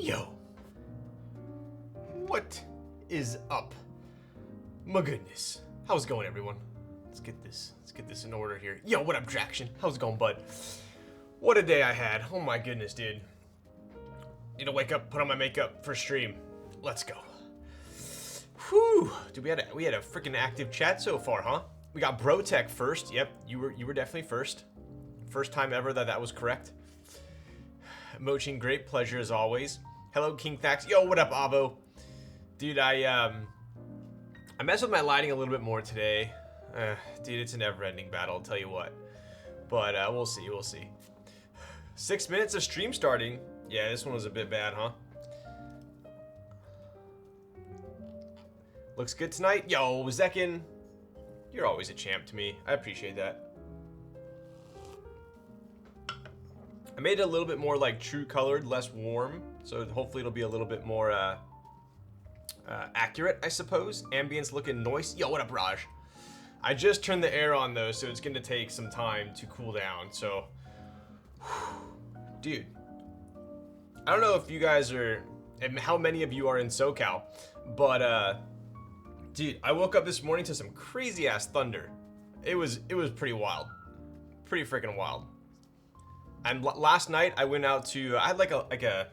Yo. What is up? My goodness. How's it going, everyone? Let's get this in order here. Yo, what up, Draction? How's it going, bud? What a day I had. Oh my goodness, dude. Need to wake up, put on my makeup for stream. Let's go. Whew. Dude, we had a freaking active chat so far, huh? We got Brotech first. Yep, you were definitely first. First time ever that was correct. Mochin, great pleasure as always. Hello, King Thax. Yo, what up, Avo? Dude, I messed with my lighting a little bit more today. Dude, it's a never-ending battle, I'll tell you what. But we'll see. 6 minutes of stream starting. Yeah, this one was a bit bad, huh? Looks good tonight. Yo, Zekin, you're always a champ to me. I appreciate that. I made it a little bit more like true colored, less warm. So hopefully it'll be a little bit more accurate, I suppose. Ambience looking nice. Yo, what up, Raj? I just turned the air on though, so it's gonna take some time to cool down. So, dude, I don't know if you guys are, and how many of you are in SoCal, but dude, I woke up this morning to some crazy ass thunder. It was pretty wild, pretty freaking wild. And last night I went out to, I had like a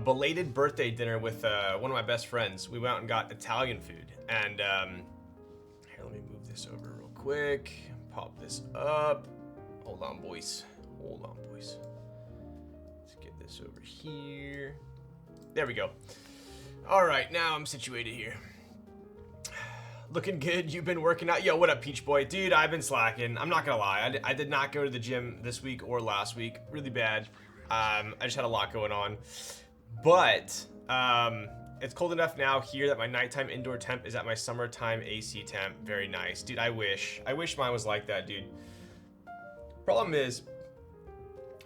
belated birthday dinner with one of my best friends. We went out and got Italian food. And here, let me move this over real quick. Pop this up. Hold on, boys. Let's get this over here. There we go. All right, now I'm situated here. Looking good. You've been working out. Yo, what up, Peach Boy? Dude, I've been slacking. I'm not gonna lie. I did not go to the gym this week or last week. Really bad. I just had a lot going on. But it's cold enough now here that my nighttime indoor temp is at my summertime AC temp. Very nice. Dude, I wish mine was like that, dude. Problem is,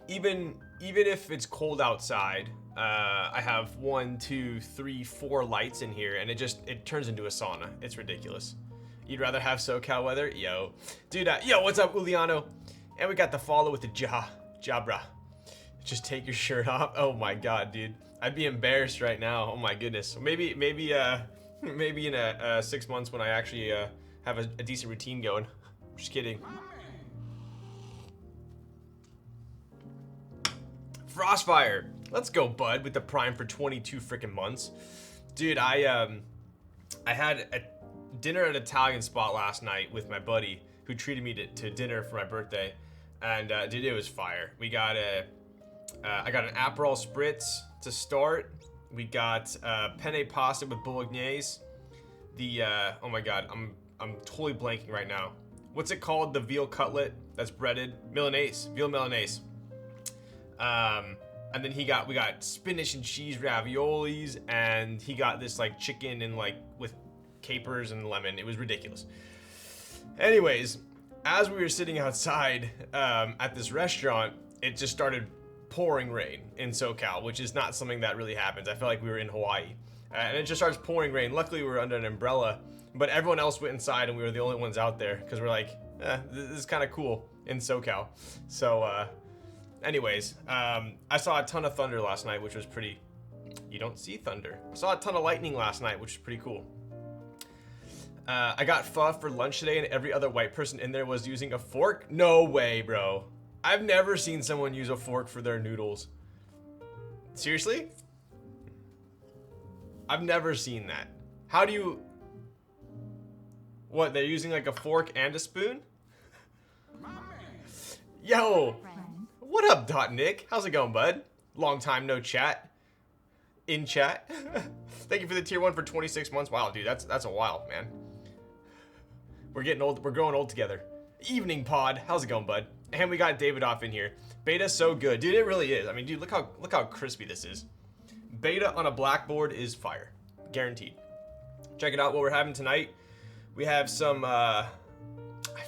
even if it's cold outside, I have 1, 2, 3, 4 lights in here, and it turns into a sauna. It's ridiculous. You'd rather have SoCal weather? Yo. Dude, yo, what's up, Uliano? And we got the follow with the Jabra. Just take your shirt off. Oh my god, dude. I'd be embarrassed right now. Oh my goodness. Maybe in 6 months when I actually have a decent routine going. Just kidding. Frostfire. Let's go, bud, with the Prime for 22 freaking months. Dude, I had a dinner at an Italian spot last night with my buddy who treated me to dinner for my birthday. And, dude, it was fire. We got I got an Aperol Spritz to start. We got penne pasta with bolognese. Oh my god, I'm totally blanking right now. What's it called? The veal cutlet that's breaded? Milanese, veal Milanese. And then we got spinach and cheese raviolis, and he got this like chicken and like with capers and lemon. It was ridiculous. Anyways, as we were sitting outside at this restaurant, it just started pouring rain in SoCal, which is not something that really happens. I felt like we were in Hawaii, and it just starts pouring rain. Luckily, we were under an umbrella, but everyone else went inside, and we were the only ones out there because we're like, this is kind of cool in SoCal. So, anyways, I saw a ton of thunder last night, which was pretty. You don't see thunder. I saw a ton of lightning last night, which is pretty cool. I got pho for lunch today, and every other white person in there was using a fork. No way, bro. I've never seen someone use a fork for their noodles. Seriously? I've never seen that. How do you... What, they're using like a fork and a spoon? Yo! What up, Dot Nick? How's it going, bud? Long time no chat. In chat. Thank you for the tier 1 for 26 months. Wow, dude, that's a while, man. We're getting old. We're growing old together. Evening pod. How's it going, bud? And we got David off in here. Beta's so good, dude. It really is. I mean, dude, look how crispy this is. Beta on a blackboard is fire, guaranteed. Check it out. What we're having tonight. We have some. I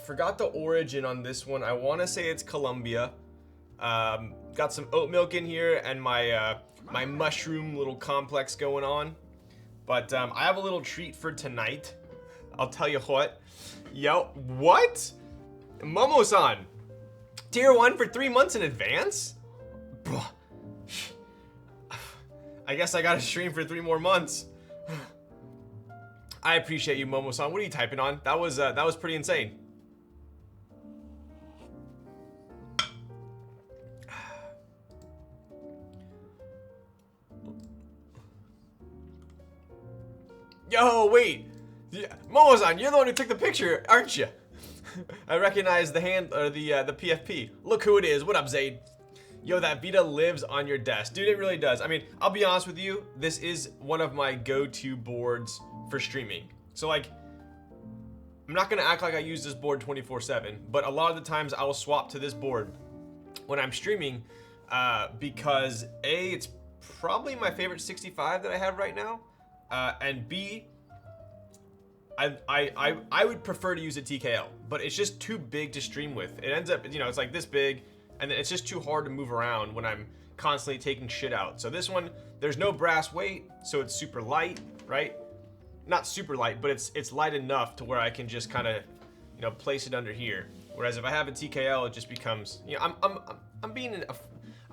forgot the origin on this one. I want to say it's Colombia. Got some oat milk in here and my my mushroom little complex going on. But I have a little treat for tonight. I'll tell you what. Yo, what? Momo-san. Tier 1 for 3 months in advance? I guess I gotta stream for 3 more months. I appreciate you, Momo-san. What are you typing on? That was pretty insane. Yo, wait. Yeah, Momo-san, you're the one who took the picture, aren't you? I recognize the hand or the PFP. Look who it is. What up, Zayd? Yo, that Vita lives on your desk. Dude, it really does. I mean, I'll be honest with you. This is one of my go-to boards for streaming. So, like, I'm not going to act like I use this board 24/7, but a lot of the times I will swap to this board when I'm streaming because A, it's probably my favorite 65 that I have right now. And B, I would prefer to use a TKL, but it's just too big to stream with. It ends up, you know, it's like this big, and it's just too hard to move around when I'm constantly taking shit out. So this one, there's no brass weight, so it's super light, right? Not super light, but it's light enough to where I can just kind of, you know, place it under here. Whereas if I have a TKL, it just becomes, you know,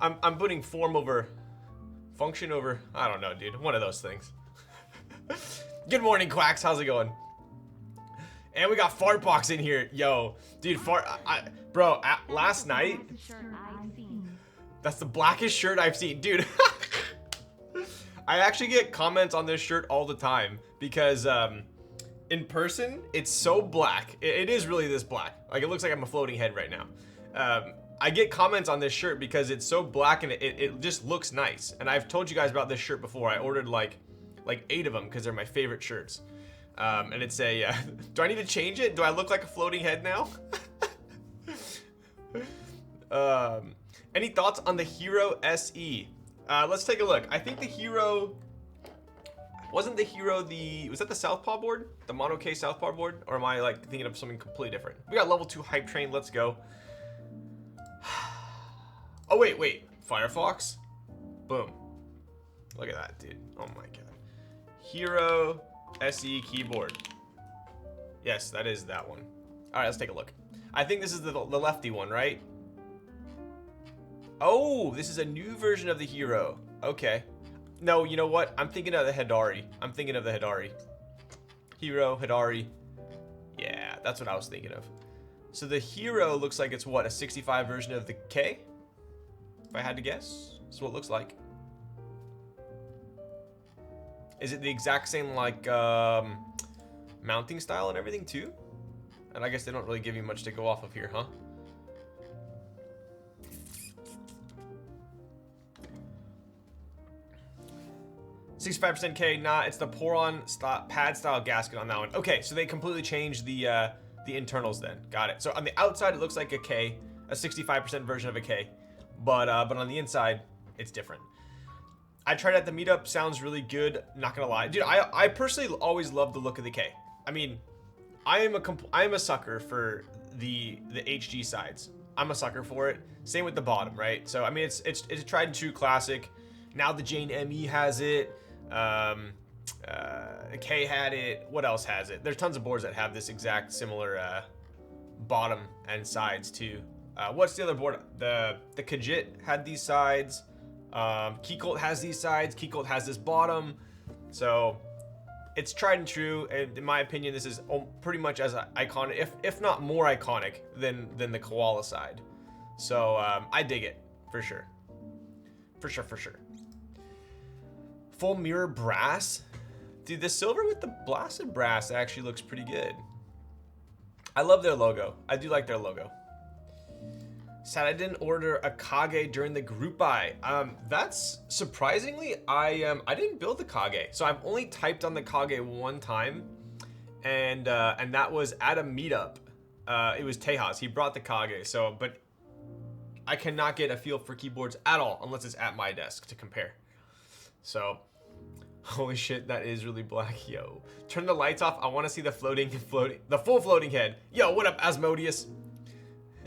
I'm putting form over function over, I don't know, dude, one of those things. Good morning, Quacks. How's it going? And we got Fartbox in here. Yo, dude, bro, last night, that's the blackest shirt I've seen. Dude, I actually get comments on this shirt all the time because in person, it's so black. It is really this black. Like, it looks like I'm a floating head right now. I get comments on this shirt because it's so black and it just looks nice. And I've told you guys about this shirt before. I ordered like 8 of them because they're my favorite shirts. And it's a, do I need to change it? Do I look like a floating head now? Any thoughts on the Hero SE? Let's take a look. I think the Hero, wasn't the Hero was that the Southpaw board? The Mono K Southpaw board? Or am I like thinking of something completely different? We got level 2 hype train, let's go. Oh wait, Firefox? Boom. Look at that, dude. Oh my god. Hero SE keyboard. Yes, that is that one. All right, let's take a look. I think this is the lefty one, right? Oh, this is a new version of the Hero. Okay. No, you know what? I'm thinking of the Hidari. Hero, Hidari. Yeah, that's what I was thinking of. So the Hero looks like it's what, a 65 version of the K? If I had to guess, that's what it looks like. Is it the exact same, like, mounting style and everything, too? And I guess they don't really give you much to go off of here, huh? $65% K, nah, it's the pour-on pad-style gasket on that one. Okay, so they completely changed the internals then. Got it. So on the outside, it looks like a K, a 65% version of a K. But on the inside, it's different. I tried at the meetup, sounds really good, not gonna lie. Dude, I personally always love the look of the K. I mean, I am a sucker for the HG sides. I'm a sucker for it. Same with the bottom, right? So I mean, it's a tried and true classic. Now the Jane ME has it. K had it. What else has it? There's tons of boards that have this exact similar bottom and sides too. What's the other board? The Kajit had these sides. Keycult has these sides. Keycult has this bottom. So it's tried and true. And in my opinion, this is pretty much as iconic, if not more iconic than the Koala side. So I dig it for sure. For sure. Full mirror brass. Dude, the silver with the blasted brass actually looks pretty good. I love their logo. I do like their logo. Sad I didn't order a Kage during the group buy. That's surprisingly, I didn't build the Kage. So I've only typed on the Kage one time, and that was at a meetup. It was Tejas. He brought the Kage. So, but I cannot get a feel for keyboards at all unless it's at my desk to compare. So, holy shit, that is really black. Yo, turn the lights off. I want to see the full floating head. Yo, what up, Asmodeus?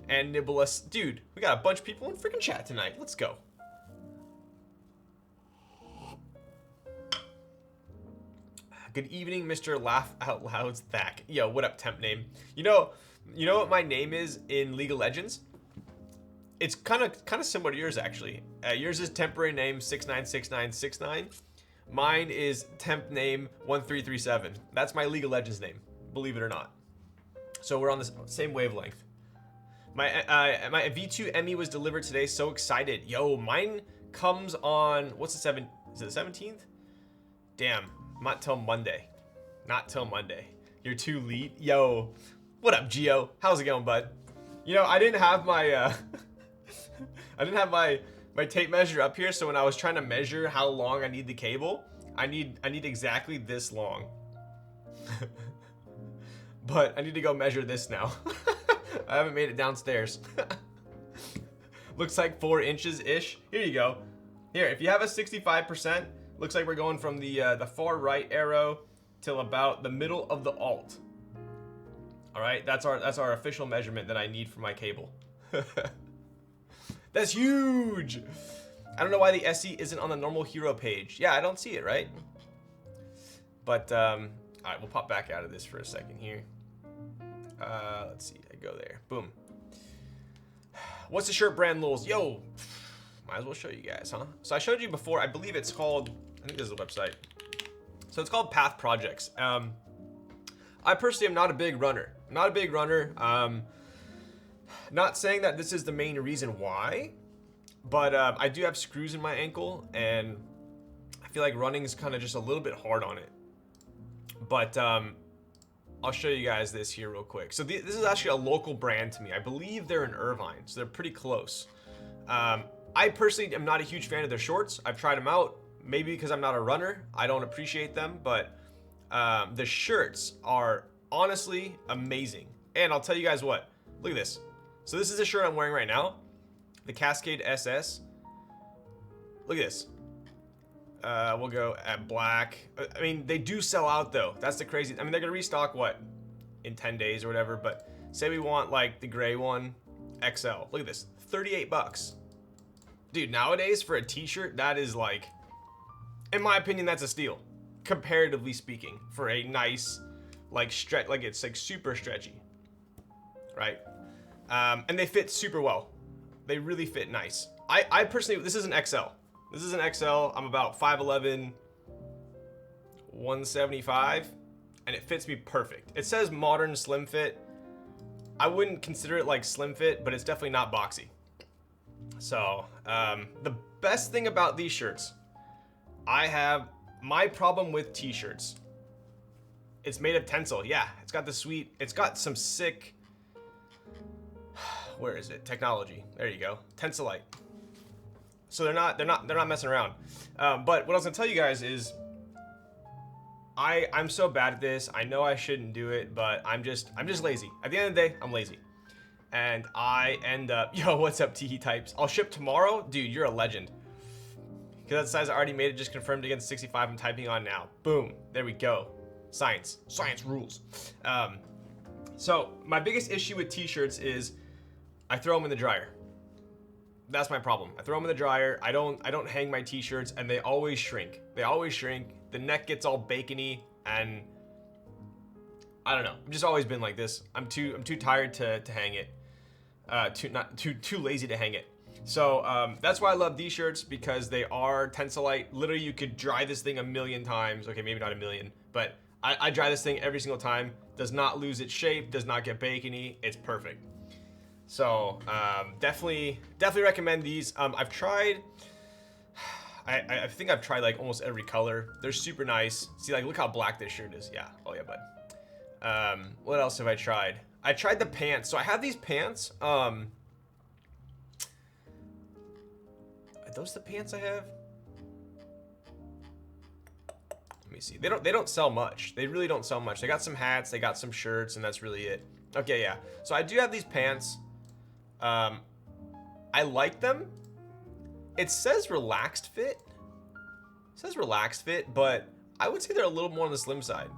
And Nibblus. Dude, we got a bunch of people in freaking chat tonight. Let's go. Good evening, Mr. Laugh Out Loud's Thack. Yo, what up, temp name? You know what my name is in League of Legends? It's kind of similar to yours actually. Yours is temporary name 696969. Mine is temp name 1337. That's my League of Legends name, believe it or not. So we're on the same wavelength. My V2 Emmy was delivered today. So excited. Yo, mine comes on, what's the 7th? Is it the 17th? Damn, not till Monday. Not till Monday. You're too late. Yo, what up, Gio? How's it going, bud? You know, I didn't have my I didn't have my tape measure up here, so when I was trying to measure how long I need the cable, I need exactly this long. But I need to go measure this now. I haven't made it downstairs. Looks like 4 inches ish. Here you go. Here, if you have a 65%, looks like we're going from the far right arrow till about the middle of the alt. All right, that's our official measurement that I need for my cable. That's huge. I don't know why the SE isn't on the normal hero page. Yeah, I don't see it, right? But all right, we'll pop back out of this for a second here. Let's see, I go there. Boom. What's the shirt brand, Lulz? Yo, might as well show you guys, huh? So I showed you before. I believe it's called, I think this is the website. So it's called Path Projects. I personally am not a big runner. I'm not a big runner. Not saying that this is the main reason why, but I do have screws in my ankle, and I feel like running is kind of just a little bit hard on it. But I'll show you guys this here real quick. So this is actually a local brand to me. I believe they're in Irvine, so they're pretty close. I personally am not a huge fan of their shorts. I've tried them out, maybe because I'm not a runner. I don't appreciate them, but the shirts are honestly amazing. And I'll tell you guys what, look at this. So this is the shirt I'm wearing right now, the Cascade SS. Look at this. We'll go at black. I mean, they do sell out though. That's the crazy. I mean, they're gonna restock what in 10 days or whatever. But say we want like the gray one, XL. Look at this, 38 bucks, dude. Nowadays for a T-shirt, that is like, in my opinion, that's a steal, comparatively speaking, for a nice like stretch. Like it's like super stretchy, right? And they fit super well. They really fit nice. I personally, this is an XL. This is an XL. I'm about 5'11", 175, and it fits me perfect. It says modern slim fit. I wouldn't consider it like slim fit, but it's definitely not boxy. So the best thing about these shirts, I have my problem with T-shirts. It's made of Tencel. Yeah, it's got the sweet. It's got some sick. Where is it? Technology. There you go. Tenselite. So they're not messing around. But what I was gonna tell you guys is, I'm so bad at this. I know I shouldn't do it, but I'm just lazy. At the end of the day, I'm lazy, and I end up. Yo, what's up, Teehee Types? I'll ship tomorrow, dude. You're a legend. Because that size I already made it, just confirmed against 65. I'm typing on now. Boom. There we go. Science rules. So my biggest issue with T-shirts is I throw them in the dryer. That's my problem. I throw them in the dryer. I don't hang my T-shirts, and they always shrink. They always shrink. The neck gets all bacony, and I don't know. I've just always been like this. I'm too tired to hang it. Too lazy to hang it. So that's why I love these shirts, because they are Tenselite. Literally, you could dry this thing a million times. Okay, maybe not a million, but I dry this thing every single time. Does not lose its shape. Does not get bacony. It's perfect. So definitely recommend these. I've tried. I think I've tried like almost every color. They're super nice. See, like, look how black this shirt is. Yeah. Oh yeah, bud. What else have I tried? I tried the pants. So I have these pants. Are those the pants I have? Let me see. They don't sell much. They really don't sell much. They got some hats. They got some shirts, and that's really it. Okay, yeah. So I do have these pants. I like them. It says relaxed fit. It says relaxed fit, but I would say they're a little more on the slim side.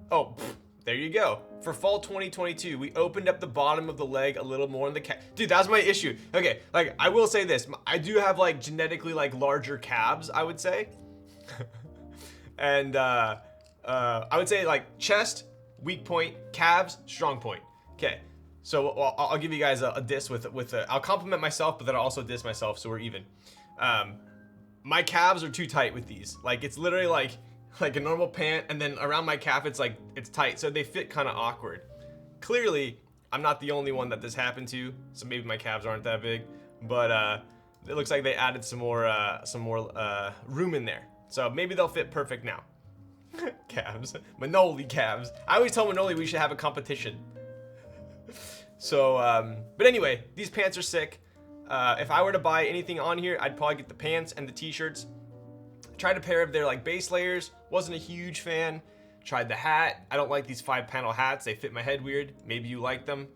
Oh, there you go. For fall 2022, we opened up the bottom of the leg a little more in the dude, that's my issue. Okay, like, I will say this. I do have like genetically like larger calves, I would say. And I would say like chest, weak point, calves, strong point. Okay. So I'll give you guys a diss with I'll compliment myself, but then I'll also diss myself, so we're even. My calves are too tight with these. Like, it's literally like a normal pant, and then around my calf it's like it's tight, so they fit kind of awkward. Clearly, I'm not the only one that this happened to, so maybe my calves aren't that big, but it looks like they added some more room in there, so maybe they'll fit perfect now. Calves, Manoli calves. I always tell Manoli we should have a competition. So, but anyway, these pants are sick. If I were to buy anything on here, I'd probably get the pants and the t-shirts. Tried a pair of their like base layers, wasn't a huge fan. Tried the hat. I don't like these 5-panel hats. They fit my head weird. Maybe you like them.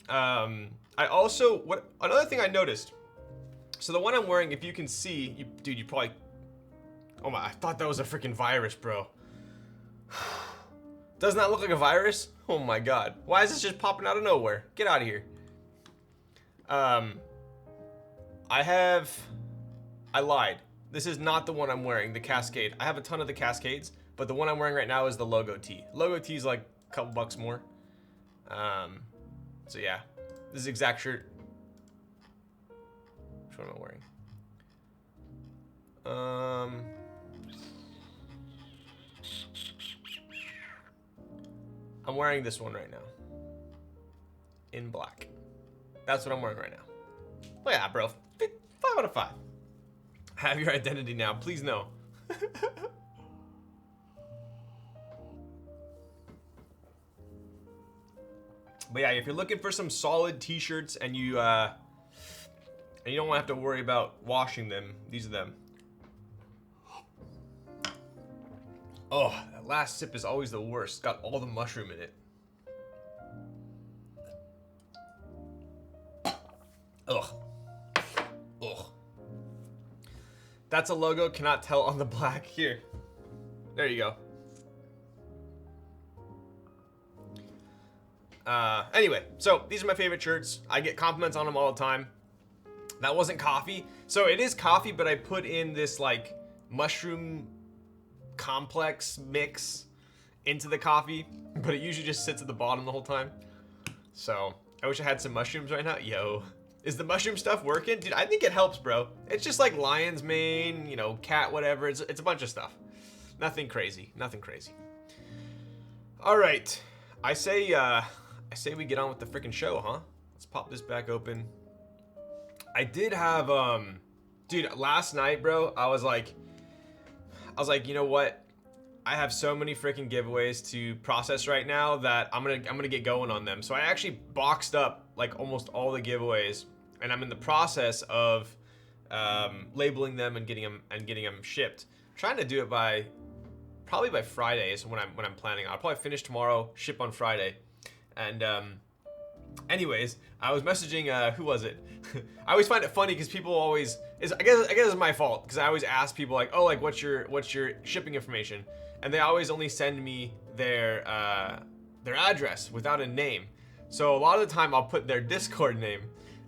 I also, another thing I noticed. So the one I'm wearing, if you can see, dude, you probably, oh my, I thought that was a freaking virus, bro. Does not look like a virus? Oh my god. Why is this just popping out of nowhere? Get out of here. I lied. This is not the one I'm wearing, the Cascade. I have a ton of the Cascades, but the one I'm wearing right now is the logo tee. Logo tee is like a couple bucks more. So yeah, this is the exact shirt. Which one am I wearing? I'm wearing this one right now. In black. That's what I'm wearing right now. Oh yeah, bro. 5 out of 5. Have your identity now. Please no. But yeah, if you're looking for some solid t-shirts and you don't have to worry about washing them, these are them. Oh, that last sip is always the worst. It's got all the mushroom in it. Ugh. Ugh. That's a logo, cannot tell on the black. Here. There you go. Anyway, so these are my favorite shirts. I get compliments on them all the time. That wasn't coffee. So it is coffee, but I put in this like mushroom complex mix into the coffee, but it usually just sits at the bottom the whole time. So I wish I had some mushrooms right now. Yo, is the mushroom stuff working? Dude, I think it helps, bro. It's just like lion's mane, you know, cat, whatever. It's a bunch of stuff. Nothing crazy. Nothing crazy. All right. I say we get on with the freaking show, huh? Let's pop this back open. I did have, dude, last night, bro, I was like, you know what? I have so many freaking giveaways to process right now that I'm gonna get going on them. So I actually boxed up like almost all the giveaways, and I'm in the process of labeling them and getting them shipped. I'm trying to do it probably by Friday is when I'm planning. I'll probably finish tomorrow, ship on Friday. And anyways, I was messaging who was it? I always find it funny because people always I guess it's my fault because I always ask people like, oh, like what's your shipping information, and they always only send me their address without a name. So a lot of the time I'll put their Discord name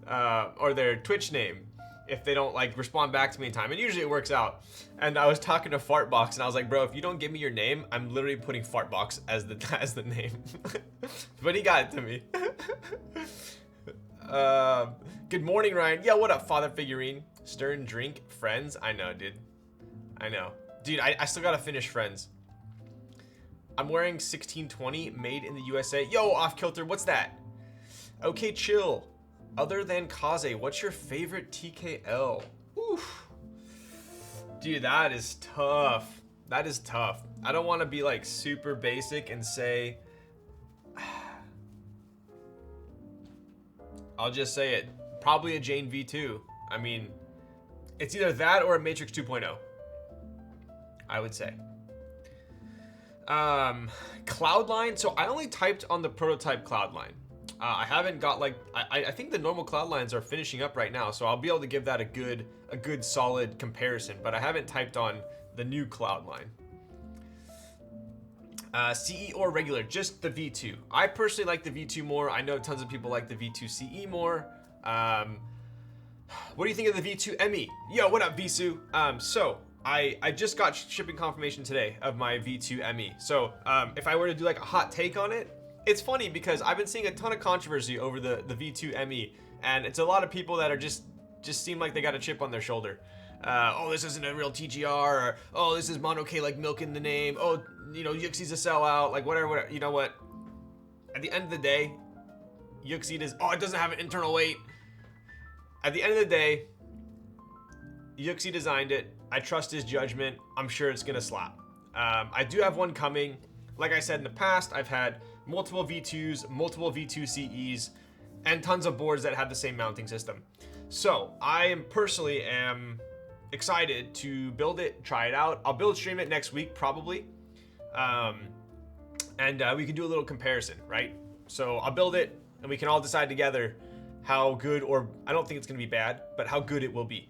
or their Twitch name if they don't like respond back to me in time, and usually it works out. And I was talking to Fartbox and I was like, bro, if you don't give me your name, I'm literally putting Fartbox as the name. But he got it to me. Good morning, Ryan. Yeah, what up, Father Figurine? Stern drink, Friends. I know, dude. I know. Dude, I still gotta finish Friends. I'm wearing 1620, made in the USA. Yo, Off Kilter, what's that? Okay, chill. Other than Kaze, what's your favorite TKL? Oof. Dude, that is tough. That is tough. I don't want to be like super basic and say, I'll just say it. Probably a Jane V2. I mean, it's either that or a Matrix 2.0. I would say. Cloudline. So I only typed on the prototype Cloudline. I haven't got like, I think the normal Cloudlines are finishing up right now, so I'll be able to give that a good solid comparison, but I haven't typed on the new Cloudline. CE or regular, just the V2. I personally like the V2 more. I know tons of people like the V2 CE more. What do you think of the V2 ME? Yo, what up, Visu? So I just got shipping confirmation today of my V2 ME. So if I were to do like a hot take on it, it's funny because I've been seeing a ton of controversy over the V2 ME, and it's a lot of people that are just seem like they got a chip on their shoulder. Oh, this isn't a real TGR, or oh, this is Mono K like milk in the name. Oh, you know, Yuxi's a sellout, like whatever. You know what? At the end of the day, Yuxi does. Oh, it doesn't have an internal weight. At the end of the day, Yuxi designed it. I trust his judgment. I'm sure it's gonna slap. I do have one coming. Like I said in the past, I've had multiple V2s, multiple V2 CEs, and tons of boards that have the same mounting system. So I am personally excited to build it, try it out. I'll build stream it next week probably, and we can do a little comparison, right? So I'll build it, and we can all decide together how good, or I don't think it's gonna be bad, but how good it will be.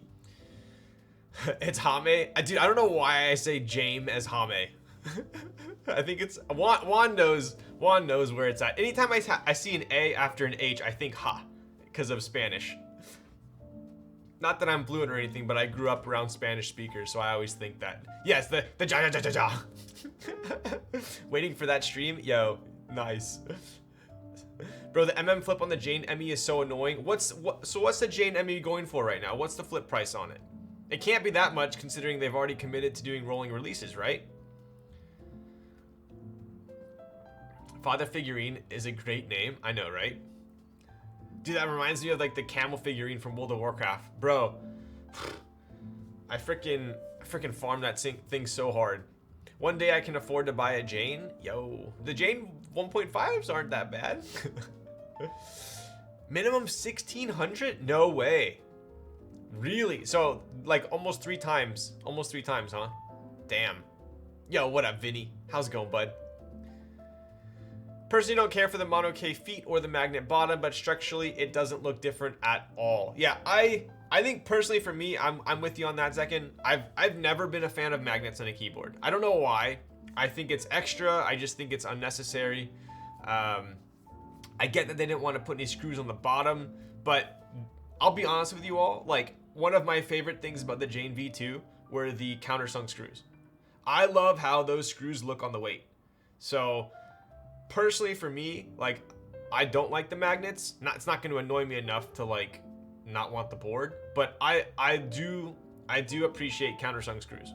It's Hame. Dude, I don't know why I say Jame as Hame. I think it's Juan knows where it's at. Anytime I see an A after an H, I think ha, because of Spanish. Not that I'm fluent or anything, but I grew up around Spanish speakers, so I always think that. Yes, the ja ja ja ja ja. Waiting for that stream, yo, nice. Bro, the MM flip on the Jane ME is so annoying. So what's the Jane ME going for right now? What's the flip price on it? It can't be that much considering they've already committed to doing rolling releases, right? Father Figurine is a great name. I know, right? Dude, that reminds me of like the camel figurine from World of Warcraft. Bro, I freaking farmed that thing so hard. One day I can afford to buy a Jane. Yo, the Jane 1.5s aren't that bad. Minimum 1,600? No way. Really? So like almost three times, huh? Damn. Yo, what up, Vinny? How's it going, bud? Personally, don't care for the Mono K feet or the magnet bottom, but structurally it doesn't look different at all. Yeah, I think personally for me, I'm with you on that, Zekin. I've never been a fan of magnets on a keyboard. I don't know why. I think it's extra. I just think it's unnecessary. I get that they didn't want to put any screws on the bottom, but I'll be honest with you all. Like, one of my favorite things about the Jane V2 were the countersunk screws. I love how those screws look on the weight. So personally for me, like, I don't like the magnets. It's not going to annoy me enough to like not want the board, but I do appreciate countersunk screws.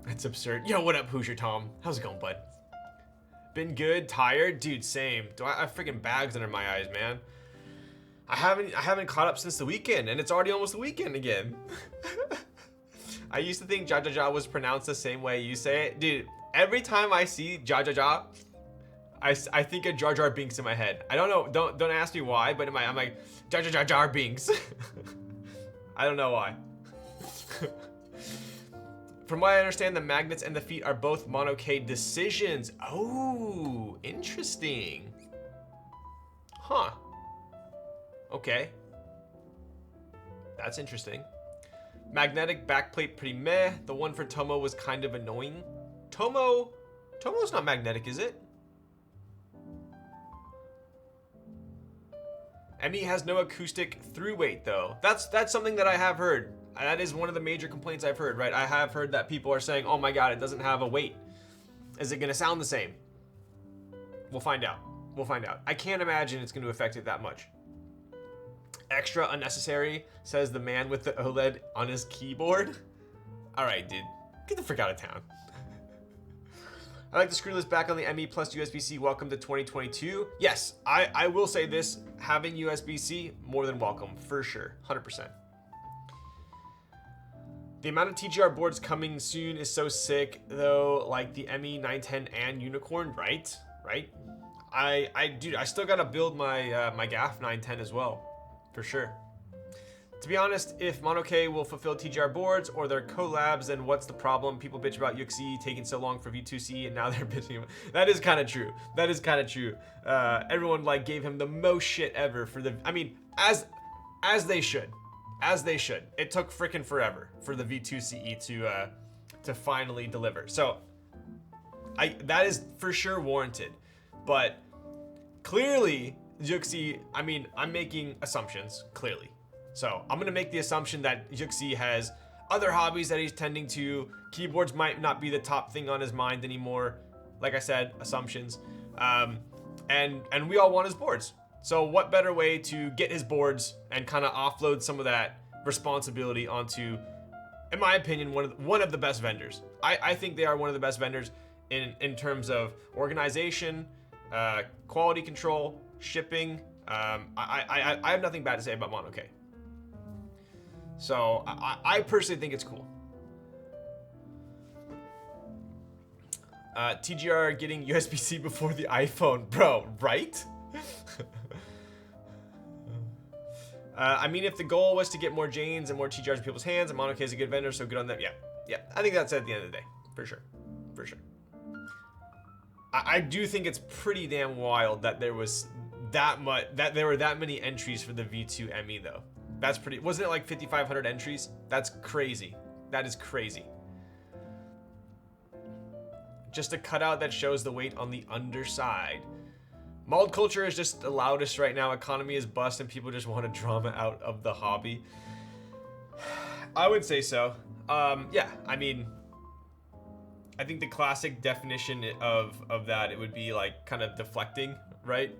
That's absurd. Yo, what up, Hoosier Tom? How's it going, bud? Been good, tired, dude. Same. I have freaking bags under my eyes, man. I haven't caught up since the weekend, and it's already almost the weekend again. I used to think ja ja ja was pronounced the same way you say it, dude. Every time I see ja ja ja, I think of Jar Jar Binks in my head. I don't know. Don't ask me why, but I'm like Jar Jar Jar Jar Binks. I don't know why. From what I understand, the magnets and the feet are both Mono K decisions. Oh, interesting. Huh. Okay. That's interesting. Magnetic backplate pretty meh. The one for Tomo was kind of annoying. Tomo's not magnetic, is it? ME has no acoustic through weight though. That's something that I have heard. That is one of the major complaints I've heard, right? I have heard that people are saying, oh my god, it doesn't have a weight. Is it gonna sound the same? We'll find out. We'll find out. I can't imagine it's gonna affect it that much. Extra unnecessary, says the man with the OLED on his keyboard. All right, dude, get the frick out of town. I like the screwless back on the ME plus USB-C. Welcome to 2022. Yes, I will say this, having USB-C, more than welcome, for sure, 100%. The amount of TGR boards coming soon is so sick, though, like the ME 910 and Unicorn, right? Right? Dude, I still gotta build my my GAF 910 as well. For sure. To be honest, if Mono K will fulfill TGR boards or their collabs, then what's the problem? People bitch about Yuxi taking so long for V2C, and now they're bitching. That is kind of true. That is kind of true. Everyone like gave him the most shit ever for the. I mean, as they should, as they should. It took freaking forever for the V2CE to finally deliver. So, that is for sure warranted, but clearly. Yuxi, I mean, I'm making assumptions, clearly. So I'm gonna make the assumption that Yuxi has other hobbies that he's tending to. Keyboards might not be the top thing on his mind anymore. Like I said, assumptions. And we all want his boards. So what better way to get his boards and kind of offload some of that responsibility onto, in my opinion, one of the best vendors. I think they are one of the best vendors in terms of organization, quality control, shipping. I have nothing bad to say about Mono K. So I personally think it's cool. TGR getting USB-C before the iPhone, bro, right? I mean, if the goal was to get more Janes and more TGRs in people's hands, and Mono K is a good vendor, so good on them. Yeah, I think that's it at the end of the day, for sure. I do think it's pretty damn wild that there was there were that many entries for the V2 ME though. That's pretty. Wasn't it like 5,500 entries? That's crazy. That is crazy. Just a cutout that shows the weight on the underside. Mauled culture is just the loudest right now. Economy is bust and people just want to drama out of the hobby. I would say so. Yeah, I mean, I think the classic definition of that, it would be like kind of deflecting, right?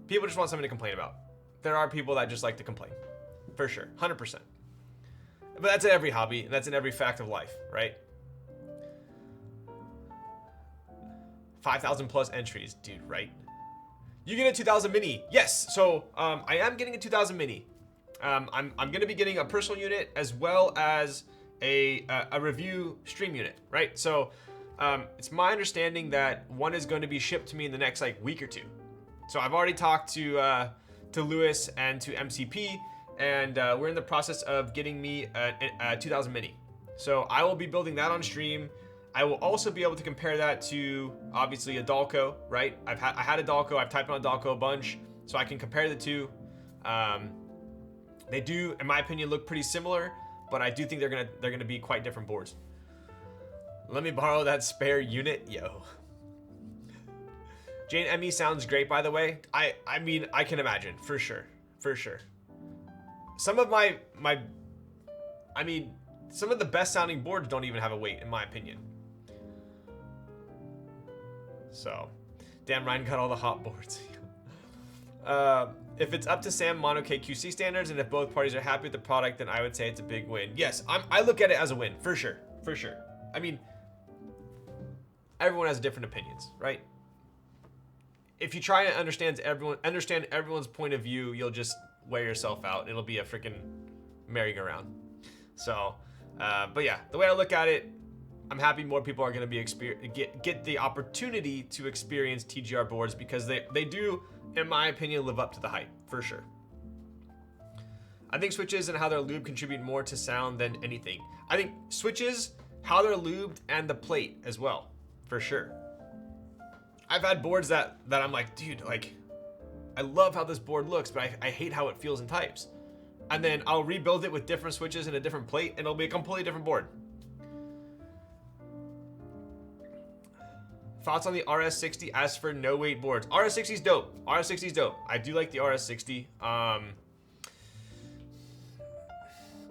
People just want something to complain about. There are people that just like to complain, for sure, 100%. But that's in every hobby, and that's in every fact of life, right? 5,000 plus entries, dude, right? You get a 2000 mini, yes. So I am getting a 2000 mini. I'm gonna be getting a personal unit as well as a review stream unit, right? So it's my understanding that one is going to be shipped to me in the next like week or two. So I've already talked to Lewis and to MCP, and we're in the process of getting me a 2000 mini. So I will be building that on stream. I will also be able to compare that to obviously a Dalco, right? I had a Dalco. I've typed on a Dalco a bunch, so I can compare the two. They do, in my opinion, look pretty similar, but I do think they're gonna be quite different boards. Let me borrow that spare unit, yo. Jane ME sounds great, by the way. I mean, I can imagine, for sure. Some of some of the best sounding boards don't even have a weight, in my opinion. So, damn, Ryan got all the hot boards. If it's up to Sam Mono K QC standards, and if both parties are happy with the product, then I would say it's a big win. Yes, I look at it as a win, for sure. I mean, everyone has different opinions, right? If you try to understand everyone's point of view, you'll just wear yourself out. It'll be a freaking merry-go-round. So, but yeah, the way I look at it, I'm happy more people are going to be get the opportunity to experience TGR boards, because they do, in my opinion, live up to the hype, for sure. I think switches and how they're lubed contribute more to sound than anything. I think switches, how they're lubed, and the plate as well, for sure. I've had boards that I'm like, dude, like, I love how this board looks, but I hate how it feels and types. And then I'll rebuild it with different switches and a different plate, and it'll be a completely different board. Thoughts on the RS60 as for no weight boards? RS60's dope. RS60's dope. I do like the RS60.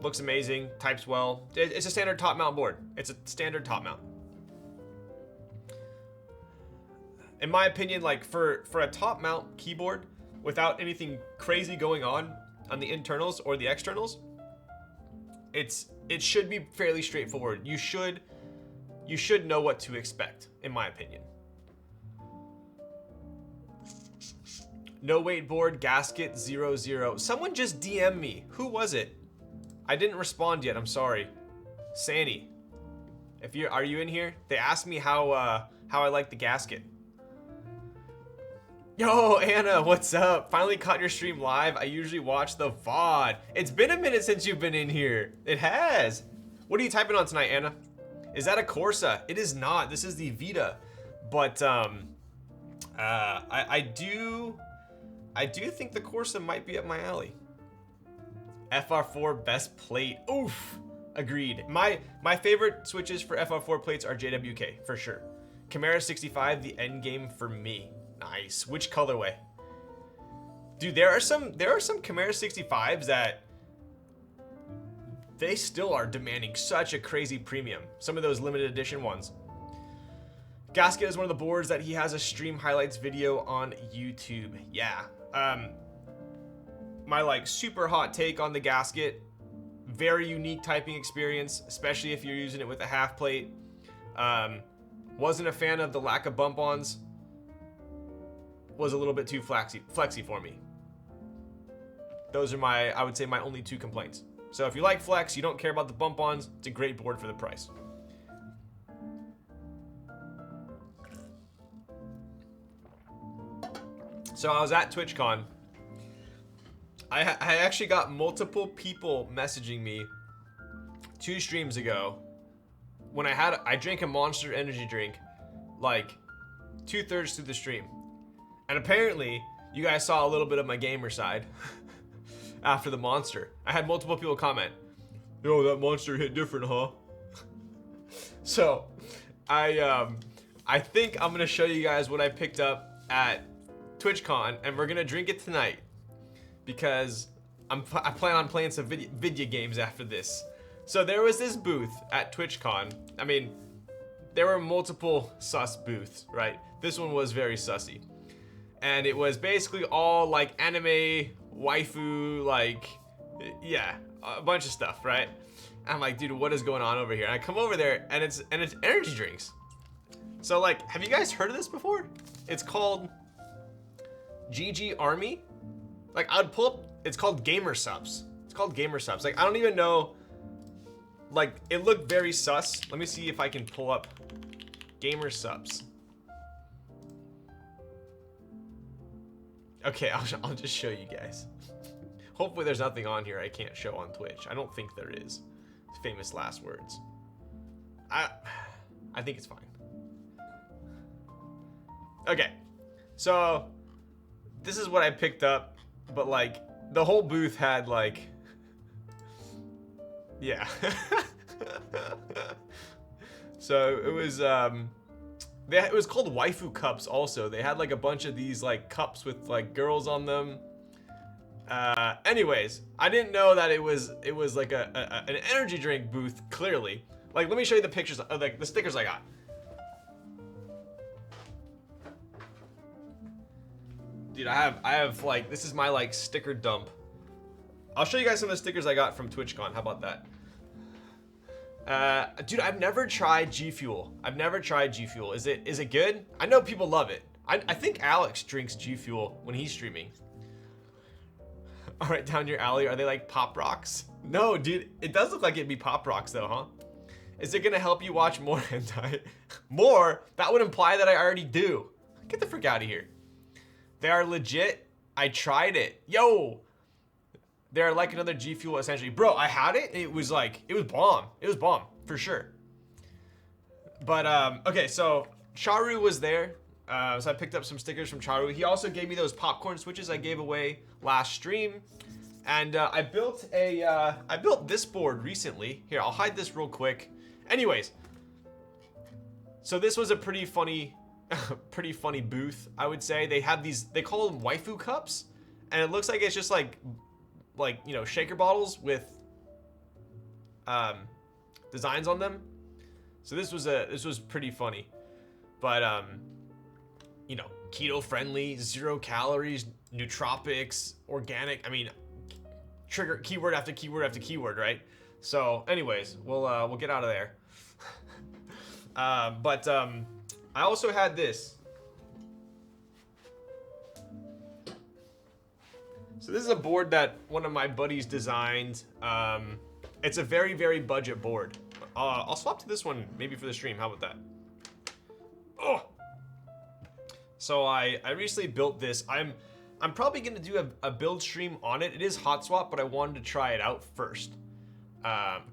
Looks amazing. Types well. It's a standard top mount board. It's a standard top mount. In my opinion, like for a top mount keyboard without anything crazy going on the internals or the externals, it should be fairly straightforward. You should know what to expect, in my opinion. No weight board, gasket 00. Someone just DM'd me. Who was it? I didn't respond yet. I'm sorry. Sandy, are you in here? They asked me how I like the gasket. Yo, Anna, what's up? Finally caught your stream live. I usually watch the VOD. It's been a minute since you've been in here. It has. What are you typing on tonight, Anna? Is that a Corsa? It is not. This is the Vita. But I do think the Corsa might be up my alley. FR4 best plate. Oof. Agreed. My favorite switches for FR4 plates are JWK, for sure. Chimera 65, the end game for me. Nice. Which colorway? Dude, there are some Chimera 65s that they still are demanding such a crazy premium. Some of those limited edition ones. Gasket is one of the boards that he has a stream highlights video on YouTube. Yeah. My like super hot take on the Gasket. Very unique typing experience, especially if you're using it with a half plate. Wasn't a fan of the lack of bump-ons. Was a little bit too flexy for me. Those are I would say my only 2 complaints. So if you like flex, you don't care about the bump-ons, it's a great board for the price. So I was at TwitchCon. I actually got multiple people messaging me 2 streams ago when I drank a Monster energy drink like 2/3 through the stream. And apparently you guys saw a little bit of my gamer side after the Monster. I had multiple people comment, "Yo, that Monster hit different, huh?" So I think I'm gonna show you guys what I picked up at TwitchCon, and we're gonna drink it tonight. Because I plan on playing some video games after this. So there was this booth at TwitchCon. I mean, there were multiple sus booths, right? This one was very sussy. And it was basically all like anime, waifu, like, yeah, a bunch of stuff, right? I'm like, dude, what is going on over here? And I come over there and it's energy drinks. So like, have you guys heard of this before? It's called GG Army. Like, I would pull up, it's called Gamer Subs. It's called Gamer Subs. Like, I don't even know, like, it looked very sus. Let me see if I can pull up Gamer Subs. Okay, I'll just show you guys. Hopefully there's nothing on here I can't show on Twitch. I don't think there is. Famous last words. I think it's fine. Okay, so this is what I picked up. But like the whole booth had like, yeah. So it was it was called waifu cups. Also, they had like a bunch of these like cups with like girls on them. Anyways, I didn't know that it was like an energy drink booth. Clearly, like let me show you the pictures of like the stickers I got. Dude, I have like, this is my like sticker dump. I'll show you guys some of the stickers I got from TwitchCon. How about that? Dude, I've never tried G Fuel. Is it good? I know people love it. I think Alex drinks G Fuel when he's streaming. All right, down your alley. Are they like Pop Rocks? No, dude, it does look like it'd be Pop Rocks though, huh? Is it gonna help you watch more hentai? More? That would imply that I already do. Get the frick out of here. They are legit. I tried it. Yo! They're like another G Fuel essentially. Bro, I had it. It was like, it was bomb. It was bomb, for sure. But, okay, so Charu was there. So I picked up some stickers from Charu. He also gave me those popcorn switches I gave away last stream. And I built this board recently. Here, I'll hide this real quick. Anyways. So this was a pretty funny booth, I would say. They have these, they call them waifu cups, and it looks like it's just like you know, shaker bottles with designs on them. So this was pretty funny, but you know, keto friendly, 0 calories, nootropics, organic. I mean, trigger keyword after keyword after keyword, right? So anyways, we'll get out of there. I also had this. So this is a board that one of my buddies designed. It's a very, very budget board. I'll swap to this one maybe for the stream. How about that? Oh. So I recently built this. I'm probably gonna do a build stream on it. It is hot swap, but I wanted to try it out first.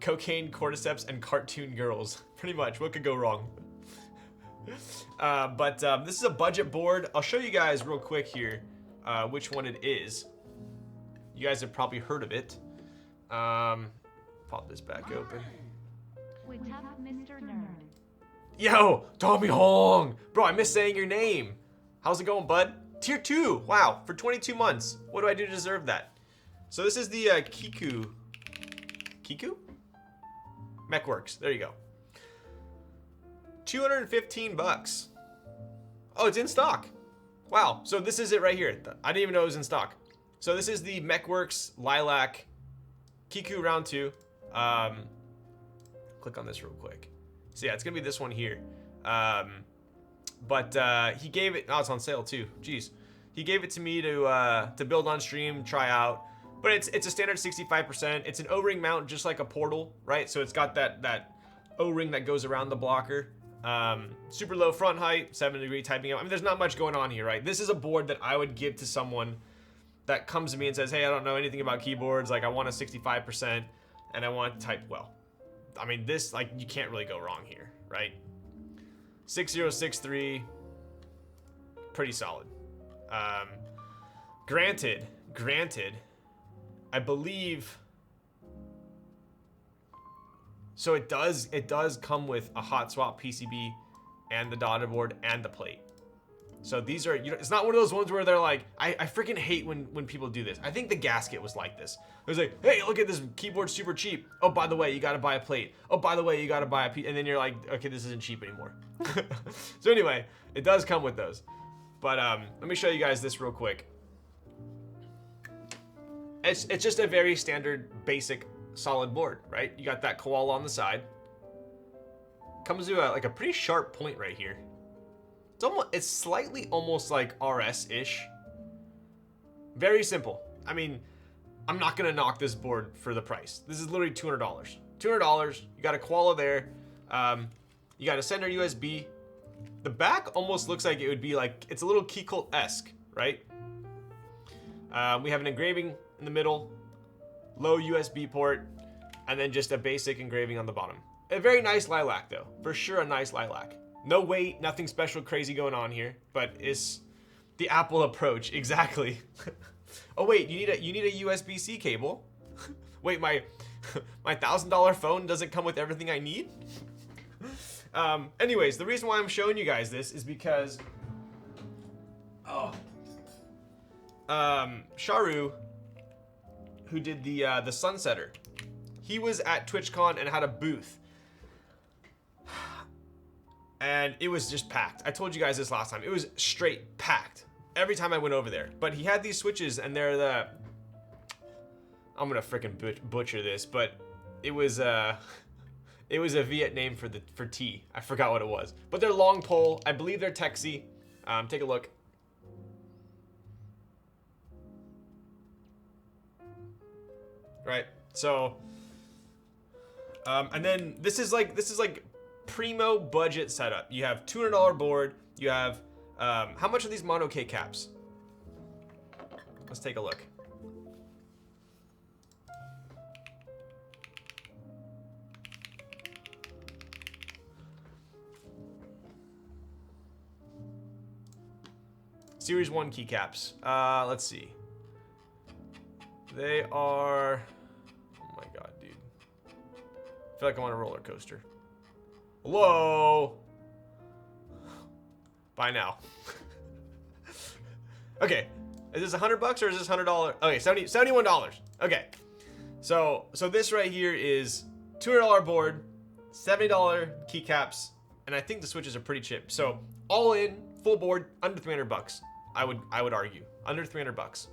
Cocaine, cordyceps, and cartoon girls. Pretty much. What could go wrong? This is a budget board. I'll show you guys real quick here which one it is. You guys have probably heard of it. Pop this back open. Yo, Tommy Hong! Bro, I miss saying your name. How's it going, bud? Tier 2, wow, for 22 months. What do I do to deserve that? So this is the Kiku? Mechworks, there you go. 215 bucks. Oh, it's in stock. Wow. So this is it right here. I didn't even know it was in stock. So this is the MechWorks Lilac Kiku round 2. Click on this real quick. So yeah, it's gonna be this one here. But he gave it. Oh, it's on sale too. Jeez. He gave it to me to build on stream, try out. But it's a standard 65%. It's an O-ring mount, just like a portal, right? So it's got that O-ring that goes around the blocker. Super low front height, 7-degree typing out. I mean, there's not much going on here, right? This is a board that I would give to someone that comes to me and says, hey, I don't know anything about keyboards. Like, I want a 65% and I want to type well. I mean, this, like, you can't really go wrong here, right? 6063, pretty solid. Granted, I believe, so it does come with a hot swap PCB and the daughter board and the plate. So these are, you know, it's not one of those ones where they're like, I freaking hate when people do this. I think the gasket was like this. It was like, hey, look at this keyboard, super cheap. Oh, by the way, you gotta buy a plate. Oh, by the way, you gotta buy a piece. And then you're like, okay, this isn't cheap anymore. So anyway, it does come with those. But let me show you guys this real quick. It's just a very standard, basic, solid board, right? You got that koala on the side. Comes to like a pretty sharp point right here. It's slightly almost like RS-ish. Very simple. I mean, I'm not gonna knock this board for the price. This is literally $200. $200. You got a koala there. You got a center USB. The back almost looks like it would be like, it's a little Keycult-esque, right? We have an engraving in the middle, low USB port, and then just a basic engraving on the bottom. A very nice lilac though, for sure a nice lilac. No weight, nothing special crazy going on here, but it's the Apple approach, exactly. Oh wait, you need a USB-C cable. Wait, my $1,000 phone doesn't come with everything I need? Anyways, the reason why I'm showing you guys this is because Sharu, who did the Sunsetter, he was at TwitchCon and had a booth. And it was just packed. I told you guys this last time. It was straight packed every time I went over there. But he had these switches and they're the, I'm gonna freaking butcher this, but it was a Viet name for tea. I forgot what it was. But they're long pole. I believe they're Texy. Take a look. Right. So, and then this is like primo budget setup. You have $200 board. You have how much are these mono Keycaps? Let's take a look. Series 1 keycaps. Let's see. They are, oh my god, dude. I feel like I'm on a roller coaster. Hello? Bye now. Okay, is this $100 or is this $100? Okay, $71. Okay, so this right here is $200 board, $70 keycaps, and I think the switches are pretty cheap. So all in, full board, under $300. I would argue under $300.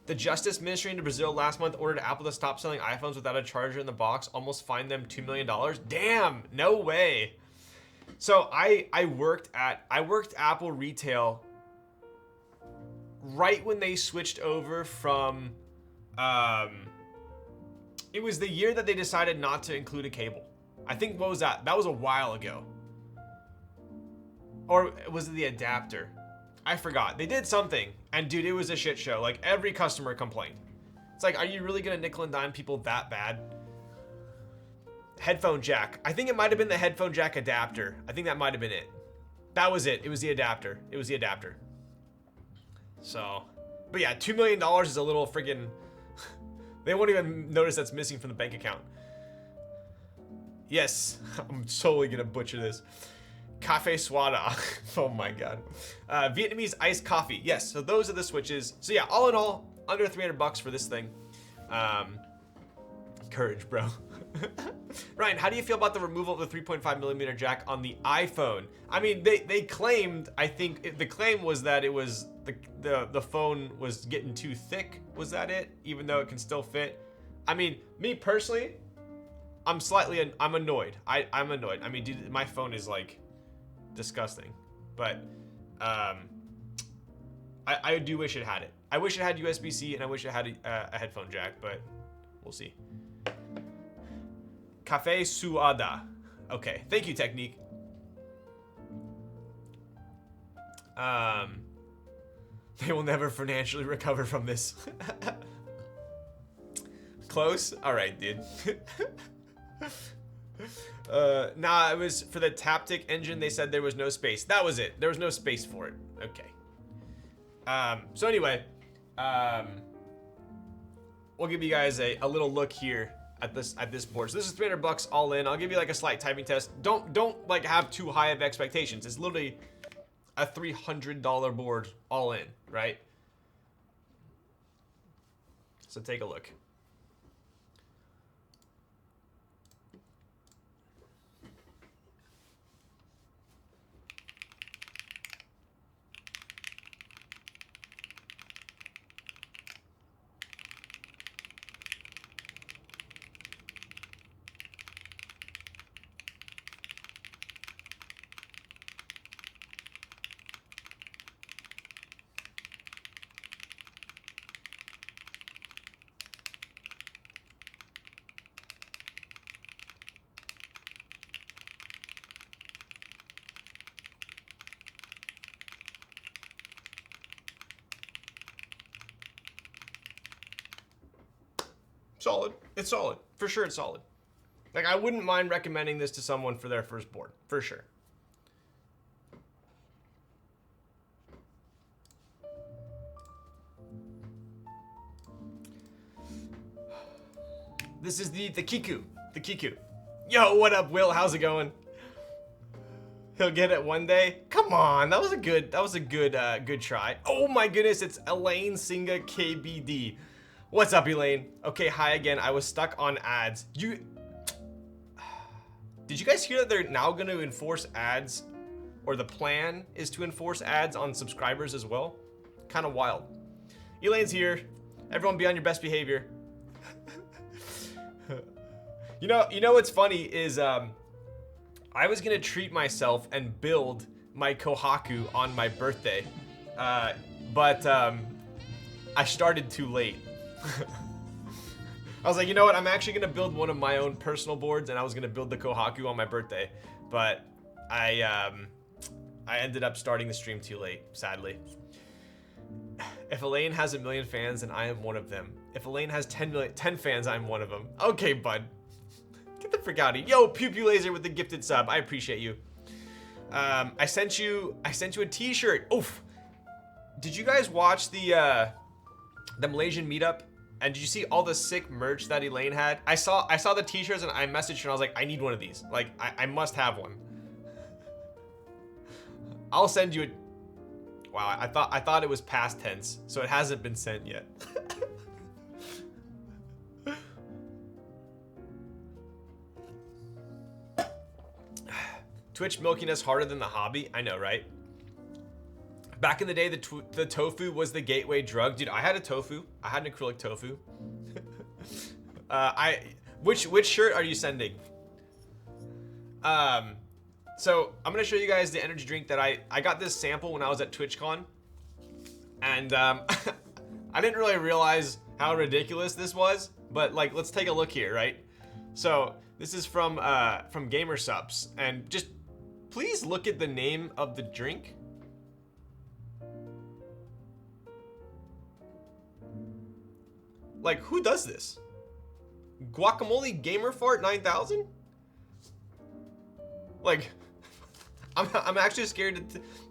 The Justice Ministry in Brazil last month ordered Apple to stop selling iPhones without a charger in the box, almost fined them $2 million. Damn, no way. So I worked Apple retail right when they switched over from, it was the year that they decided not to include a cable. I think, what was that? That was a while ago. Or was it the adapter? I forgot. They did something, and dude, it was a shit show. Like, every customer complained. It's like, are you really gonna nickel and dime people that bad? Headphone jack. I think it might have been the headphone jack adapter. I think that might have been it. That was it. It was the adapter. It was the adapter. So, but yeah, $2 million is a little friggin', they won't even notice that's missing from the bank account. Yes, I'm totally gonna butcher this. Cafe Swada. Oh my god. Vietnamese iced coffee. Yes, so those are the switches. So yeah, all in all, under $300 for this thing. Courage, bro. Ryan, how do you feel about the removal of the 3.5mm jack on the iPhone? I mean, they claimed, I think, the claim was that it was, the phone was getting too thick. Was that it? Even though it can still fit? I mean, me personally, I'm annoyed. I'm annoyed. I mean, dude, my phone is, like, disgusting. But, I do wish it had it. I wish it had USB-C, and I wish it had a headphone jack, but we'll see. Cafe Suada. Okay, thank you, Technique. They will never financially recover from this. Close? Alright, dude. Nah, it was for the Taptic engine, they said there was no space. That was it. There was no space for it. Okay. So anyway, we'll give you guys a little look here at this board. So this is $300 all in. I'll give you like a slight typing test. Don't like have too high of expectations. It's literally a $300 board all in, right? So take a look. Solid. It's solid. For sure it's solid. Like, I wouldn't mind recommending this to someone for their first board. For sure. This is the Kiku. The Kiku. Yo, what up, Will? How's it going? He'll get it one day. Come on, that was a good good try. Oh my goodness, it's Elaine Singa KBD. What's up, Elaine? Okay, hi again. I was stuck on ads. Did you guys hear that they're now going to enforce ads, or the plan is to enforce ads on subscribers as well? Kind of wild. Elaine's here. Everyone be on your best behavior. You know what's funny is I was gonna treat myself and build my Kohaku on my birthday, but I started too late. I was like, you know what? I'm actually gonna build one of my own personal boards, and I was gonna build the Kohaku on my birthday, but I ended up starting the stream too late, sadly. If Elaine has 1 million fans, then I am one of them. If Elaine has 10 fans, I'm one of them. Okay, bud. Get the frick out of here. Yo, Pew Pew Laser with the gifted sub. I appreciate you. I sent you a t-shirt. Oof. Did you guys watch the Malaysian meetup? And did you see all the sick merch that Elaine had? I saw the t-shirts and I messaged her and I was like, I need one of these. Like, I must have one. I'll send you a... Wow, I thought it was past tense, so it hasn't been sent yet. Twitch milking us harder than the hobby. I know, right? Back in the day, the tofu was the gateway drug. Dude, I had a tofu. I had an acrylic tofu. Which shirt are you sending? So I'm gonna show you guys the energy drink that I got this sample when I was at TwitchCon, and I didn't really realize how ridiculous this was. But like, let's take a look here, right? So this is from Gamer Subs, and just please look at the name of the drink. Like, who does this? Guacamole Gamer Fart 9000? Like, I'm actually scared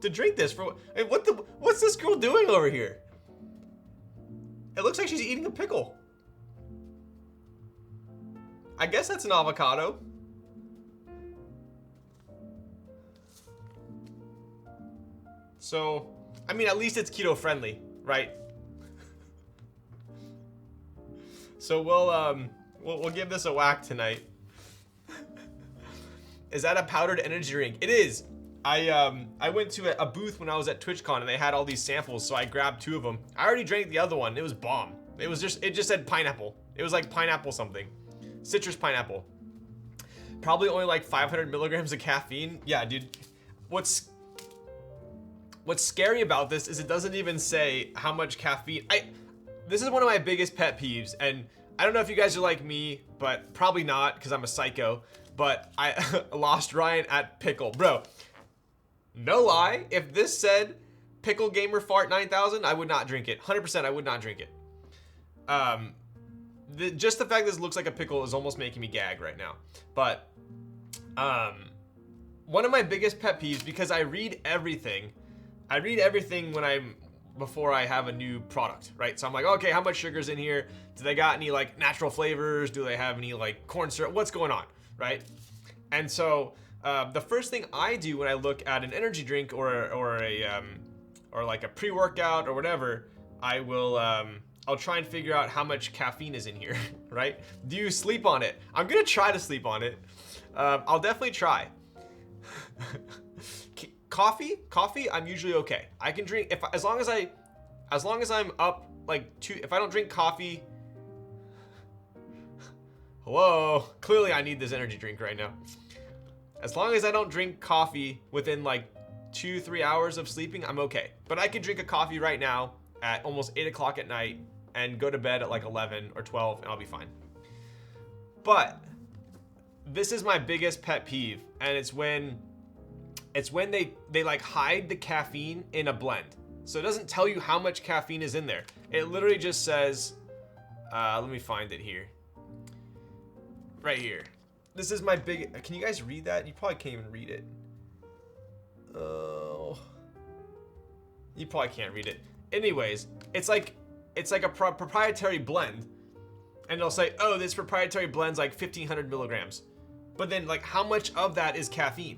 to drink this. Hey, what's this girl doing over here? It looks like she's eating a pickle. I guess that's an avocado. So, I mean, at least it's keto friendly, right? So We'll give this a whack tonight. Is that a powdered energy drink? It is. I went to a booth when I was at TwitchCon and they had all these samples, so I grabbed 2 of them. I already drank the other one. It was bomb. It just said pineapple. It was like pineapple something. Citrus pineapple. Probably only like 500 milligrams of caffeine. Yeah, dude. What's scary about this is it doesn't even say how much caffeine. This is one of my biggest pet peeves, and I don't know if you guys are like me, but probably not because I'm a psycho. But I lost Ryan at Pickle. Bro, no lie, if this said Pickle Gamer Fart 9000, I would not drink it. 100% I would not drink it. Just the fact this looks like a pickle is almost making me gag right now. But one of my biggest pet peeves, because I read everything before I have a new product, right? So I'm like, okay, how much sugar's in here? Do they got any like natural flavors? Do they have any like corn syrup? What's going on, right? And so the first thing I do when I look at an energy drink or like a pre-workout or whatever, I'll try and figure out how much caffeine is in here, right? Do you sleep on it? I'm gonna try to sleep on it. I'll definitely try. Coffee, I'm usually okay. I can drink as long as I'm up like if I don't drink coffee. Hello, clearly I need this energy drink right now. As long as I don't drink coffee within like 2-3 hours of sleeping, I'm okay. But I can drink a coffee right now at almost 8 o'clock at night and go to bed at like 11 or 12 and I'll be fine. But this is my biggest pet peeve, and it's when they like hide the caffeine in a blend. So it doesn't tell you how much caffeine is in there. It literally just says, let me find it here. Right here. This is my big, can you guys read that? You probably can't even read it. Oh. You probably can't read it. Anyways, it's like a proprietary blend. And it'll say, oh, this proprietary blend's like 1,500 milligrams. But then like how much of that is caffeine?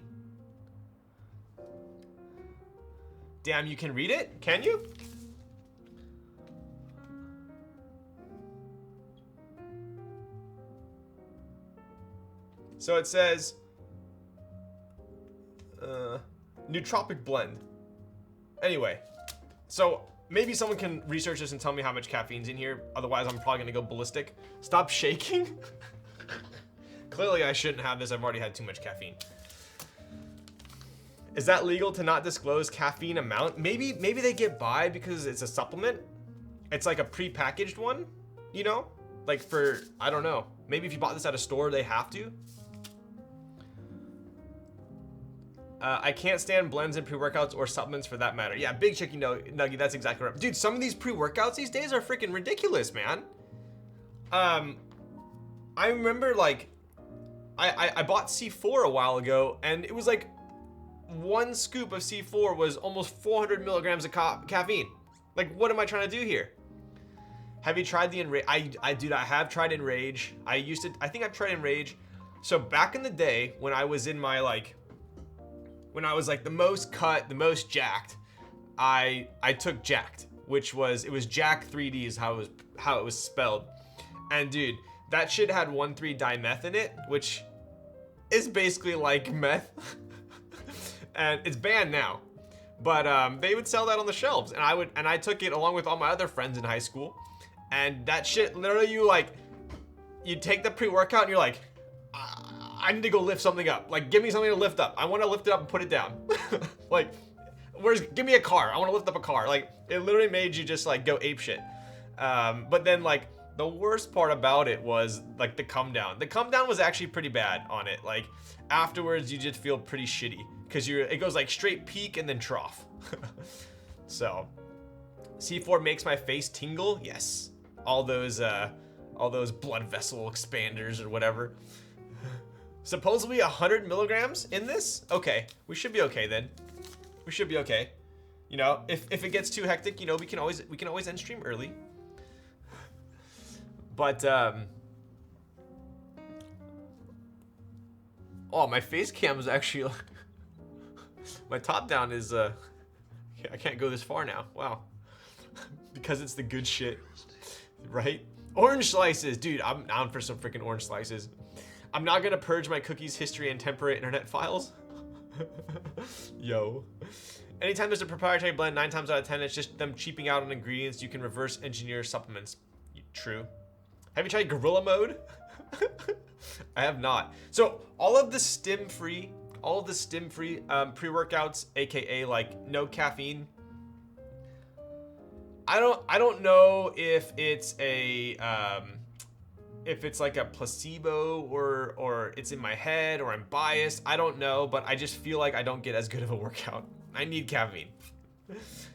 Damn, you can read it? Can you? So it says, nootropic blend. Anyway, so maybe someone can research this and tell me how much caffeine's in here. Otherwise, I'm probably gonna go ballistic. Stop shaking. Clearly, I shouldn't have this. I've already had too much caffeine. Is that legal to not disclose caffeine amount? Maybe they get by because it's a supplement. It's like a pre-packaged one, you know? Like for, I don't know. Maybe if you bought this at a store, they have to. I can't stand blends and pre-workouts or supplements for that matter. Yeah, big chicken nugget, that's exactly right. Dude, some of these pre-workouts these days are freaking ridiculous, man. I remember like, I bought C4 a while ago, and it was like, 1 scoop of C4 was almost 400 milligrams of caffeine. Like, what am I trying to do here? Have you tried the Enrage? Dude, I have tried Enrage. I think I've tried Enrage. So back in the day, when I was in my like, when I was like the most cut, the most jacked, I took Jacked, which was, it was Jack 3D is how it was spelled. And dude, that shit had 1,3-dimeth in it, which is basically like meth. And it's banned now, but they would sell that on the shelves, and I took it along with all my other friends in high school, and that shit literally, you take the pre-workout and you're like, I need to go lift something up. Like, give me something to lift up. I want to lift it up and put it down. Like, give me a car. I want to lift up a car. Like, it literally made you just like go ape shit. But then like the worst part about it was like the come down. The come down was actually pretty bad on it. Like afterwards, you just feel pretty shitty. Because it goes like straight peak and then trough. So, C4 makes my face tingle. Yes, all those blood vessel expanders or whatever. Supposedly 100 milligrams in this. Okay, we should be okay then. We should be okay. You know, if it gets too hectic, you know, we can always end stream early. But oh, my face cam is actually. My top down is, I can't go this far now. Wow. Because it's the good shit, right? Orange slices, dude. I'm down for some freaking orange slices. I'm not gonna purge my cookies history and temporary internet files. Yo. Anytime there's a proprietary blend, 9 times out of 10, it's just them cheaping out on ingredients. You can reverse engineer supplements. True. Have you tried gorilla mode? I have not. So all of the stim-free pre-workouts, aka like no caffeine. I don't know if it's a if it's like a placebo or it's in my head or I'm biased. I don't know, but I just feel like I don't get as good of a workout. I need caffeine.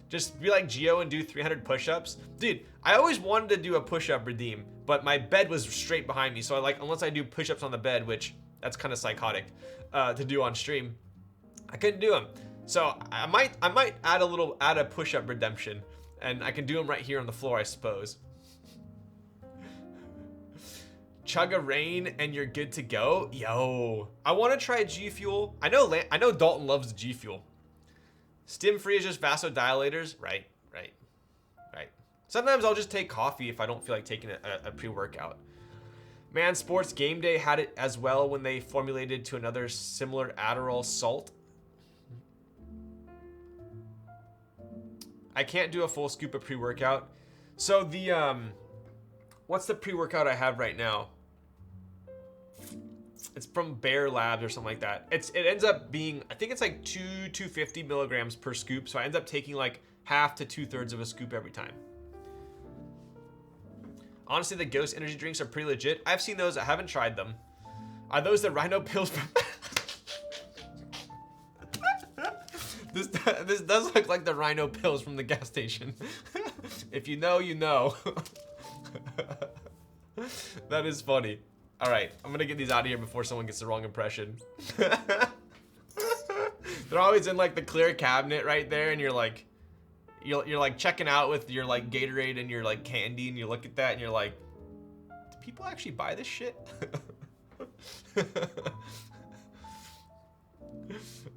Just be like Geo and do 300 push-ups. Dude, I always wanted to do a push-up redeem, but my bed was straight behind me. So unless I do push-ups on the bed, which that's kind of psychotic to do on stream, I couldn't do them. So I might add a push-up redemption, and I can do them right here on the floor, I suppose. Chug a rain and you're good to go. Yo, I want to try G Fuel. I know Dalton loves G Fuel. Stim free is just vasodilators, right? Sometimes I'll just take coffee if I don't feel like taking a pre-workout. Man, Sports Game Day had it as well when they formulated to another similar Adderall salt. I can't do a full scoop of pre-workout. So the what's the pre-workout I have right now? It's from Bear Labs or something like that. It ends up being, I think it's like 250 milligrams per scoop. So I end up taking like half to 2/3 of a scoop every time. Honestly, the Ghost energy drinks are pretty legit. I've seen those. I haven't tried them. Are those the Rhino pills? This does look like the Rhino pills from the gas station. If you know, you know. That is funny. All right, I'm gonna get these out of here before someone gets the wrong impression. They're always in like the clear cabinet right there, and you're like checking out with your like Gatorade and your like candy, and you look at that and you're like, do people actually buy this shit?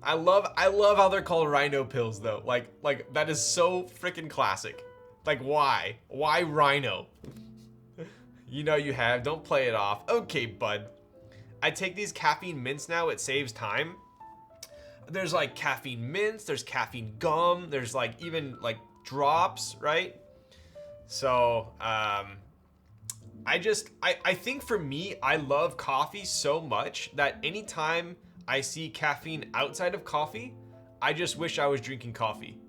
I love how they're called Rhino pills though. Like that is so freaking classic. Like why Rhino? You know you have. Don't play it off. Okay, bud. I take these caffeine mints now. It saves time. There's like caffeine mints. There's caffeine gum. There's like even like drops, right? So I think for me, I love coffee so much that anytime I see caffeine outside of coffee, I just wish I was drinking coffee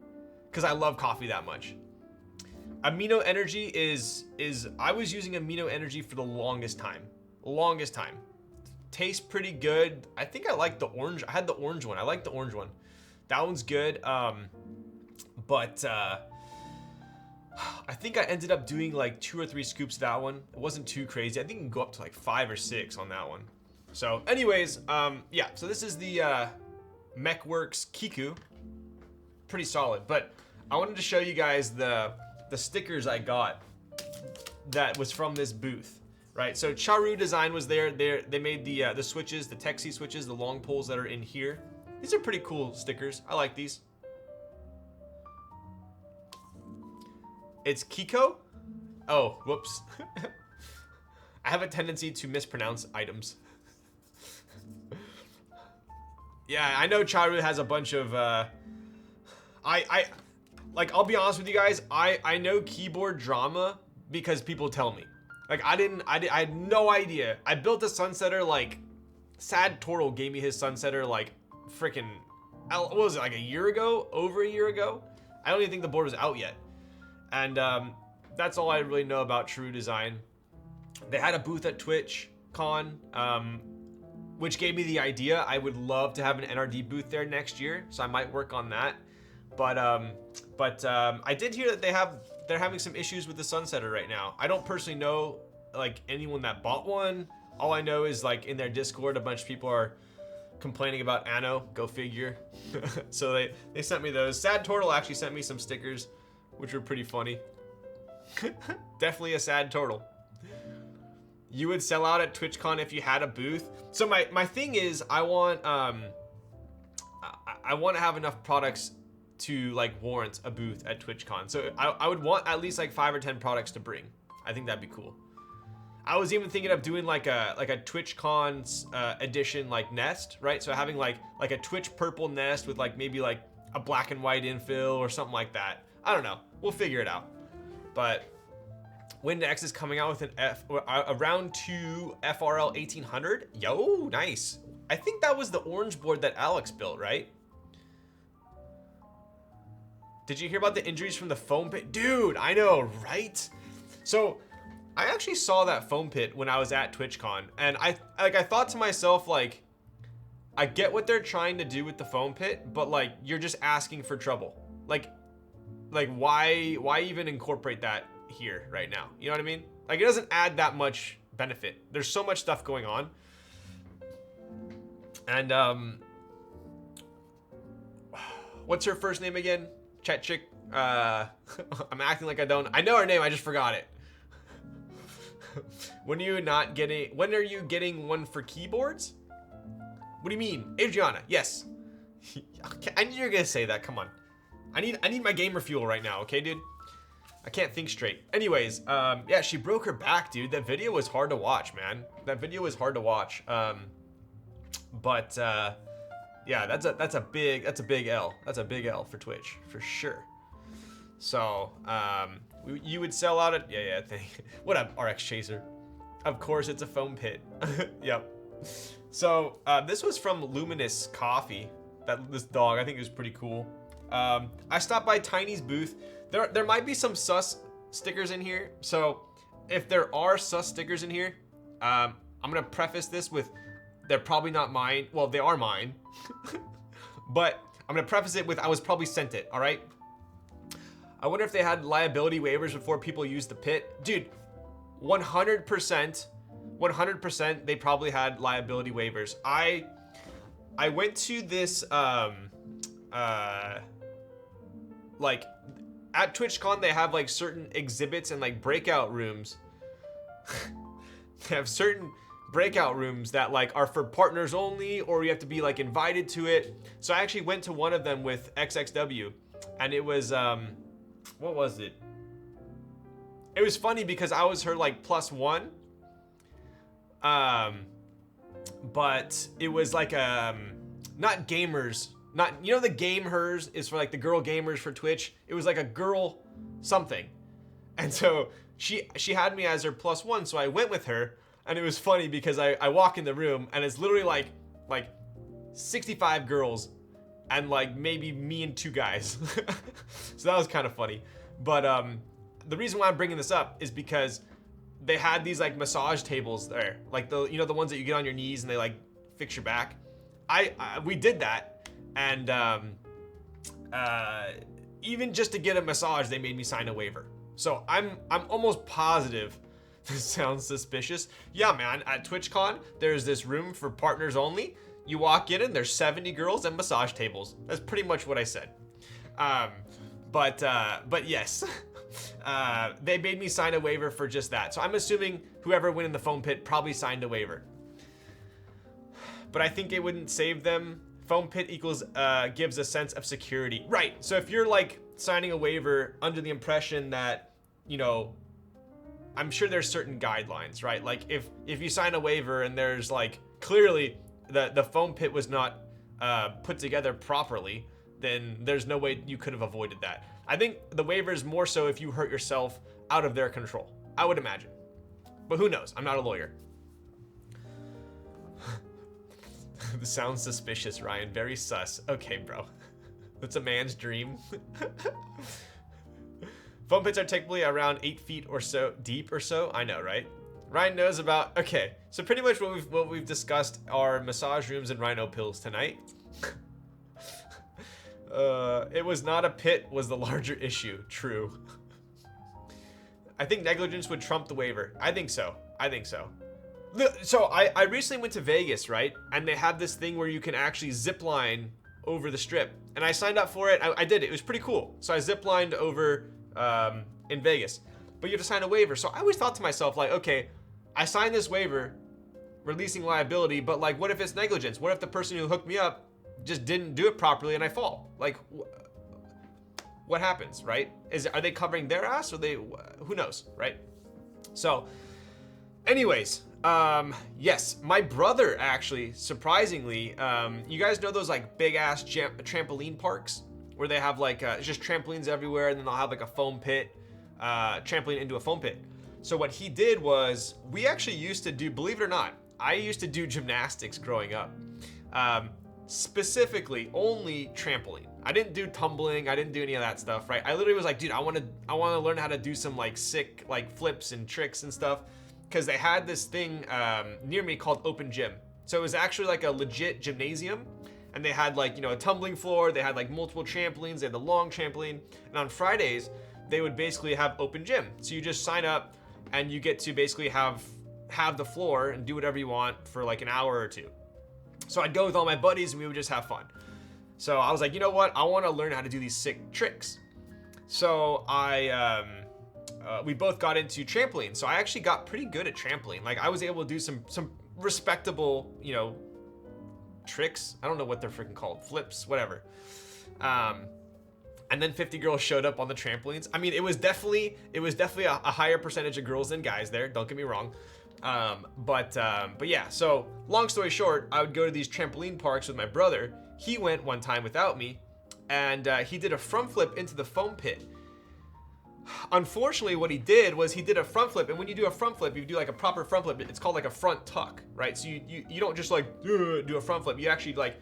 because I love coffee that much. Amino Energy is I was using Amino Energy for the longest time. Tastes pretty good. I think I like the orange. I had the orange one. I like the orange one. That one's good. But I think I ended up doing like 2 or 3 scoops of that one. It wasn't too crazy. I think you can go up to like 5 or 6 on that one. So anyways, yeah, so this is the MechWorks Kiku. Pretty solid. But I wanted to show you guys the stickers I got that was from this booth, right? So Charu Design was there. They made the switches, the Texie switches, the long poles that are in here. These are pretty cool stickers. I like these. It's Kiko. Oh, whoops. I have a tendency to mispronounce items. Yeah, I know Charu has a bunch of like, I'll be honest with you guys, I know keyboard drama because people tell me. Like, I had no idea. I built a Sunsetter, like, Sad Turtle gave me his Sunsetter, like, freaking, what was it, like a year ago? Over a year ago? I don't even think the board was out yet. And that's all I really know about True Design. They had a booth at TwitchCon, which gave me the idea. I would love to have an NRD booth there next year, so I might work on that. But I did hear that they're having some issues with the Sunsetter right now. I don't personally know like anyone that bought one. All I know is like in their Discord, a bunch of people are complaining about Anno. Go figure. So they sent me those. Sad Turtle actually sent me some stickers, which were pretty funny. Definitely a sad turtle. You would sell out at TwitchCon if you had a booth. So my thing is I want to have enough products to like warrant a booth at TwitchCon. So I would want at least like 5 or 10 products to bring. I think that'd be cool. I was even thinking of doing like a TwitchCon edition like nest, right? So having like a Twitch purple nest with like maybe like a black and white infill or something like that. I don't know. We'll figure it out. But Windex is coming out with a round 2 FRL 1800. Yo, nice. I think that was the orange board that Alex built, right? Did you hear about the injuries from the foam pit? Dude, I know, right? So I actually saw that foam pit when I was at TwitchCon, and I thought to myself, like, I get what they're trying to do with the foam pit, but like you're just asking for trouble. Like why even incorporate that here right now? You know what I mean? Like, it doesn't add that much benefit. There's so much stuff going on. And what's her first name again? Chat chick. I'm acting like I don't. I know her name. I just forgot it. When are you getting one for keyboards? What do you mean, Adriana? Yes. I knew you were gonna say that. Come on. I need my gamer fuel right now. Okay, dude. I can't think straight. Anyways, yeah, she broke her back, dude. That video was hard to watch, man. That video was hard to watch. But yeah, that's a big L. That's a big L for Twitch for sure. So you would sell out at yeah. What up, RX Chaser? Of course, it's a foam pit. Yep. So this was from Luminous Coffee. This dog, I think, it was pretty cool. I stopped by Tiny's booth. There might be some sus stickers in here. So if there are sus stickers in here, I'm gonna preface this with they're probably not mine. Well, they are mine. But I'm gonna preface it with I was probably sent it, all right? I wonder if they had liability waivers before people used the pit. Dude, 100%, they probably had liability waivers. I went to this, like, at TwitchCon, they have, like, certain exhibits and, like, breakout rooms. They have certain breakout rooms that, like, are for partners only, or you have to be, like, invited to it. So I actually went to one of them with XXW, and it was, what was it? It was funny because I was her, like, +1. But it was like, not gamers, not, you know, the game hers is for like the girl gamers for Twitch. It was like a girl something. And so she had me as her +1. So I went with her, and it was funny because I walk in the room and it's literally like 65 girls and like maybe me and 2 guys. So that was kind of funny. But the reason why I'm bringing this up is because they had these like massage tables there, like the, you know, the ones that you get on your knees and they like fix your back. We did that, and even just to get a massage, they made me sign a waiver. So I'm almost positive. This sounds suspicious. Yeah, man. At TwitchCon, there's this room for partners only. You walk in and there's 70 girls and massage tables. That's pretty much what I said. But yes. They made me sign a waiver for just that. So I'm assuming whoever went in the foam pit probably signed a waiver. But I think it wouldn't save them. Foam pit equals gives a sense of security. Right. So if you're like signing a waiver under the impression that, you know, I'm sure there's certain guidelines, right? Like if you sign a waiver and there's like clearly the foam pit was not put together properly, then there's no way you could have avoided that. I think the waiver is more so if you hurt yourself out of their control, I would imagine. But who knows? I'm not a lawyer. This sounds suspicious, Ryan. Very sus. Okay, bro. That's a man's dream. Foam pits are typically around 8 feet or so deep or so. I know, right? Ryan knows about. Okay, so pretty much what we've discussed are massage rooms and rhino pills tonight. It was not a pit was the larger issue. True. I think negligence would trump the waiver. I think so. So I recently went to Vegas, right? And they have this thing where you can actually zip line over the strip. And I signed up for it. I did it. It was pretty cool. So I zip lined over in Vegas. But you have to sign a waiver. So I always thought to myself, like, okay, I signed this waiver releasing liability, but like, what if it's negligence? What if the person who hooked me up just didn't do it properly and I fall? Like, what happens, right? Are they covering their ass, or who knows, right? So Anyways, yes, my brother actually, surprisingly, you guys know those like big ass trampoline parks where they have like just trampolines everywhere, and then they'll have like a foam pit, trampoline into a foam pit. So what he did was, we actually used to do, believe it or not, I used to do gymnastics growing up. Specifically only trampoline. I didn't do tumbling, I didn't do any of that stuff, right? I literally was like, dude, I want to learn how to do some like sick like flips and tricks and stuff, because they had this thing near me called Open Gym. So it was actually like a legit gymnasium, and they had like, you know, a tumbling floor, they had like multiple trampolines, they had the long trampoline, and on Fridays they would basically have open gym. So you just sign up and you get to basically have the floor and do whatever you want for like an hour or two. So I'd go with all my buddies and we would just have fun. So I was like, you know what? I want to learn how to do these sick tricks. So we both got into trampoline. So I actually got pretty good at trampoline. Like I was able to do some respectable, you know, tricks. I don't know what they're freaking called. Flips, whatever. And then 50 girls showed up on the trampolines. I mean, it was definitely a higher percentage of girls than guys there. Don't get me wrong. But yeah, so long story short, I would go to these trampoline parks with my brother. He went one time without me, and he did a front flip into the foam pit. Unfortunately, what he did was he did a front flip, and when you do a front flip, you do like a proper front flip, it's called like a front tuck, right? So you don't just like do a front flip, you actually like,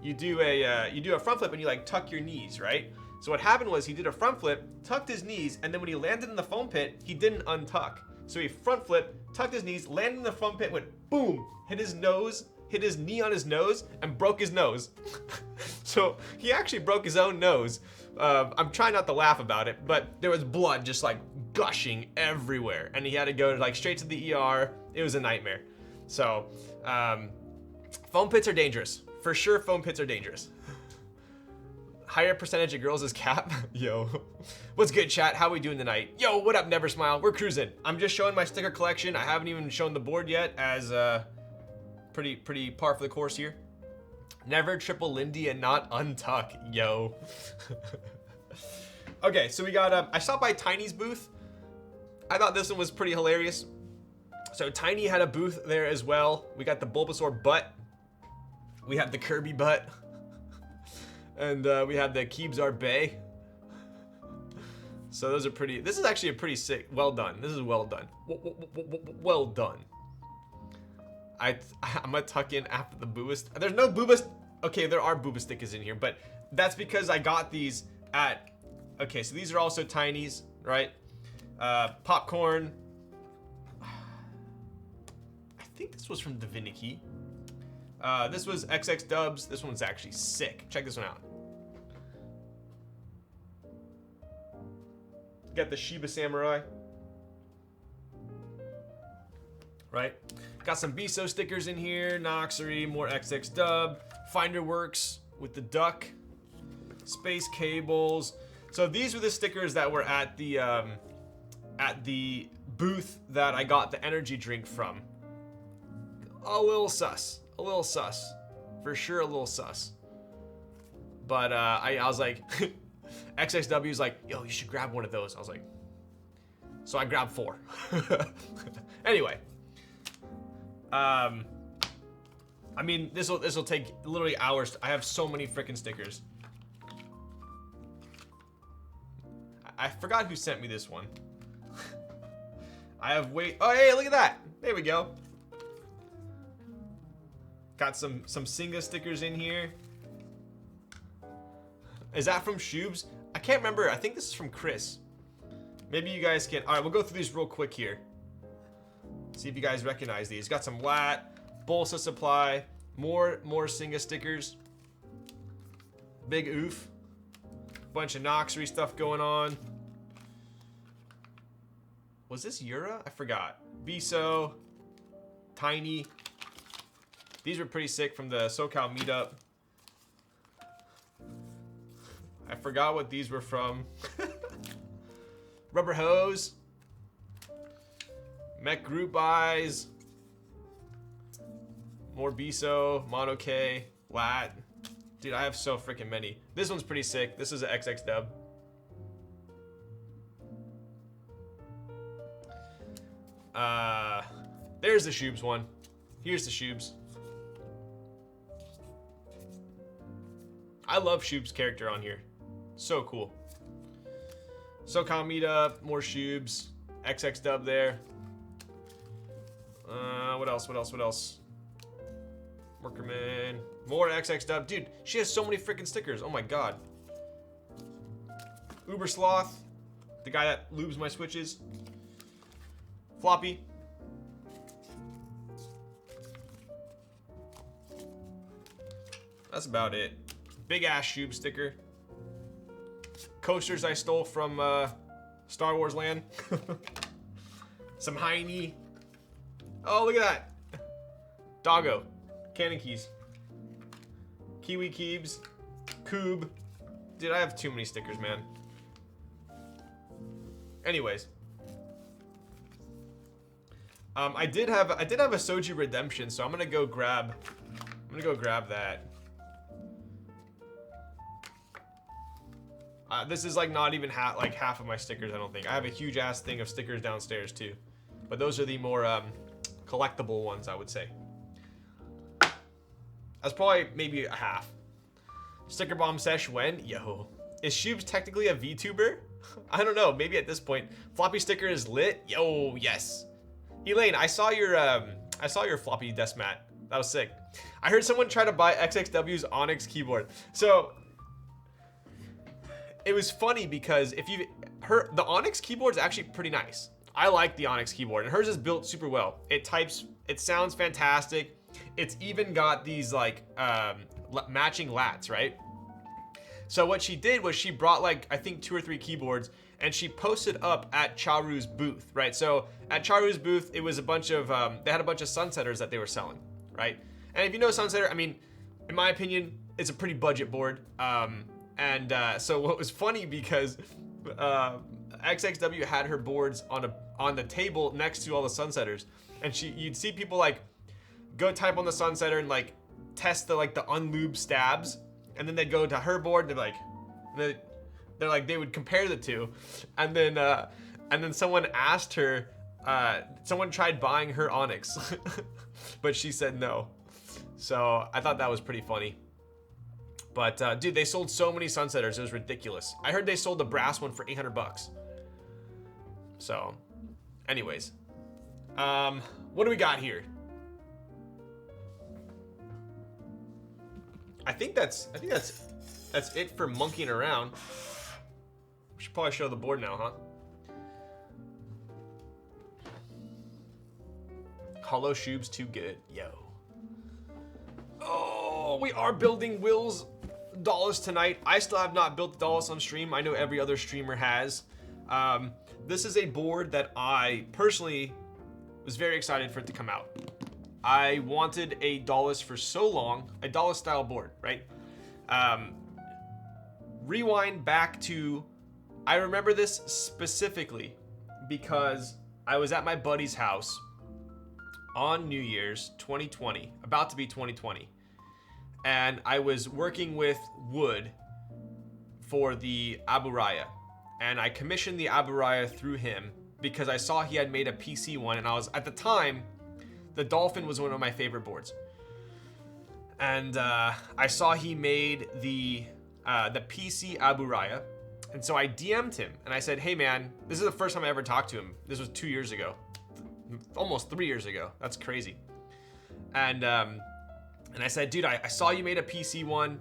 you do a front flip and you like tuck your knees, right? So what happened was he did a front flip, tucked his knees, and then when he landed in the foam pit, he didn't untuck. So he front flipped, tucked his knees, landed in the foam pit, went boom, hit his knee on his nose, and broke his nose. So he actually broke his own nose. I'm trying not to laugh about it, but there was blood just like gushing everywhere, and he had to go like straight to the ER. It was a nightmare. So foam pits are dangerous. For sure, foam pits are dangerous. Higher percentage of girls is cap. Yo. What's good, chat? How we doing tonight? Yo, what up, Never Smile? We're cruising. I'm just showing my sticker collection. I haven't even shown the board yet, as pretty par for the course here. Never triple Lindy and not untuck. Yo. Okay, so we got, I stopped by Tiny's booth. I thought this one was pretty hilarious. So Tiny had a booth there as well. We got the Bulbasaur butt. We have the Kirby butt. And we have the Keebsar Bay. So those are pretty, this is actually a pretty sick, well done. This is well done. Well done. I'm gonna tuck in after the Booba. There's no Booba, okay, there are Booba stickers in here, but that's because I got these at, okay, so these are also Tinies, right? Popcorn. I think this was from Divinity. This was XX Dubs. This one's actually sick. Check this one out. Got the Shiba Samurai. Right? Got some Biso stickers in here. Noxery, more XX Dub. Finder Works with the duck. Space Cables. So these were the stickers that were at the booth that I got the energy drink from. A little sus. A little sus. For sure a little sus. But I was like, XXW is like, yo, you should grab one of those. I was like, so I grabbed 4. Anyway. I mean, this will take literally hours. I have so many freaking stickers. I forgot who sent me this one. I have oh, hey, look at that. There we go. Got some Singa stickers in here. Is that from Shoobs? I can't remember. I think this is from Chris. Maybe you guys can. All right, we'll go through these real quick here. See if you guys recognize these. Got some Lat, Bolsa Supply, more Singa stickers. Big Oof. Bunch of Noxery stuff going on. Was this Yura? I forgot. Biso, Tiny. These were pretty sick from the SoCal meetup. I forgot what these were from. Rubber Hose. Mech Group Buys. More Biso, Mono K, Lat. Dude, I have so freaking many. This one's pretty sick. This is an XX Dub. There's the Shoobs one. Here's the Shoobs. I love Shoobs' character on here. So cool. SoCal Meetup, more Shoobs. XX Dub there. What else? What else? What else? Workerman. More XX Dub. Dude, she has so many freaking stickers. Oh my god. Uber Sloth. The guy that lubes my switches. Floppy. That's about it. Big ass Shoob sticker. Coasters I stole from Star Wars Land. Some Heine. Oh, look at that. Doggo. Cannon Keys. Kiwi Keebs. Coob. Dude, I have too many stickers, man. Anyways. I did have a Soji Redemption, so I'm gonna go grab that. This is like not even half of my stickers, I don't think. I have a huge ass thing of stickers downstairs too. But those are the more collectible ones, I would say. That's probably maybe a half. Sticker Bomb Sesh when? Yo. Is Shoobs technically a VTuber? I don't know, maybe at this point. Floppy sticker is lit? Yo, yes. Elaine, I saw your floppy desk mat. That was sick. I heard someone try to buy XXW's Onyx keyboard. So it was funny because the Onyx keyboard is actually pretty nice. I like the Onyx keyboard, and hers is built super well. It sounds fantastic. It's even got these like matching lats, right? So what she did was she brought like, I think 2 or 3 keyboards, and she posted up at Charu's booth, right? So at Charu's booth, it was a bunch of, they had a bunch of Sunsetters that they were selling, right? And if you know Sunsetter, I mean, in my opinion, it's a pretty budget board. So what was funny because XXW had her boards on the table next to all the Sunsetters, and you'd see people like go type on the Sunsetter and like test the unlubed stabs, and then they'd go to her board and they would compare the two, and then someone asked her, someone tried buying her Onyx, but she said no. So I thought that was pretty funny. But dude, they sold so many Sunsetters, it was ridiculous. I heard they sold the brass one for 800 bucks. So, anyways, what do we got here? I think that's it for monkeying around. We should probably show the board now, huh? Hollow Shoob's too good, yo. Oh, we are building Will's Dolice tonight. I still have not built the Dolice on stream. I know every other streamer has. This is a board that I personally was very excited for it to come out. I wanted a Dolice for so long, a Dolice style board, right? Rewind back to, I remember this specifically because I was at my buddy's house on New Year's 2020, about to be 2020. And I was working with wood for the Abu Raya. And I commissioned the Abu Raya through him because I saw he had made a PC one, and I was, at the time, the Dolphin was one of my favorite boards. And I saw he made the PC Abu Raya. And so I DM'd him and I said, hey man, this is the first time I ever talked to him. This was 2 years ago. Almost 3 years ago. That's crazy. And I said, dude, I saw you made a PC one.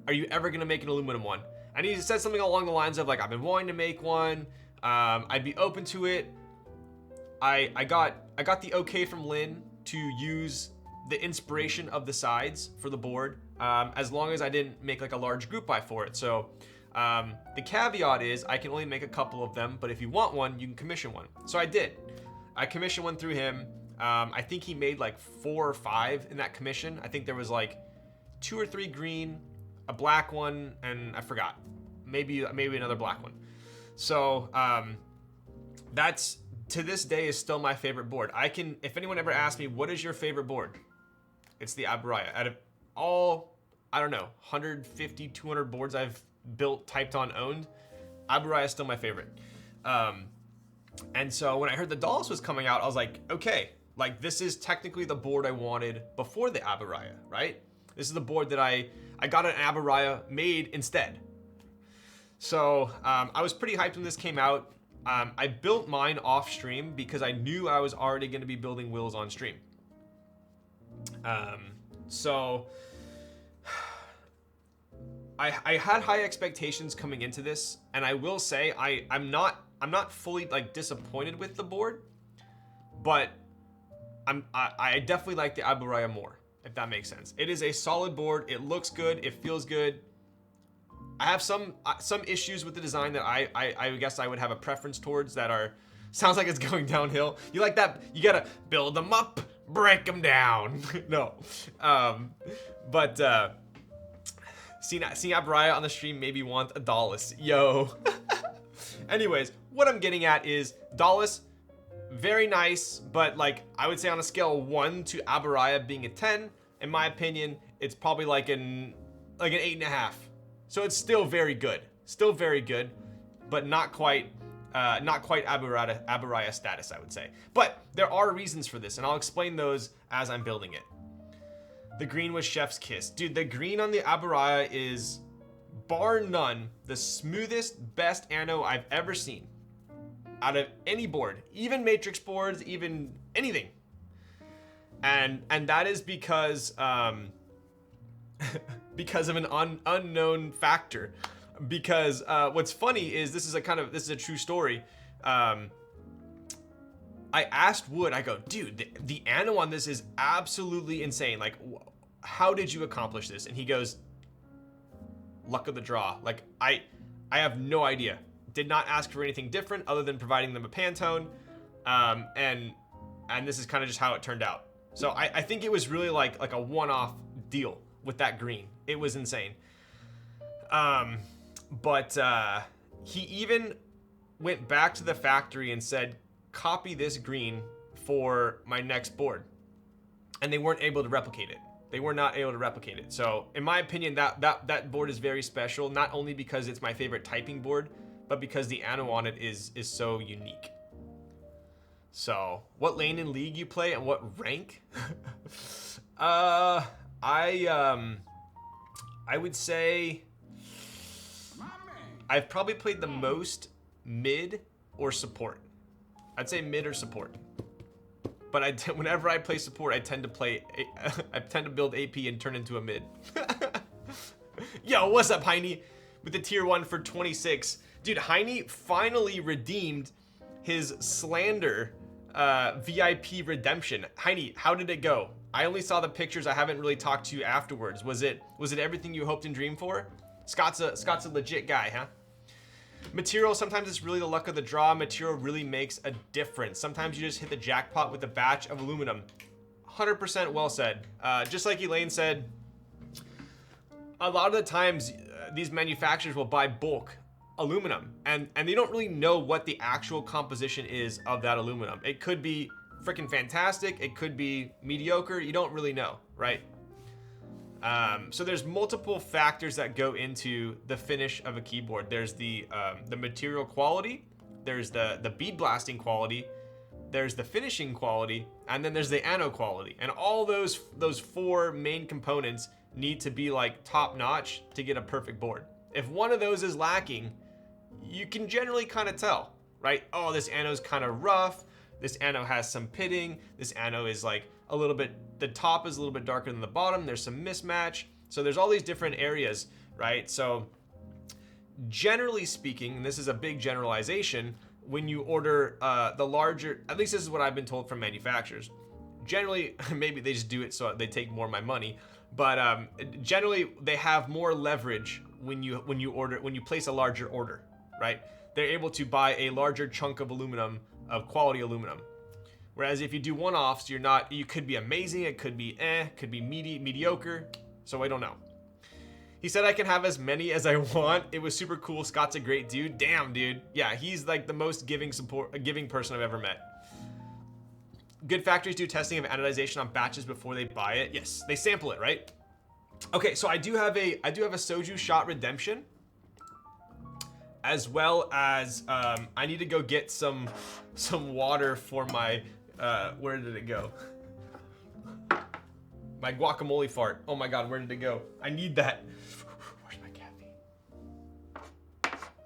Are you ever gonna make an aluminum one? And he said something along the lines of like, I've been wanting to make one. I'd be open to it. I got the okay from Lynn to use the inspiration of the sides for the board, as long as I didn't make like a large group buy for it. So the caveat is I can only make a couple of them, but if you want one, you can commission one. So I did. I commissioned one through him. I think he made like 4 or 5 in that commission. I think there was like 2 or 3 green, a black one, and I forgot. Maybe another black one. So that's, to this day, is still my favorite board. If anyone ever asks me, what is your favorite board? It's the Abu Raya. Out of all, I don't know, 150, 200 boards I've built, typed on, owned, Abu Raya is still my favorite. And so when I heard the Dolice was coming out, I was like, okay, Like, this is technically the board I wanted before the Abaraya, right? This is the board that I got an Abaraya made instead. So I was pretty hyped when this came out. I built mine off stream because I knew I was already going to be building wills on stream. So I had high expectations coming into this, and I will say I'm not fully like disappointed with the board, but I definitely like the Abaraya more, if that makes sense. It is a solid board. It looks good. It feels good. I have some issues with the design that I guess I would have a preference towards that are, sounds like it's going downhill. You like that? You gotta build them up, break them down. No. But seeing Abaraya on the stream made me want a Dolice. Yo. Anyways, what I'm getting at is Dolice, very nice, but like I would say on a scale of 1 to Abaraya being a 10, in my opinion, it's probably like an 8.5. So it's still very good, but not quite Abaraya status, I would say. But there are reasons for this, and I'll explain those as I'm building it. The green was chef's kiss. Dude, the green on the Abaraya is, bar none, the smoothest, best anno I've ever seen out of any board, even matrix boards, even anything. And that is because because of an unknown factor. Because what's funny is this is a true story. I asked Wood, I go, dude, the anno on this is absolutely insane. Like, how did you accomplish this? And he goes, luck of the draw. Like, I have no idea. Did not ask for anything different other than providing them a Pantone. And this is kind of just how it turned out. So I think it was really like a one-off deal with that green. It was insane. But he even went back to the factory and said, copy this green for my next board. And they weren't able to replicate it. They were not able to replicate it. So in my opinion, that board is very special, not only because it's my favorite typing board, but because the anno on it is so unique. So what lane in League you play and what rank? I would say I've probably played the most mid or support. I'd say mid or support. But whenever I play support, I tend to build AP and turn into a mid. Yo, what's up, Heine? With the tier 1 for 26. Dude, Heine finally redeemed his slander VIP redemption. Heine, how did it go? I only saw the pictures. I haven't really talked to you afterwards. Was it everything you hoped and dreamed for? Scott's a legit guy, huh? Material, sometimes it's really the luck of the draw. Material really makes a difference. Sometimes you just hit the jackpot with a batch of aluminum. 100% well said. Just like Elaine said, a lot of the times these manufacturers will buy bulk aluminum and they don't really know what the actual composition is of that aluminum. It could be freaking fantastic. It could be mediocre. You don't really know, right? So there's multiple factors that go into the finish of a keyboard. There's the material quality, there's the bead blasting quality, there's the finishing quality, and then there's the anno quality. And all those four main components need to be like top notch to get a perfect board. If one of those is lacking, you can generally kind of tell, right? Oh, this anno is kind of rough. This anno has some pitting. This anno is like a little bit, the top is a little bit darker than the bottom. There's some mismatch. So there's all these different areas, right? So generally speaking, and this is a big generalization, when you order the larger, at least this is what I've been told from manufacturers. Generally, maybe they just do it so they take more of my money, but generally they have more leverage when you place a larger order, right? They're able to buy a larger chunk of aluminum, of quality aluminum. Whereas if you do one-offs, you could be amazing, it could be could be mediocre, so I don't know. He said I can have as many as I want. It was super cool. Scott's a great dude. Damn, dude. Yeah, he's like the most giving person I've ever met. Good factories do testing of anodization on batches before they buy it. Yes, they sample it, right? Okay, so I do have a soju shot redemption, as well as I need to go get some water for my Where did it go? My guacamole fart. Oh my god, where did it go? I need that. Where's my caffeine?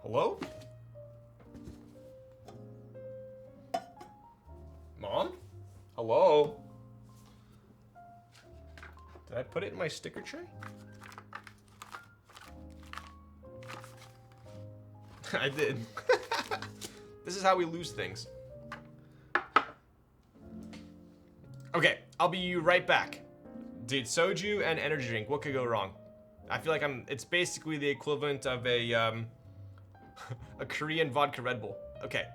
Hello? Mom? Hello? Did I put it in my sticker tray? I did. This is how we lose things. Okay, I'll be right back. Dude, soju and energy drink, what could go wrong? I feel like it's basically the equivalent of a a Korean vodka Red Bull. Okay,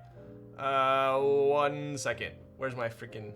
1 second. Where's my freaking...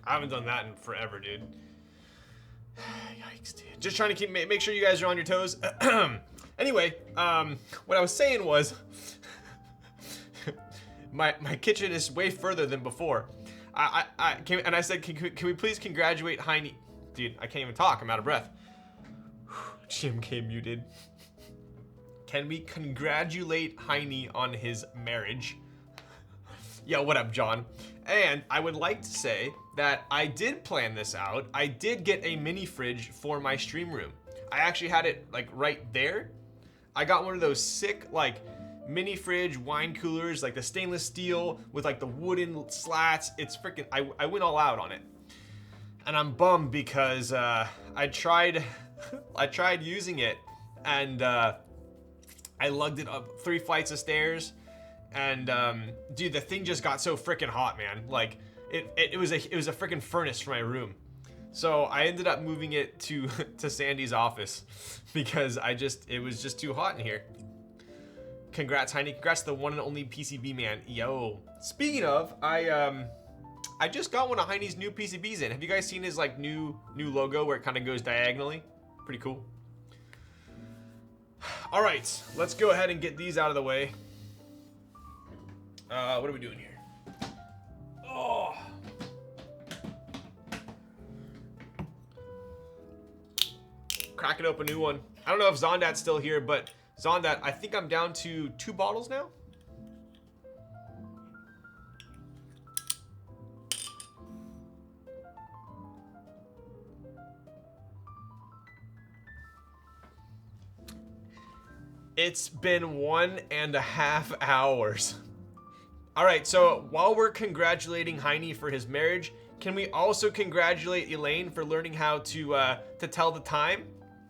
I haven't done that in forever, dude. Yikes, dude. Just trying to make sure you guys are on your toes. Anyway, what I was saying was, my kitchen is way further than before. I came and I said, can we please congratulate Heine? Dude, I can't even talk. I'm out of breath. GMK muted. Can we congratulate Heine on his marriage? Yo, what up, John? And I would like to say that I did plan this out. I did get a mini fridge for my stream room. I actually had it like right there. I got one of those sick like mini fridge wine coolers, like the stainless steel with like the wooden slats. It's freaking, I went all out on it. And I'm bummed because I tried using it and I lugged it up 3 flights of stairs. And dude, the thing just got so freaking hot, man. Like it was a freaking furnace for my room. So I ended up moving it to Sandy's office because it was just too hot in here. Congrats, Heine. Congrats to the one and only PCB man. Yo. Speaking of, I I just got one of Heine's new PCBs in. Have you guys seen his like new logo where it kind of goes diagonally? Pretty cool. All right, let's go ahead and get these out of the way. What are we doing here? Oh. Cracking open a new one. I don't know if Zondat's still here, but Zondat, I think I'm down to 2 bottles now. It's been 1.5 hours. All right, so while we're congratulating Heine for his marriage, can we also congratulate Elaine for learning how to tell the time?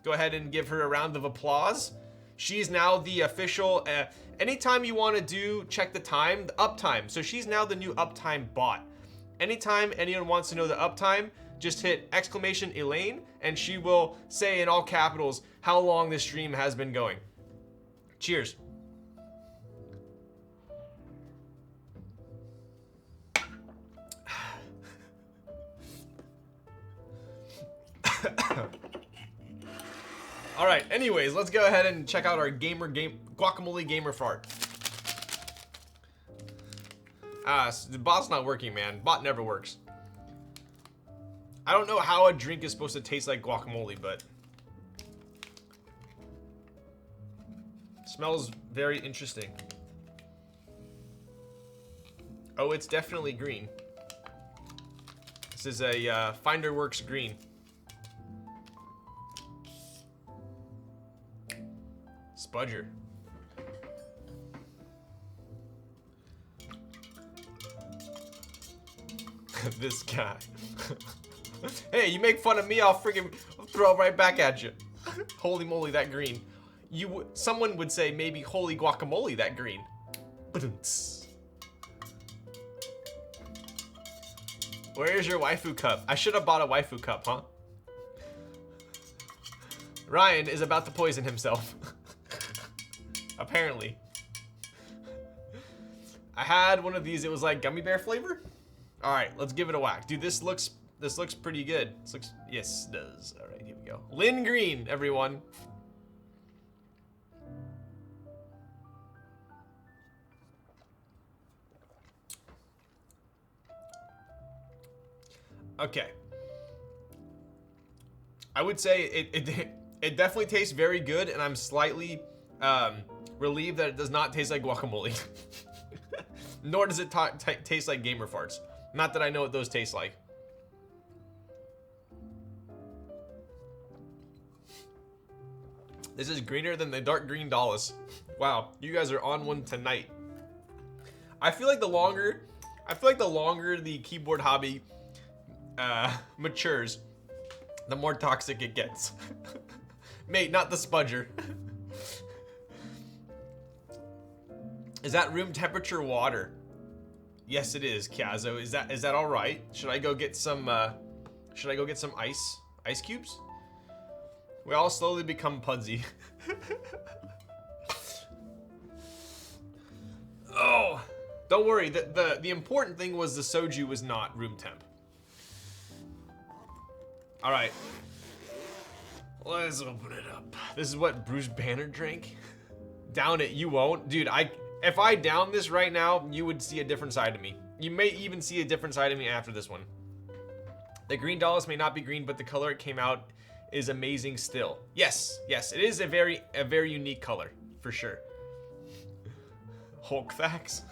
Go ahead and give her a round of applause. She's now the official, anytime you want to check the time, the uptime. So she's now the new uptime bot. Anytime anyone wants to know the uptime, just hit exclamation Elaine and she will say in all capitals how long this stream has been going. Cheers. All right, anyways, let's go ahead and check out our guacamole gamer fart. The bot's not working, man. Bot never works. I don't know how a drink is supposed to taste like guacamole, but smells very interesting. Oh, it's definitely green. This is a Finderworks green. Spudger. This guy. Hey, you make fun of me, I'll freaking throw it right back at you. Holy moly, that green. Someone would say maybe holy guacamole, that green. Where's your waifu cup? I should have bought a waifu cup, huh? Ryan is about to poison himself. Apparently. I had one of these, it was like gummy bear flavor. All right, let's give it a whack. Dude, this looks pretty good. Yes, it does. All right, here we go. Lynn Green, everyone. Okay. I would say it definitely tastes very good, and I'm slightly relieved that it does not taste like guacamole. Nor does it taste like gamer farts. Not that I know what those taste like. This is greener than the dark green Dolice. Wow, you guys are on one tonight. I feel like the longer the keyboard hobby matures, the more toxic it gets. Mate, not the spudger. Is that room temperature water? Yes, it is, Kiazo. Is that all right? Should I go get some ice cubes? We all slowly become Pudsey. Oh, don't worry. The important thing was the soju was not room temp. All right, let's open it up. This is what Bruce Banner drank. Down it, you won't, dude. If I down this right now, you would see a different side of me. You may even see a different side of me after this one. The green Dolice may not be green, but the color it came out is amazing still. Yes, it is a very unique color, for sure. Hulk facts.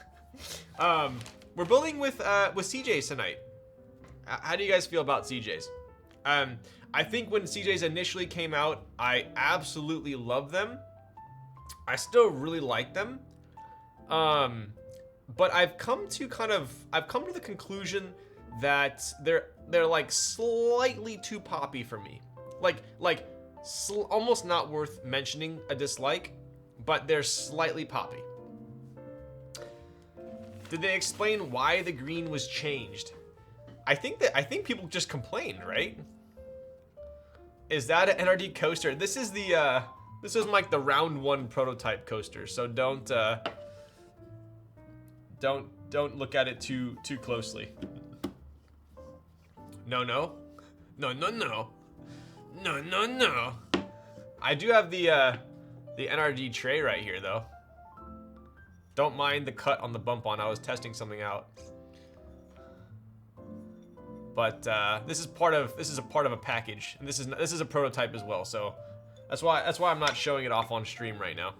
We're building with CJs tonight. How do you guys feel about CJs? I think when CJs initially came out, I absolutely loved them. I still really like them. But I've come to the conclusion that they're like slightly too poppy for me. Almost not worth mentioning a dislike, but they're slightly poppy. Did they explain why the green was changed? I think people just complain, right? Is that an NRD coaster? This is like the round 1 prototype coaster, so don't look at it too closely. No, no. No, no, no. No, no, no. I do have the NRG tray right here, though. Don't mind the cut on the bump on. I was testing something out. But this is a part of a package, and this is a prototype as well. So that's why I'm not showing it off on stream right now.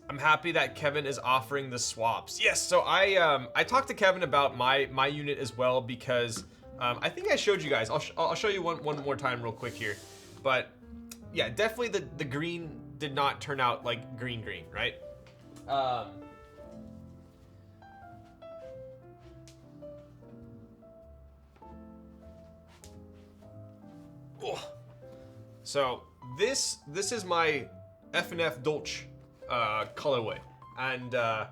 I'm happy that Kevin is offering the swaps. Yes, so I talked to Kevin about my unit as well, because I think I showed you guys. I'll show you one more time real quick here. But yeah, definitely the green did not turn out like green, right? So this is my F&F Dolice colorway, and I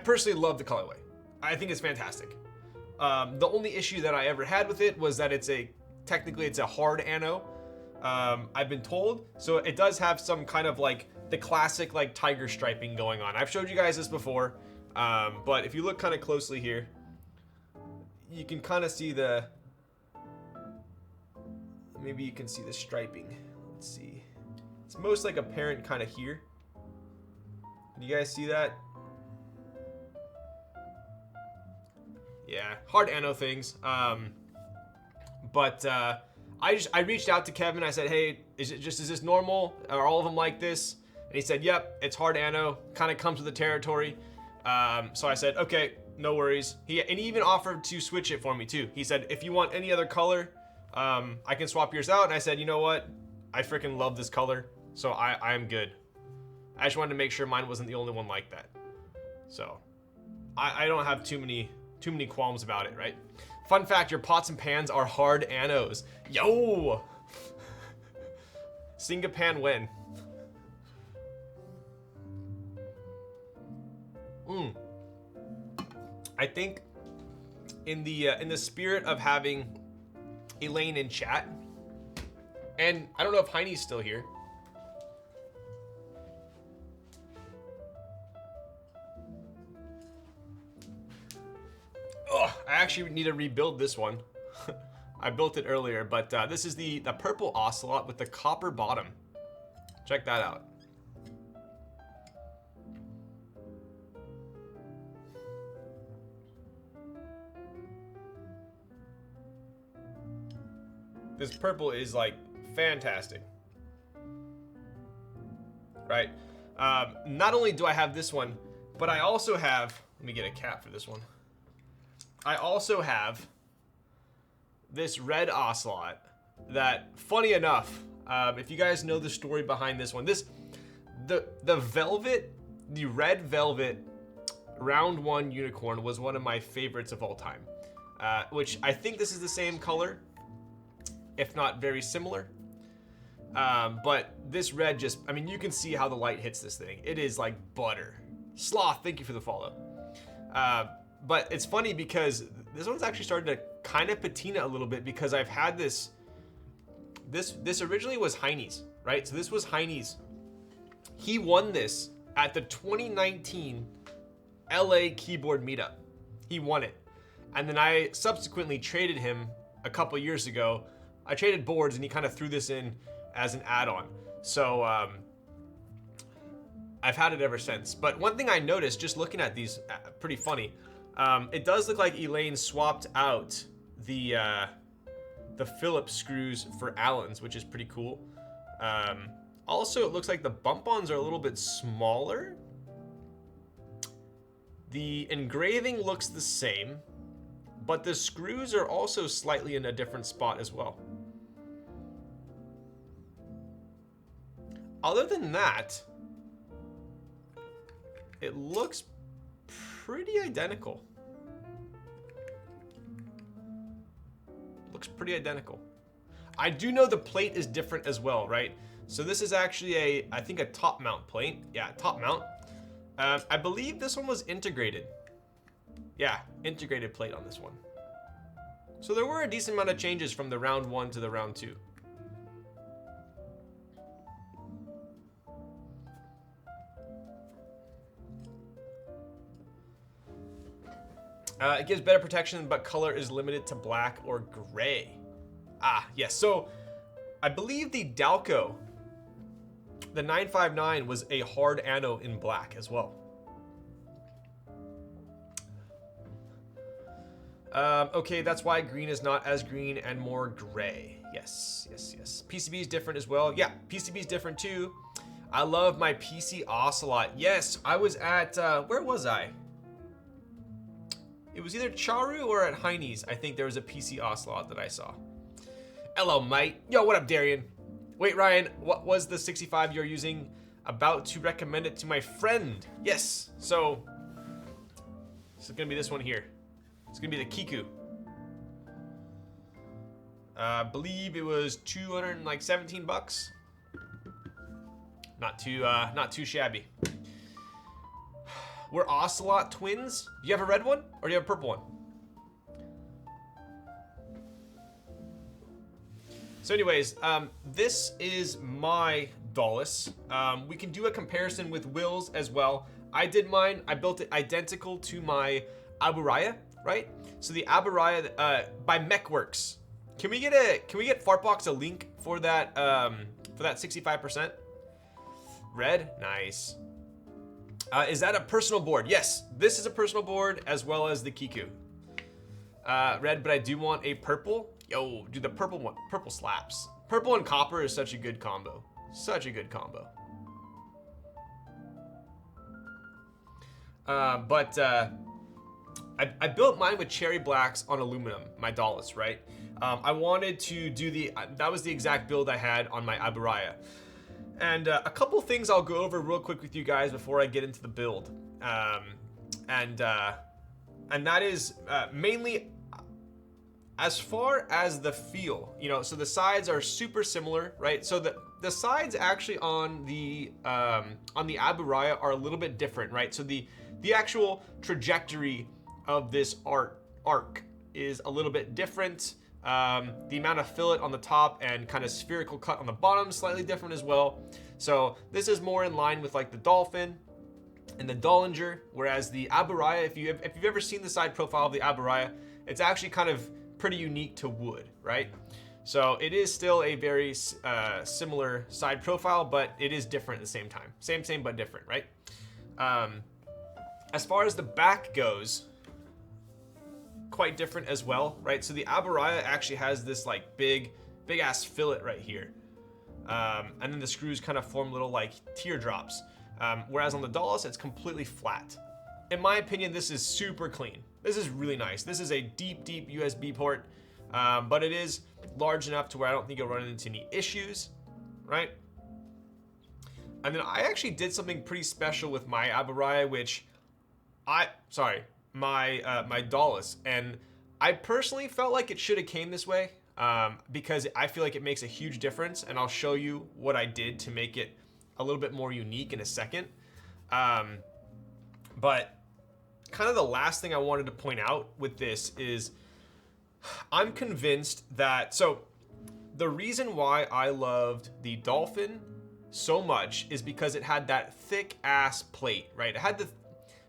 personally love the colorway. I think it's fantastic. The only issue that I ever had with it was that technically it's a hard ano. I've been told, so it does have some kind of like the classic like tiger striping going on. I've showed you guys this before, but if you look kind of closely here, you can kind of see maybe you can see the striping. Let's see. It's most like apparent kind of here. Do you guys see that? Yeah, hard ano things. But I reached out to Kevin. I said, hey, is this normal? Are all of them like this? And he said, yep, it's hard ano. Kind of comes with the territory. So I said, okay, no worries. He even offered to switch it for me too. He said, if you want any other color, I can swap yours out. And I said, you know what? I freaking love this color, so I am good. I just wanted to make sure mine wasn't the only one like that. So I don't have too many qualms about it, right? Fun fact, your pots and pans are hard anos. Yo! Singapan when? I think in the spirit of having Elaine in chat, and I don't know if Heine's still here. Oh, I actually need to rebuild this one. I built it earlier, but this is the purple ocelot with the copper bottom. Check that out. This purple is like fantastic, right? Not only do I have this one, but I also have, let me get a cap for this one. I also have this red ocelot that, funny enough, if you guys know the story behind this one, the red velvet round one unicorn was one of my favorites of all time, which I think this is the same color, if not very similar. But this red just, I mean, you can see how the light hits this thing. It is like butter. Sloth, thank you for the follow. But it's funny because this one's actually started to kind of patina a little bit, because I've had this originally was Heine's, right? So this was Heine's. He won this at the 2019 LA keyboard meetup. He won it. And then I subsequently traded him a couple years ago. I traded boards and he kind of threw this in as an add-on. So I've had it ever since. But one thing I noticed just looking at these, pretty funny, it does look like Elaine swapped out the Phillips screws for Allen's, which is pretty cool. Also, it looks like the bump-ons are a little bit smaller. The engraving looks the same, but the screws are also slightly in a different spot as well. Other than that, it looks pretty identical. Looks pretty identical. I do know the plate is different as well, right? So this is actually I think a top mount plate. Yeah, top mount. I believe this one was integrated. Yeah, integrated plate on this one. So there were a decent amount of changes from the round 1 to the round 2. It gives better protection, but color is limited to black or gray. Ah, yes. So I believe the Dalco, the 959, was a hard anno in black as well. Okay, that's why green is not as green and more gray. Yes, yes, yes. PCB is different as well. Yeah, PCB is different too. I love my PC Ocelot. Yes, I was at, where was I? It was either Charu or at Heine's. I think there was a PC Ocelot that I saw. Hello, mate. Yo, what up, Darian? Wait, Ryan, what was the 65 you're using? About to recommend it to my friend. Yes, so this is gonna be this one here. It's gonna be the Kiku. I believe it was 217 bucks. Not too shabby. We're Ocelot twins. You have a red one or do you have a purple one? So anyways, this is my Dolice. We can do a comparison with Will's as well. I did mine, I built it identical to my Aburaya, right? So the Aburaya by Mechworks. Can we get Fartbox a link for that 65%? Red, nice. Is that a personal board? Yes, this is a personal board as well as the Kiku. Red, but I do want a purple. Yo, dude, the purple one, purple slaps. Purple and copper is such a good combo. Such a good combo. I built mine with cherry blacks on aluminum, my Dolice, right? I wanted to do that was the exact build I had on my Aburaya. And a couple things I'll go over real quick with you guys before I get into the build. And that is mainly as far as the feel, you know, so the sides are super similar, right? So the sides actually on the Aburaya are a little bit different, right? So the actual trajectory of this arc is a little bit different. The amount of fillet on the top and kind of spherical cut on the bottom is slightly different as well. So this is more in line with like the Dolphin and the Dollinger, whereas the Aburaya, if you've ever seen the side profile of the Aburaya, it's actually kind of pretty unique to wood, right? So it is still a very similar side profile, but it is different at the same time. Same, but different, right? As far as the back goes, quite different as well, right? So the Aburaya actually has this like big ass fillet right here. And then the screws kind of form little like teardrops. Whereas on the Dolice, it's completely flat. In my opinion, this is super clean. This is really nice. This is a deep USB port, but it is large enough to where I don't think you'll run into any issues, right? And then I actually did something pretty special with my Aburaya, my Dolice, and I personally felt like it should have came this way because I feel like it makes a huge difference, and I'll show you what I did to make it a little bit more unique in a second. But kind of the last thing I wanted to point out with this is I'm convinced that, so the reason why I loved the Dolphin so much is because it had that thick ass plate, right? It had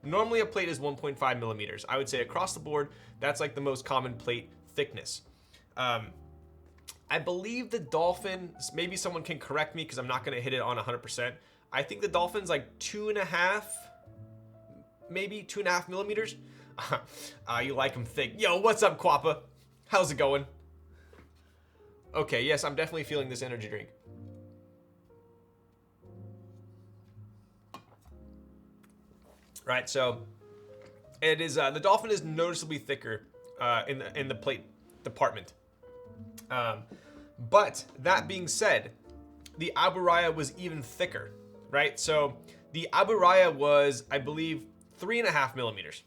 normally a plate is 1.5 millimeters. I would say across the board, that's like the most common plate thickness. I believe the Dolphin, maybe someone can correct me because I'm not gonna hit it on 100%. I think the Dolphin's like 2.5, maybe 2.5 millimeters. You like them thick. Yo, what's up, Quappa? How's it going? Okay, yes, I'm definitely feeling this energy drink. Right, so it is the Dolphin is noticeably thicker in the plate department. But that being said, the Aburaya was even thicker, right? So the Aburaya was, I believe, 3.5 millimeters.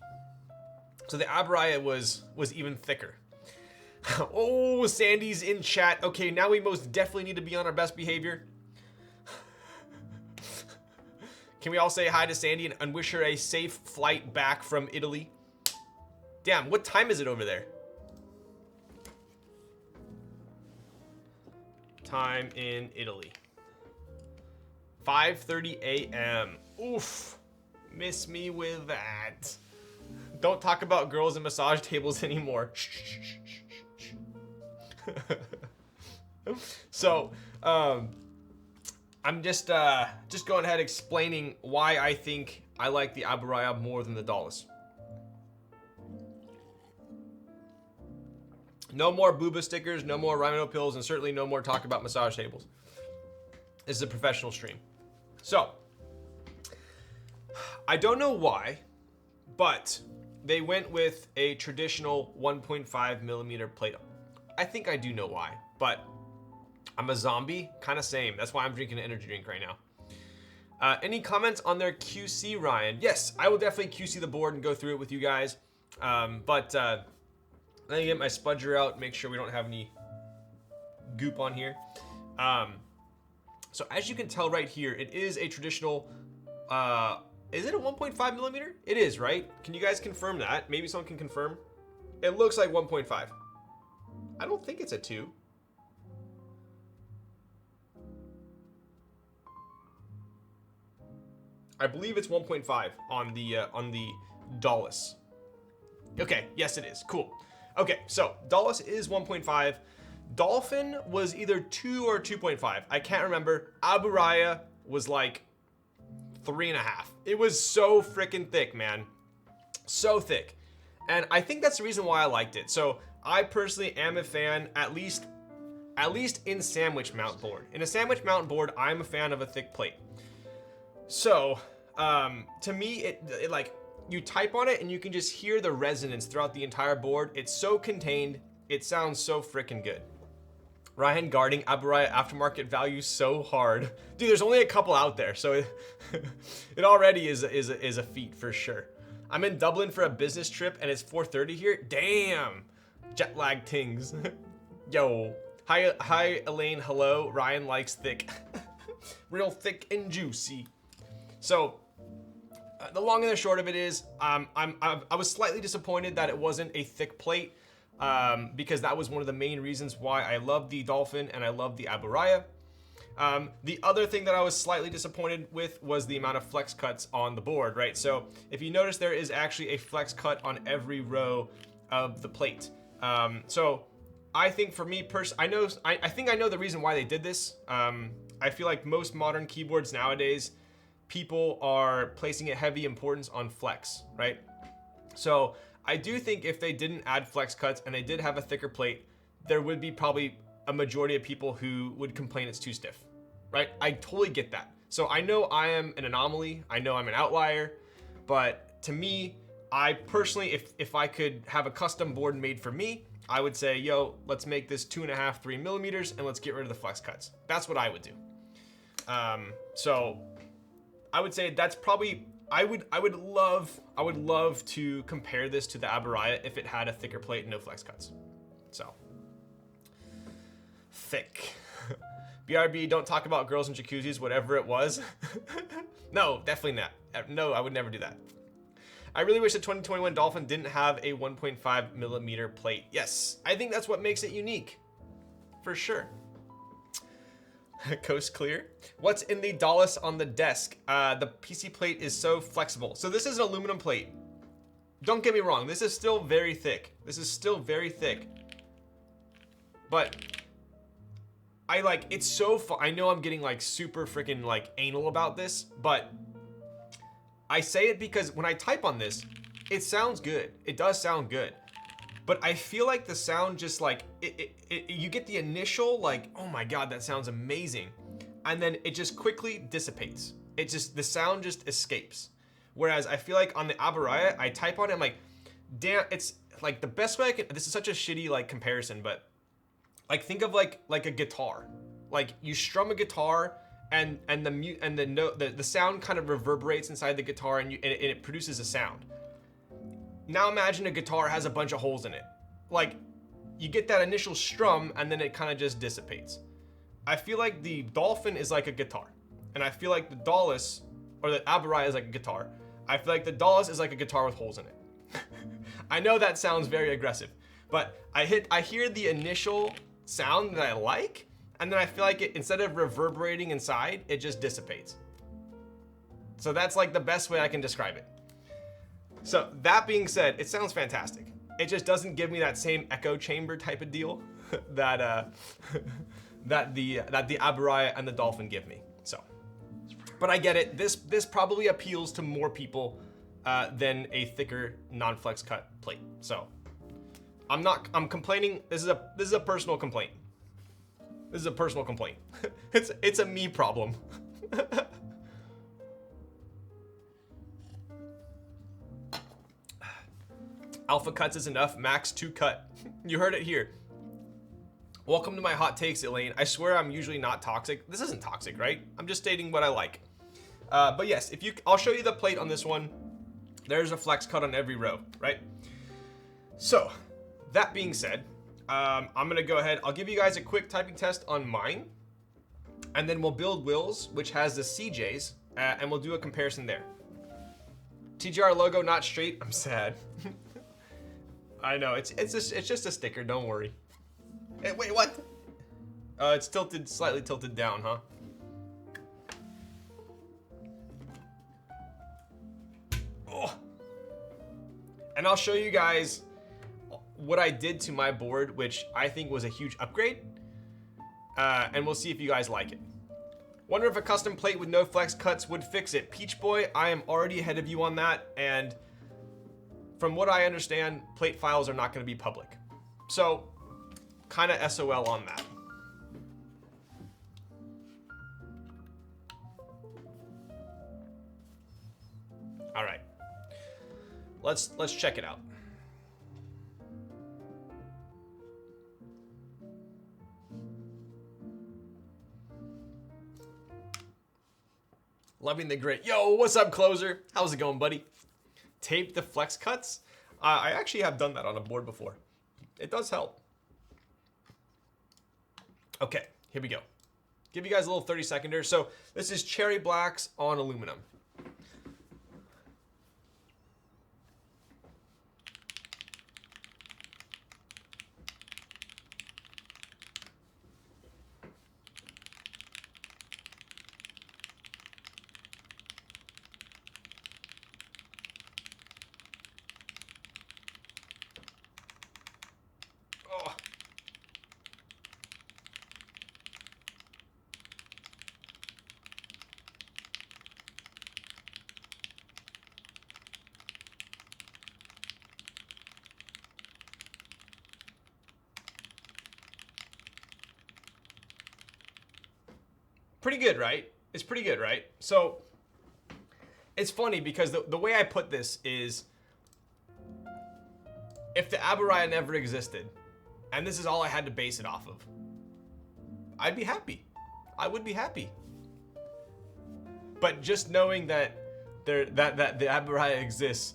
So the Aburaya was even thicker. Oh, Sandy's in chat. Okay, now we most definitely need to be on our best behavior. Can we all say hi to Sandy and wish her a safe flight back from Italy? Damn, what time is it over there? Time in Italy. 5:30 a.m. Oof. Miss me with that. Don't talk about girls and massage tables anymore. So, I'm just going ahead explaining why I think I like the Aburaya more than the Dolice. No more booba stickers, no more rhino pills, and certainly no more talk about massage tables. This is a professional stream. So, I don't know why, but they went with a traditional 1.5 millimeter plate. I think I do know why, but I'm a zombie, kind of same. That's why I'm drinking an energy drink right now. Any comments on their QC, Ryan? Yes, I will definitely QC the board and go through it with you guys. But let me get my spudger out, make sure we don't have any goop on here. So as you can tell right here, it is a traditional, is it a 1.5 millimeter? It is, right? Can you guys confirm that? Maybe someone can confirm. It looks like 1.5. I don't think it's a 2. I believe it's 1.5 on the Dolice. Okay, yes it is. Cool. Okay, so Dolice is 1.5. Dolphin was either 2 or 2.5. I can't remember. Aburaya was like 3.5. It was so freaking thick, man. So thick. And I think that's the reason why I liked it. So I personally am a fan, at least in sandwich mount board. In a sandwich mount board, I'm a fan of a thick plate. So to me, it like, you type on it and you can just hear the resonance throughout the entire board. It's so contained. It sounds so freaking good. Ryan guarding Aburaya aftermarket value so hard. Dude, there's only a couple out there, so it already is a feat for sure. I'm in Dublin for a business trip and it's 4:30 here. Damn. Jet lag tings. Yo. Hi Elaine, hello. Ryan likes thick. Real thick and juicy. So the long and the short of it is, I was slightly disappointed that it wasn't a thick plate, because that was one of the main reasons why I love the Dolphin and I love the Aburaya. The other thing that I was slightly disappointed with was the amount of flex cuts on the board, right? So if you notice, there is actually a flex cut on every row of the plate. So I think for me I think I know the reason why they did this. I feel like most modern keyboards nowadays, people are placing a heavy importance on flex, right? So I do think if they didn't add flex cuts and they did have a thicker plate, there would be probably a majority of people who would complain it's too stiff, right? I totally get that. So I know I am an anomaly. I know I'm an outlier, but to me, I personally, if I could have a custom board made for me, I would say, yo, let's make this 2.5, 3 millimeters and let's get rid of the flex cuts. That's what I would do. So I would say that's probably, I would love to compare this to the Aburaya if it had a thicker plate and no flex cuts. So thick. BRB, don't talk about girls and jacuzzis, whatever it was. No, definitely not. No, I would never do that. I really wish the 2021 Dolphin didn't have a 1.5 millimeter plate. Yes, I think that's what makes it unique, for sure. Coast clear. What's in the Dolice on the desk? The PC plate is so flexible. So this is an aluminum plate. Don't get me wrong, this is still very thick. This is still very thick. But I like, it's so fun. I know I'm getting like super freaking like anal about this, but I say it because when I type on this, it sounds good. It does sound good. But I feel like the sound just like, you get the initial like, oh my God, that sounds amazing. And then it just quickly dissipates. It just, the sound just escapes. Whereas I feel like on the Aburaya, I type on it, I'm like, damn, it's like the best way I can, this is such a shitty like comparison, but like think of like a guitar. Like you strum a guitar and the sound kind of reverberates inside the guitar and it produces a sound. Now imagine a guitar has a bunch of holes in it. Like you get that initial strum and then it kind of just dissipates. I feel like the Dolphin is like a guitar. And I feel like the Dolice, or the Aburaya is like a guitar. I feel like the Dolice is like a guitar with holes in it. I know that sounds very aggressive, but I hear the initial sound that I like, and then I feel like it, instead of reverberating inside, it just dissipates. So that's like the best way I can describe it. So that being said, it sounds fantastic. It just doesn't give me that same echo chamber type of deal that that the Aburaya and the Dolphin give me. So, but I get it. This probably appeals to more people than a thicker non-flex cut plate. So I'm complaining. This is a personal complaint. This is a personal complaint. It's a me problem. Alpha cuts is enough, max 2 cut. You heard it here. Welcome to my hot takes, Elaine. I swear I'm usually not toxic. This isn't toxic, right? I'm just stating what I like. But yes, I'll show you the plate on this one. There's a flex cut on every row, right? So, that being said, I'm gonna go ahead. I'll give you guys a quick typing test on mine, and then we'll build Will's, which has the CJs, and we'll do a comparison there. TGR logo not straight. I'm sad. I know it's just a sticker. Don't worry. Hey, wait, what? It's tilted, slightly tilted down, huh? Oh. And I'll show you guys what I did to my board, which I think was a huge upgrade. And we'll see if you guys like it. Wonder if a custom plate with no flex cuts would fix it. Peach Boy, I am already ahead of you on that, and from what I understand, plate files are not going to be public. So, kind of SOL on that. All right. Let's check it out. Loving the grit. Yo, what's up, Closer? How's it going, buddy? Tape the flex cuts. I actually have done that on a board before. It does help. Okay, here we go. Give you guys a little 30-seconder. So this is cherry blacks on aluminum. Pretty good, right? It's pretty good, right? So it's funny because the way I put this is, if the Aburaya never existed, and this is all I had to base it off of, I'd be happy. I would be happy. But just knowing that the Aburaya exists,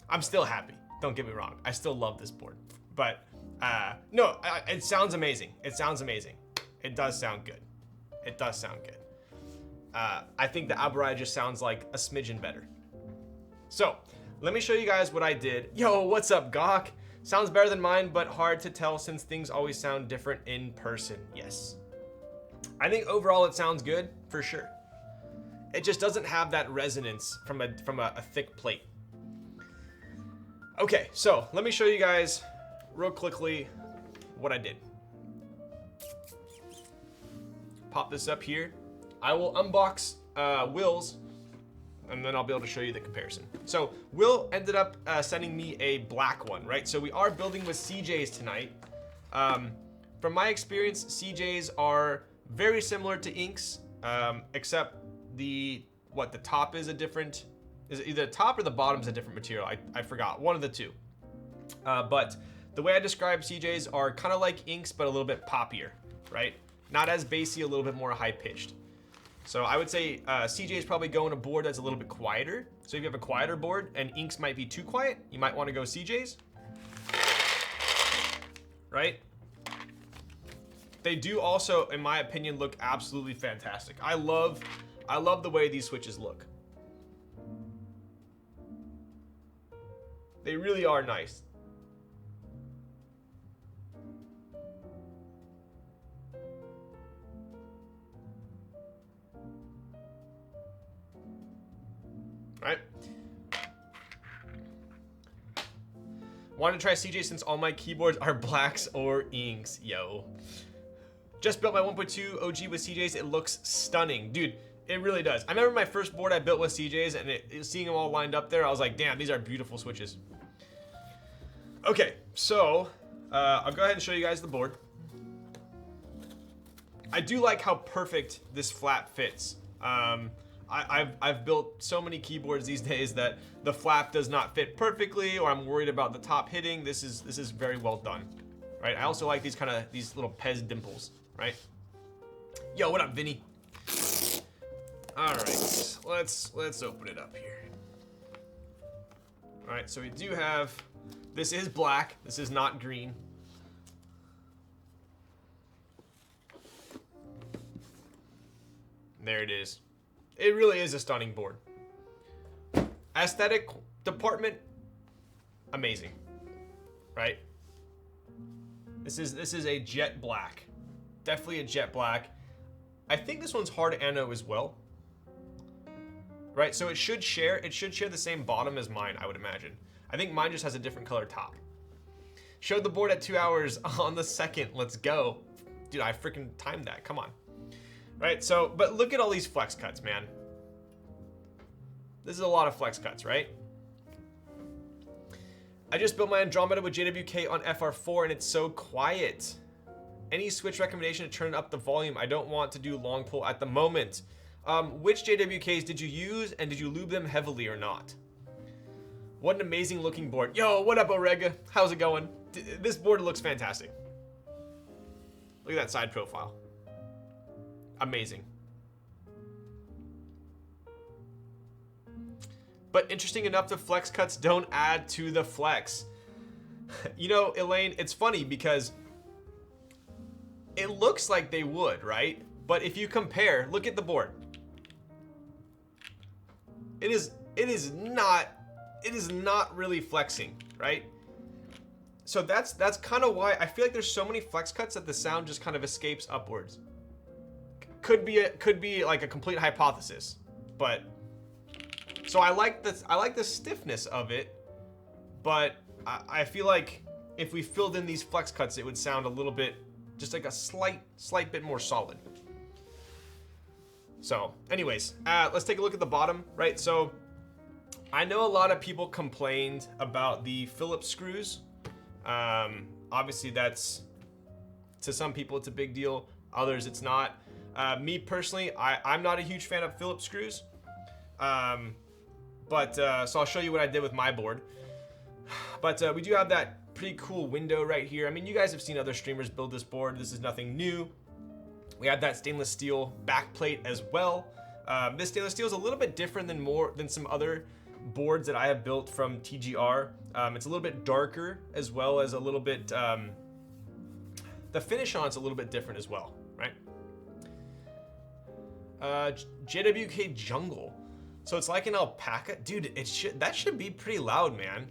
I'm still happy. Don't get me wrong. I still love this board. But no, it sounds amazing. It sounds amazing. It does sound good. It does sound good. I think the Aburaya just sounds like a smidgen better. So, let me show you guys what I did. Yo, what's up, Gawk? Sounds better than mine, but hard to tell since things always sound different in person. Yes. I think overall it sounds good, for sure. It just doesn't have that resonance from a thick plate. Okay, so let me show you guys real quickly what I did. Pop this up here. I will unbox Will's, and then I'll be able to show you the comparison. So Will ended up sending me a black one, right? So we are building with CJs tonight. From my experience, CJs are very similar to inks, except the top is a different, is either the top or the bottom is a different material. I forgot, one of the two. But the way I describe CJs are kind of like inks, but a little bit poppier, right? Not as bassy, a little bit more high-pitched. So I would say CJs probably go on a board that's a little bit quieter. So if you have a quieter board and inks might be too quiet, you might want to go CJs. Right? They do also, in my opinion, look absolutely fantastic. I love the way these switches look. They really are nice. Right? Wanted to try CJ since all my keyboards are blacks or inks. Yo. Just built my 1.2 OG with CJs. It looks stunning. Dude, it really does. I remember my first board I built with CJs, and seeing them all lined up there, I was like, damn, these are beautiful switches. Okay, so I'll go ahead and show you guys the board. I do like how perfect this flap fits. I've built so many keyboards these days that the flap does not fit perfectly, or I'm worried about the top hitting. This is very well done, right? I also like these little Pez dimples, right? Yo, what up, Vinny? All right, let's open it up here. All right, so we do have, this is black. This is not green. There it is. It really is a stunning board. Aesthetic department, amazing, right? This is a jet black, definitely a jet black. I think this one's hard anno as well, right? So it should share the same bottom as mine, I would imagine. I think mine just has a different color top. Showed the board at 2 hours on the 2nd. Let's go, dude. I freaking timed that. Come on. Right, so, but look at all these flex cuts, man. This is a lot of flex cuts, right? I just built my Andromeda with JWK on FR4 and it's so quiet. Any switch recommendation to turn up the volume? I don't want to do long pull at the moment. Which JWKs did you use, and did you lube them heavily or not? What an amazing looking board. Yo, what up, Orega? How's it going? This board looks fantastic. Look at that side profile. Amazing. But interesting enough, the flex cuts don't add to the flex. You know, Elaine, it's funny because it looks like they would, right? But if you compare, look at the board. It is not really flexing, right? So that's kind of why I feel like there's so many flex cuts that the sound just kind of escapes upwards. Could be like a complete hypothesis, but so I like the stiffness of it, but I feel like if we filled in these flex cuts, it would sound a little bit, just like a slight bit more solid. So anyways, let's take a look at the bottom, right? So I know a lot of people complained about the Phillips screws. Obviously that's, to some people it's a big deal, others it's not. Me personally, I'm not a huge fan of Phillips screws, so I'll show you what I did with my board. But we do have that pretty cool window right here. I mean, you guys have seen other streamers build this board. This is nothing new. We have that stainless steel back plate as well. This stainless steel is a little bit different than some other boards that I have built from TGR. It's a little bit darker, as well as a little bit, the finish on it's a little bit different as well, right? JWK Jungle. So it's like an alpaca. Dude, that should be pretty loud, man.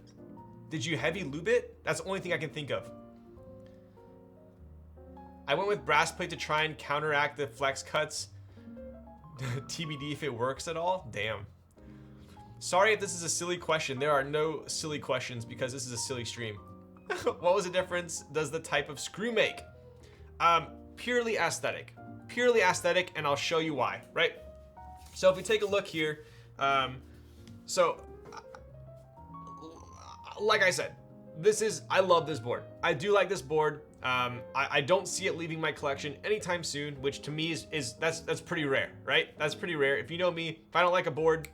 Did you heavy lube it? That's the only thing I can think of. I went with brass plate to try and counteract the flex cuts. TBD if it works at all. Damn. Sorry if this is a silly question. There are no silly questions because this is a silly stream. What was the difference does the type of screw make? Purely aesthetic. Purely aesthetic, and I'll show you why, right? So if we take a look here, like I said, I love this board. I do like this board. I don't see it leaving my collection anytime soon, which to me that's pretty rare, right? That's pretty rare. If you know me, if I don't like a board,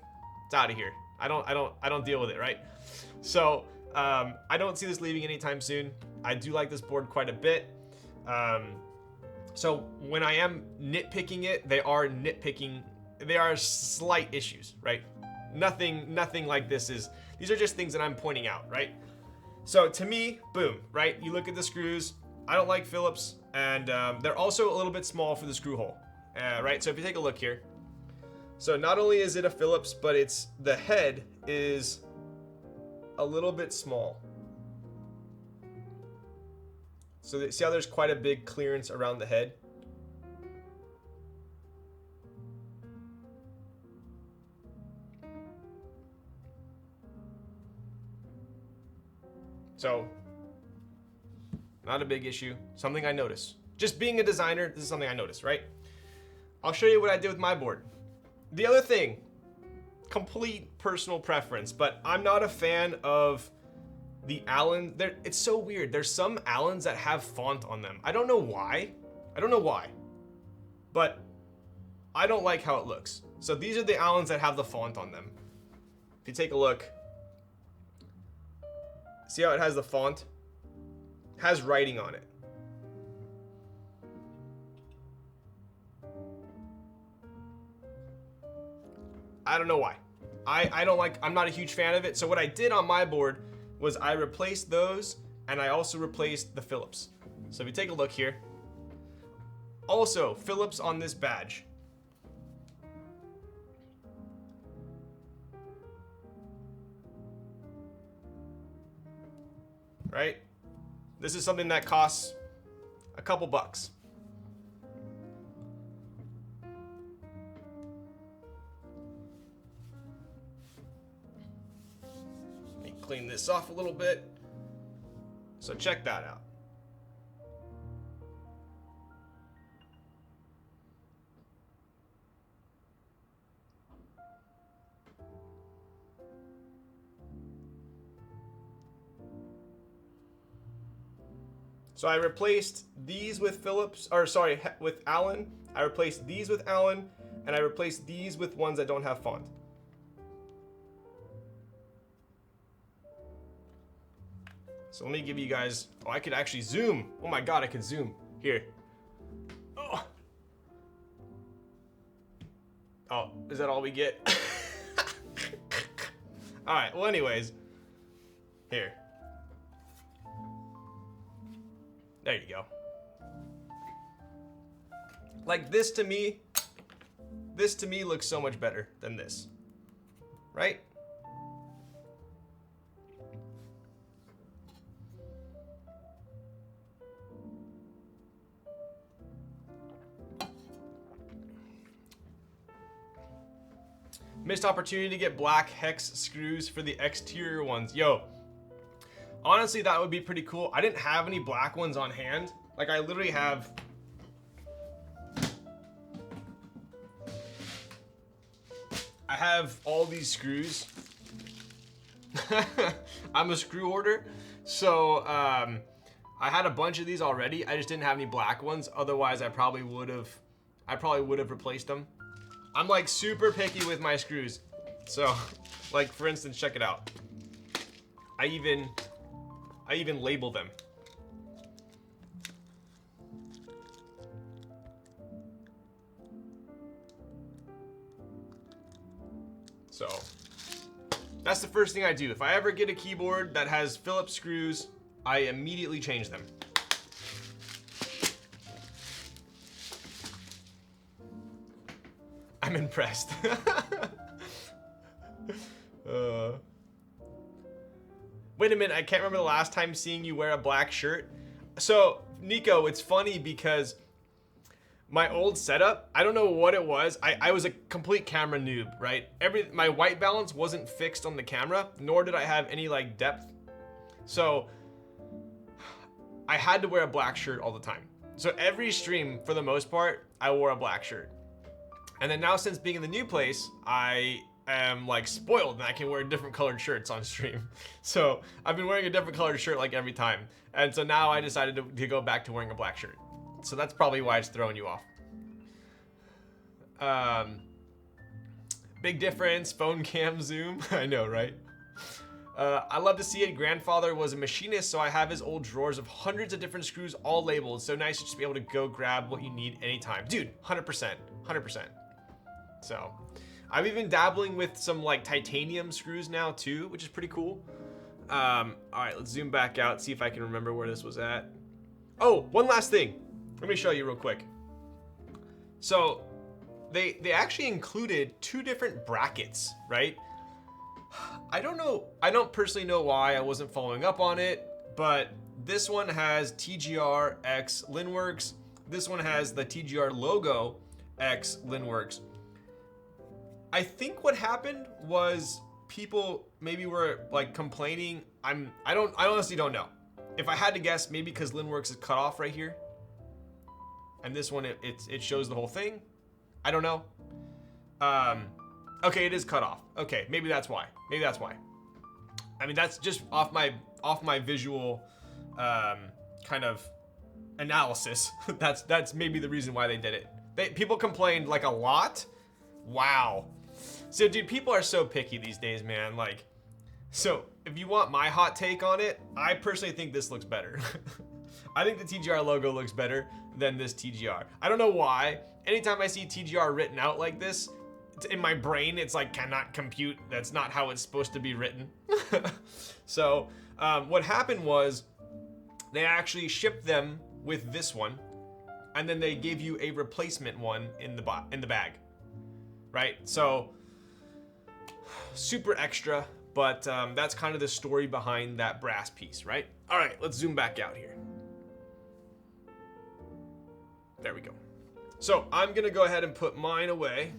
it's out of here. I don't deal with it, right? So I don't see this leaving anytime soon. I do like this board quite a bit. So when I am nitpicking it, they are slight issues, right? Nothing like this these are just things that I'm pointing out, right? So to me, boom, right? You look at the screws, I don't like Phillips, and they're also a little bit small for the screw hole, right? So if you take a look here, so not only is it a Phillips, but the head is a little bit small. So see how there's quite a big clearance around the head? So, not a big issue. Something I notice. Just being a designer, this is something I notice, right? I'll show you what I did with my board. The other thing, complete personal preference, but I'm not a fan of the Allen. It's so weird. There's some Allens that have font on them. I don't know why. But I don't like how it looks. So these are the Allens that have the font on them. If you take a look, see how it has the font? It has writing on it. I don't know why. I don't like, I'm not a huge fan of it. So what I did on my board was I replaced those and I also replaced the Phillips. So if you take a look here, also Phillips on this badge. Right? This is something that costs a couple bucks. Let me clean this off a little bit. So check that out. So I replaced these with Phillips, or sorry, with Allen. I replaced these with Allen, and I replaced these with ones that don't have font. So let me give you guys, oh, I could actually zoom. Oh my God, I could zoom. Here. Oh, is that all we get? All right, well anyways, here. There you go. Like this to me looks so much better than this, right? Missed opportunity to get black hex screws for the exterior ones. Yo, honestly, that would be pretty cool. I didn't have any black ones on hand. Like I literally have all these screws. I'm a screw hoarder. So I had a bunch of these already. I just didn't have any black ones. Otherwise I probably would have replaced them. I'm like super picky with my screws. So like for instance, check it out. I even label them. So that's the first thing I do. If I ever get a keyboard that has Phillips screws, I immediately change them. I'm impressed. Wait a minute, I can't remember the last time seeing you wear a black shirt. So, Nico, it's funny because my old setup, I don't know what it was. I was a complete camera noob, right? My white balance wasn't fixed on the camera, nor did I have any like depth. So, I had to wear a black shirt all the time. So every stream, for the most part, I wore a black shirt. And then now since being in the new place, I am like spoiled and I can wear different colored shirts on stream. So I've been wearing a different colored shirt like every time. And so now I decided to go back to wearing a black shirt. So that's probably why it's throwing you off. Big difference, phone cam zoom. I know, right? I love to see it. Grandfather was a machinist, so I have his old drawers of hundreds of different screws all labeled. So nice to just be able to go grab what you need anytime. Dude, 100%, 100%. So I've even dabbling with some like titanium screws now too, which is pretty cool. All right, let's zoom back out, see if I can remember where this was at. Oh, one last thing. Let me show you real quick. So they actually included two different brackets, right? I don't personally know why I wasn't following up on it, but this one has TGR X Linworks. This one has the TGR logo X Linworks. I think what happened was people maybe were like complaining I honestly don't know. If I had to guess, maybe because Linworks is cut off right here. And this one, it shows the whole thing. I don't know. Okay, it is cut off. Okay, maybe that's why. Maybe that's why. I mean, that's just off my visual kind of analysis. that's maybe the reason why they did it. People complained like a lot. Wow. So dude, people are so picky these days, man. Like, so if you want my hot take on it, I personally think this looks better. I think the TGR logo looks better than this TGR. I don't know why. Anytime I see TGR written out like this, in my brain, it's like, cannot compute. That's not how it's supposed to be written. So what happened was they actually shipped them with this one, and then they gave you a replacement one in the bag, right? So super extra, but that's kind of the story behind that brass piece, right? All right, let's zoom back out here. There we go. So I'm gonna go ahead and put mine away.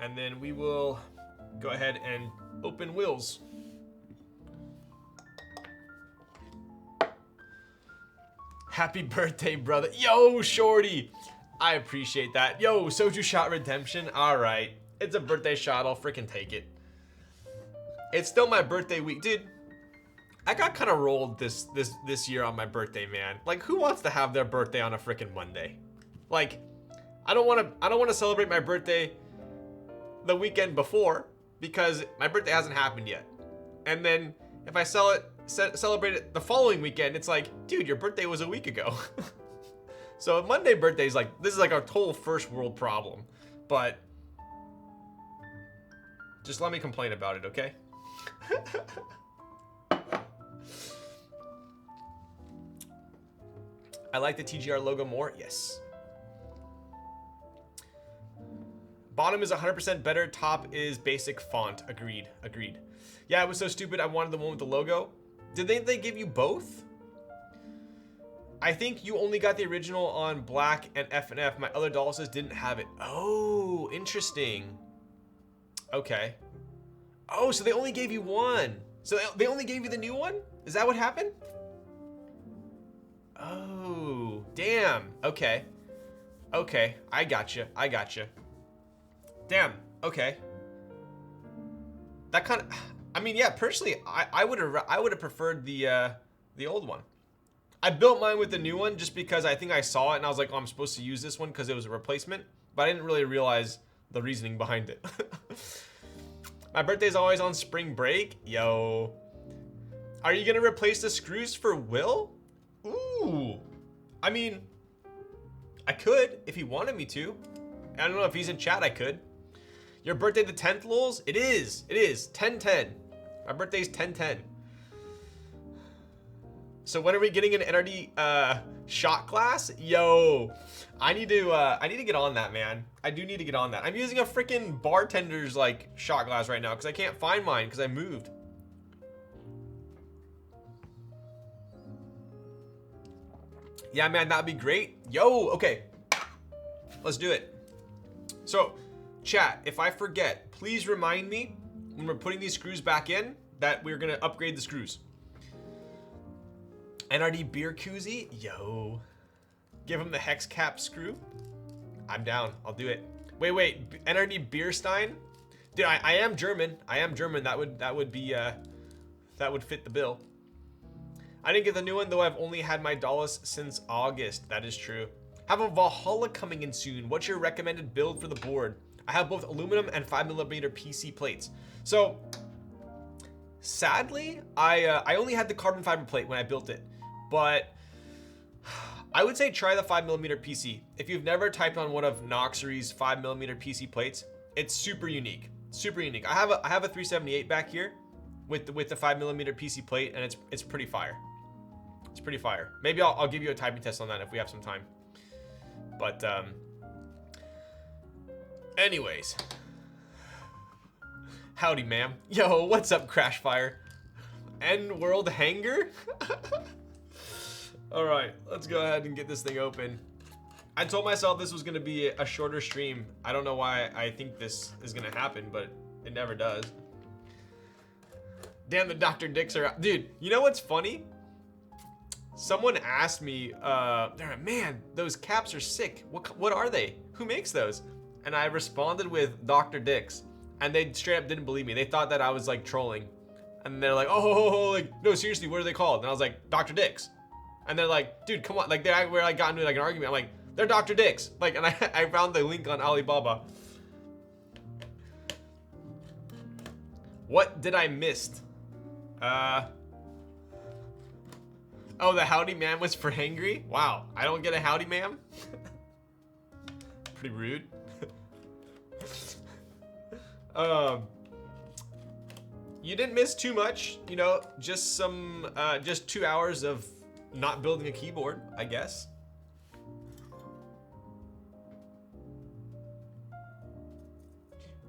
And then we will go ahead and open Will's. Happy birthday, brother. Yo, shorty. I appreciate that. Yo, Soju shot redemption. All right. It's a birthday shot. I'll freaking take it. It's still my birthday week. Dude, I got kind of rolled this year on my birthday, man. Like, who wants to have their birthday on a freaking Monday? Like, I don't want to celebrate my birthday the weekend before because my birthday hasn't happened yet. And then if I celebrate it the following weekend, it's like, dude, your birthday was a week ago. So Monday birthday is like, this is like a total first world problem, but just let me complain about it, okay? I like the TGR logo more, yes. Bottom is 100% better, top is basic font. Agreed. Yeah, it was so stupid. I wanted the one with the logo. Did they give you both? I think you only got the original on black and F&F. My other Dolices didn't have it. Oh, interesting. Okay. Oh, so they only gave you one. So they only gave you the new one? Is that what happened? Oh, damn. Okay. I gotcha. Damn. Okay. That kind of, I mean, yeah. Personally, I would have preferred the old one. I built mine with the new one just because I think I saw it and I was like, oh, I'm supposed to use this one because it was a replacement, but I didn't really realize the reasoning behind it. My birthday's always on spring break. Yo, are you gonna replace the screws for Will? Ooh, I mean, I could if he wanted me to. I don't know if he's in chat. I could. Your birthday the 10th, Lols? It is 10/10. My birthday's 10/10. So when are we getting an NRD shot class? Yo, I need to get on that, man. I do need to get on that. I'm using a freaking bartender's like shot glass right now because I can't find mine because I moved. Yeah, man, that'd be great. Yo, okay, let's do it. So, chat, if I forget, please remind me when we're putting these screws back in that we're gonna upgrade the screws. NRD beer koozie? Yo. Give him the hex cap screw? I'm down. I'll do it. Wait. NRD beer stein? Dude, I am German. That would be that would fit the bill. I didn't get the new one though. I've only had my Dolice since August. That is true. Have a Valhalla coming in soon. What's your recommended build for the board? I have both aluminum and 5mm PC plates. So, sadly, I only had the carbon fiber plate when I built it, but I would say try the 5mm PC. If you've never typed on one of Noxery's 5mm PC plates, it's super unique. Super unique. I have a 378 back here with the 5mm PC plate, and it's pretty fire. It's pretty fire. Maybe I'll give you a typing test on that if we have some time. But anyways, howdy, ma'am. Yo, what's up, Crashfire? End world hanger. All right, let's go ahead and get this thing open. I told myself this was gonna be a shorter stream. I don't know why I think this is gonna happen, but it never does. Damn, the Dr. Dicks are out. Dude, you know what's funny? Someone asked me, man, those caps are sick. What are they? Who makes those? And I responded with Dr. Dicks. And they straight up didn't believe me. They thought that I was like trolling. And they're like, oh, like, no, seriously, what are they called? And I was like, Dr. Dicks. And they're like, dude, come on. Like, where I got into like an argument. I'm like, they're Dr. Dicks. Like, and I found the link on Alibaba. What did I miss? Oh, the howdy ma'am was for hangry? Wow, I don't get a howdy ma'am? Pretty rude. You didn't miss too much, you know, just 2 hours of not building a keyboard, I guess.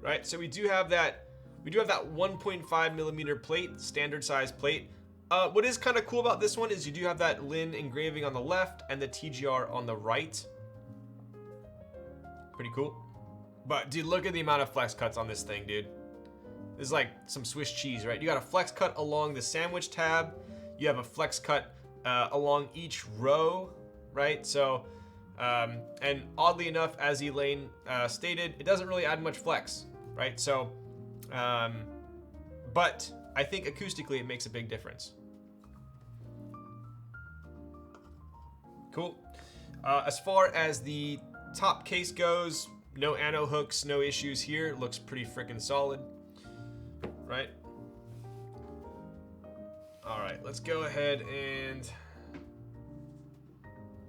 Right, so we do have that 1.5 millimeter plate, standard size plate. What is kind of cool about this one is you do have that Lin engraving on the left and the TGR on the right. Pretty cool. But dude, look at the amount of flex cuts on this thing, dude. This is like some Swiss cheese, right? You got a flex cut along the sandwich tab. You have a flex cut along each row, right? So, and oddly enough, as Elaine stated, it doesn't really add much flex, right? So, but I think acoustically it makes a big difference. Cool. As far as the top case goes, no ano hooks, no issues here. Looks pretty freaking solid, right? All right, let's go ahead and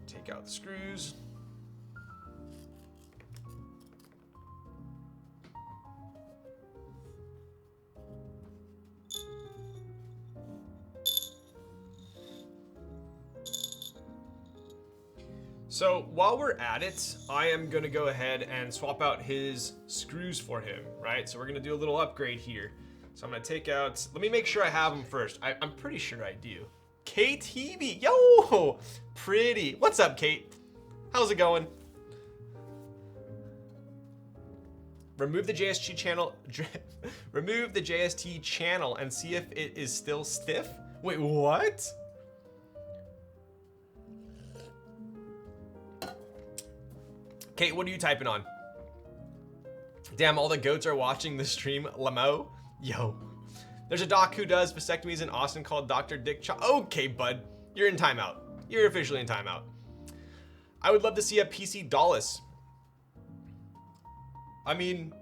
take out the screws. So while we're at it, I am gonna go ahead and swap out his screws for him, right? So we're gonna do a little upgrade here. So I'm gonna take out, let me make sure I have them first. I'm pretty sure I do. Kate Hebe, yo, pretty. What's up, Kate? How's it going? Remove the JST channel, remove the JST channel and see if it is still stiff. Wait, what? Kate, what are you typing on? Damn, all the goats are watching the stream. Lamo, yo. There's a doc who does vasectomies in Austin called Dr. Dick Chop. Okay, bud, you're in timeout. You're officially in timeout. I would love to see a PC Dolice. I mean,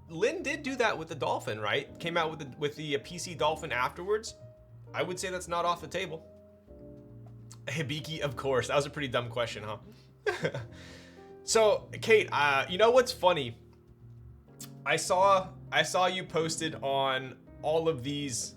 Lin did do that with the Dolphin, right? Came out with the PC Dolphin afterwards. I would say that's not off the table. Hibiki, of course. That was a pretty dumb question, huh? So, Kate, you know what's funny? I saw you posted on all of these.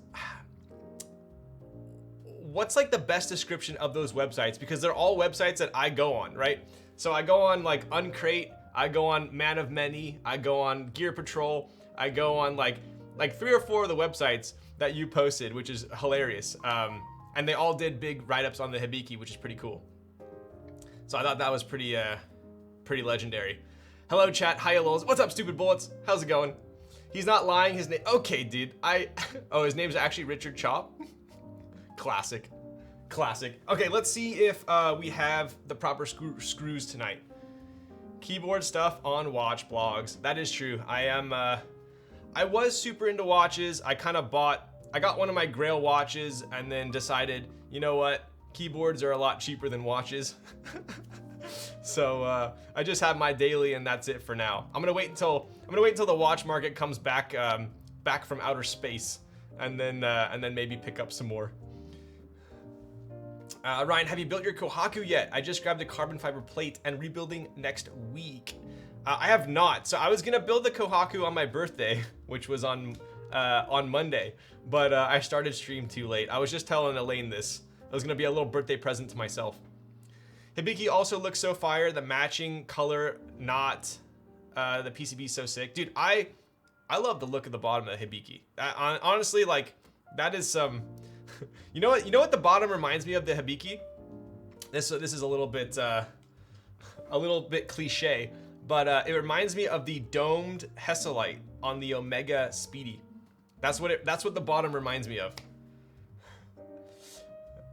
What's like the best description of those websites? Because they're all websites that I go on, right? So I go on like Uncrate, I go on Man of Many, I go on Gear Patrol, I go on like 3 or 4 of the websites that you posted, which is hilarious. And they all did big write-ups on the Hibiki, which is pretty cool. So I thought that was pretty legendary. Hello chat, hi lols. What's up, stupid bullets? How's it going? He's not lying, his name, okay dude, oh, his name's actually Richard Chop? Classic. Okay, let's see if we have the proper screws tonight. Keyboard stuff on watch blogs. That is true. I was super into watches. I got one of my Grail watches and then decided, you know what? Keyboards are a lot cheaper than watches. So I just have my daily and that's it for now. I'm gonna wait until the watch market comes back from outer space and then maybe pick up some more. Ryan, have you built your Kohaku yet? I just grabbed a carbon fiber plate and rebuilding next week. I have not. So I was gonna build the Kohaku on my birthday, which was on Monday, but I started stream too late. I was just telling Elaine this. It was gonna be a little birthday present to myself. Hibiki also looks so fire. The matching color, not the PCB so sick. Dude, I love the look of the bottom of the Hibiki. Honestly, like, that is some... You know what the bottom reminds me of the Hibiki? This is a little bit a little bit cliche, but it reminds me of the domed Hesselite on the Omega Speedy. That's what the bottom reminds me of.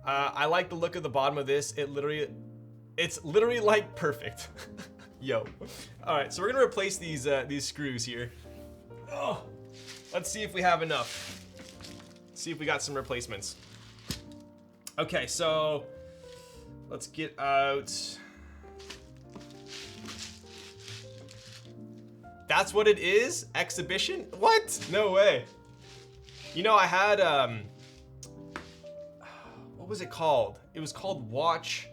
I like the look of the bottom of this. It's literally like perfect. Yo. All right, so we're gonna replace these screws here. Oh, let's see if we have enough. See if we got some replacements. Okay, so let's get out. That's what it is? Exhibition? What? No way. You know, I had what was it called? It was called Watch.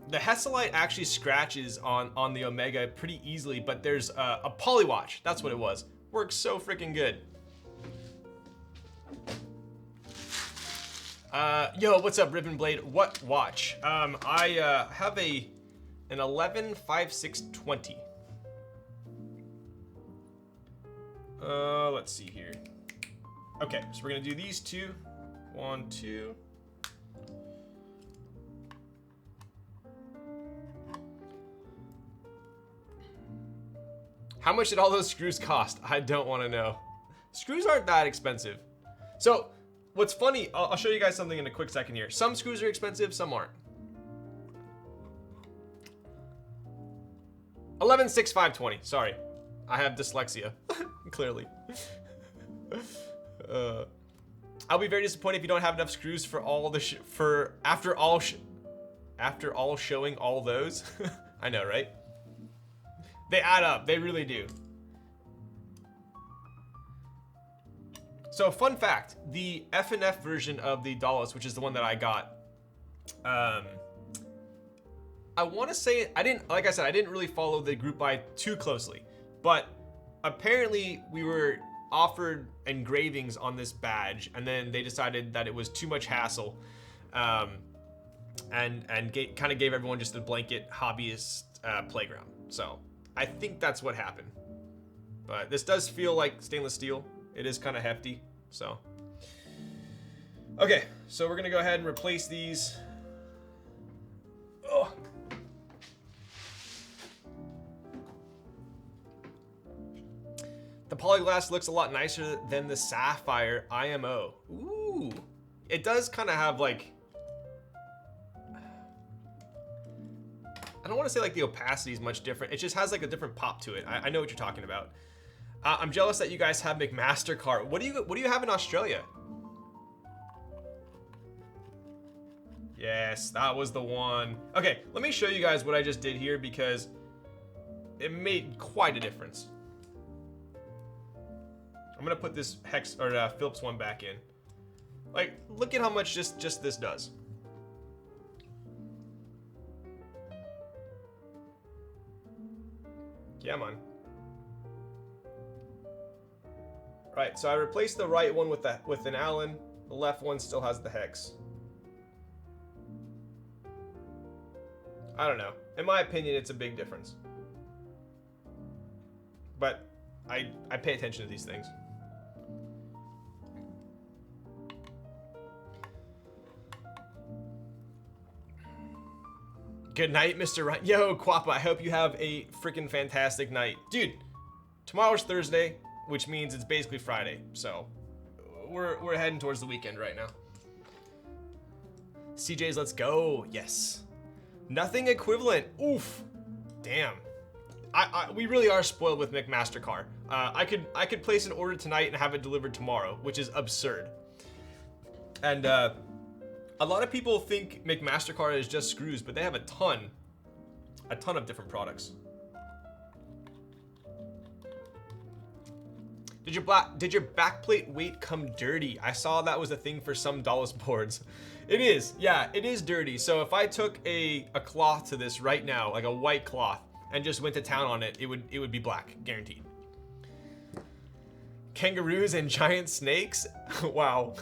The Hesselite actually scratches on the Omega pretty easily, but there's a Polywatch. That's what it was. Works so freaking good. Yo, what's up, Ribbon Blade? What watch? I have an 11-5620. Let's see here. Okay, so we're gonna do these two. 1, 2. How much did all those screws cost? I don't want to know. Screws aren't that expensive. So, what's funny, I'll show you guys something in a quick second here. Some screws are expensive, some aren't. 11-6-5-20. Sorry, I have dyslexia. Clearly. I'll be very disappointed if you don't have enough screws for all the after all showing all those. I know, right? They add up, they really do. So, fun fact, the F&F version of the Dolice, which is the one that I got, I want to say, like I said, I didn't really follow the group buy too closely, but apparently we were offered engravings on this badge, and then they decided that it was too much hassle, and kind of gave everyone just a blanket hobbyist playground. So I think that's what happened. But this does feel like stainless steel. It is kind of hefty, so. Okay, so we're gonna go ahead and replace these. Oh. The polyglass looks a lot nicer than the sapphire IMO. Ooh, it does kind of have like, I don't want to say like the opacity is much different. It just has like a different pop to it. I know what you're talking about. I'm jealous that you guys have McMaster-Carr. What do you have in Australia? Yes, that was the one. Okay, let me show you guys what I just did here because it made quite a difference. I'm gonna put this Hex or Phillips one back in. Like, look at how much just this does. Yeah, man. Right, so I replaced the right one with an Allen. The left one still has the Hex. I don't know. In my opinion, it's a big difference. But I pay attention to these things. Good night, Mr. Ryan. Yo, Quappa, I hope you have a freaking fantastic night. Dude, tomorrow's Thursday, which means it's basically Friday. So, we're heading towards the weekend right now. CJ's, let's go. Yes. Nothing equivalent. Oof. Damn. We really are spoiled with McMaster-Carr. I could place an order tonight and have it delivered tomorrow, which is absurd. And a lot of people think McMaster-Carr is just screws, but they have a ton of different products. Did your backplate weight come dirty? I saw that was a thing for some Dolice boards. It is, yeah, it is dirty. So if I took a cloth to this right now, like a white cloth, and just went to town on it, it would be black, guaranteed. Kangaroos and giant snakes? Wow.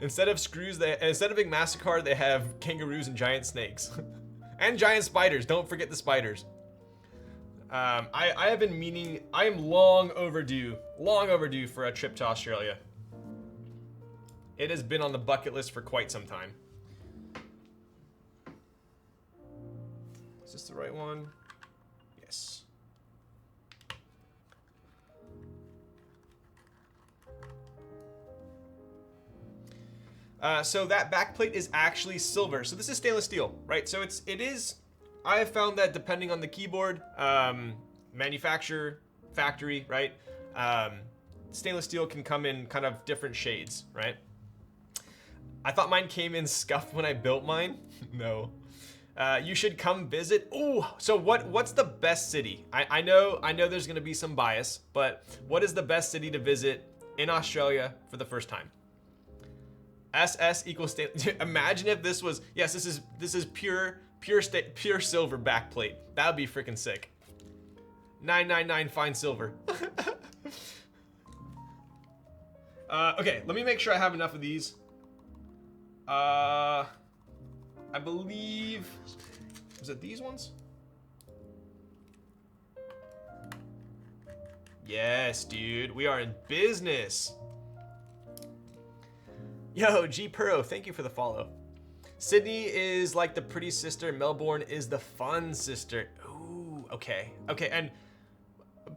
Instead of McMaster-Carr, they have kangaroos and giant snakes. And giant spiders, don't forget the spiders. I have been meaning, I am long overdue for a trip to Australia. It has been on the bucket list for quite some time. Is this the right one? Yes. So that backplate is actually silver. So this is stainless steel, right? So it is, I have found that depending on the keyboard, manufacturer, factory, right? Stainless steel can come in kind of different shades, right? I thought mine came in scuffed when I built mine. No. You should come visit. Ooh, so what's the best city? I know there's gonna be some bias, but what is the best city to visit in Australia for the first time? SS equals imagine if this was, yes, this is pure silver backplate. That would be freaking sick. 999 fine silver. Okay, let me make sure I have enough of these. I believe, was it these ones? Yes, dude, we are in business. Yo, G Puro, thank you for the follow. Sydney is like the pretty sister. Melbourne is the fun sister. Ooh, okay, and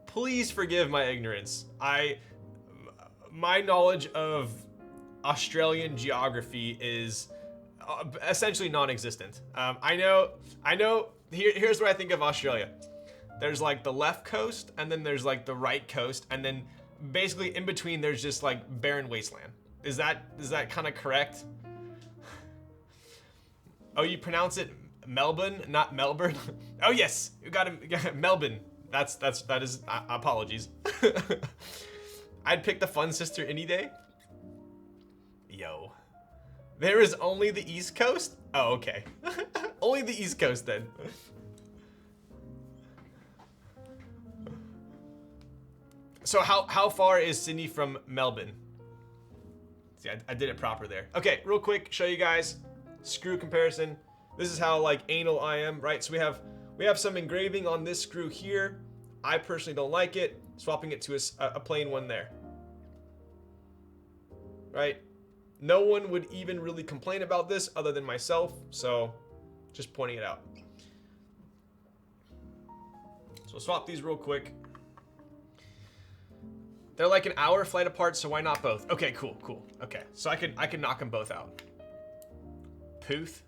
please forgive my ignorance. My knowledge of Australian geography is essentially non-existent. I know. Here's what I think of Australia. There's like the left coast, and then there's like the right coast, and then basically in between there's just like barren wasteland. Is that kind of correct? Oh, you pronounce it Melbourne, not Melbourne? Oh yes, you got it, Melbourne. That is apologies. I'd pick the fun sister any day. Yo. There is only the East Coast? Oh, okay. Only the East Coast then. So how far is Sydney from Melbourne? See, I did it proper there. Okay, real quick, show you guys screw comparison. This is how like anal I am, right? So we have some engraving on this screw here. I personally don't like it. Swapping it to a plain one there. Right? No one would even really complain about this other than myself, so just pointing it out. So we'll swap these real quick. They're like an hour flight apart, so why not both? Okay, cool. Okay, so I can knock them both out. Pooth.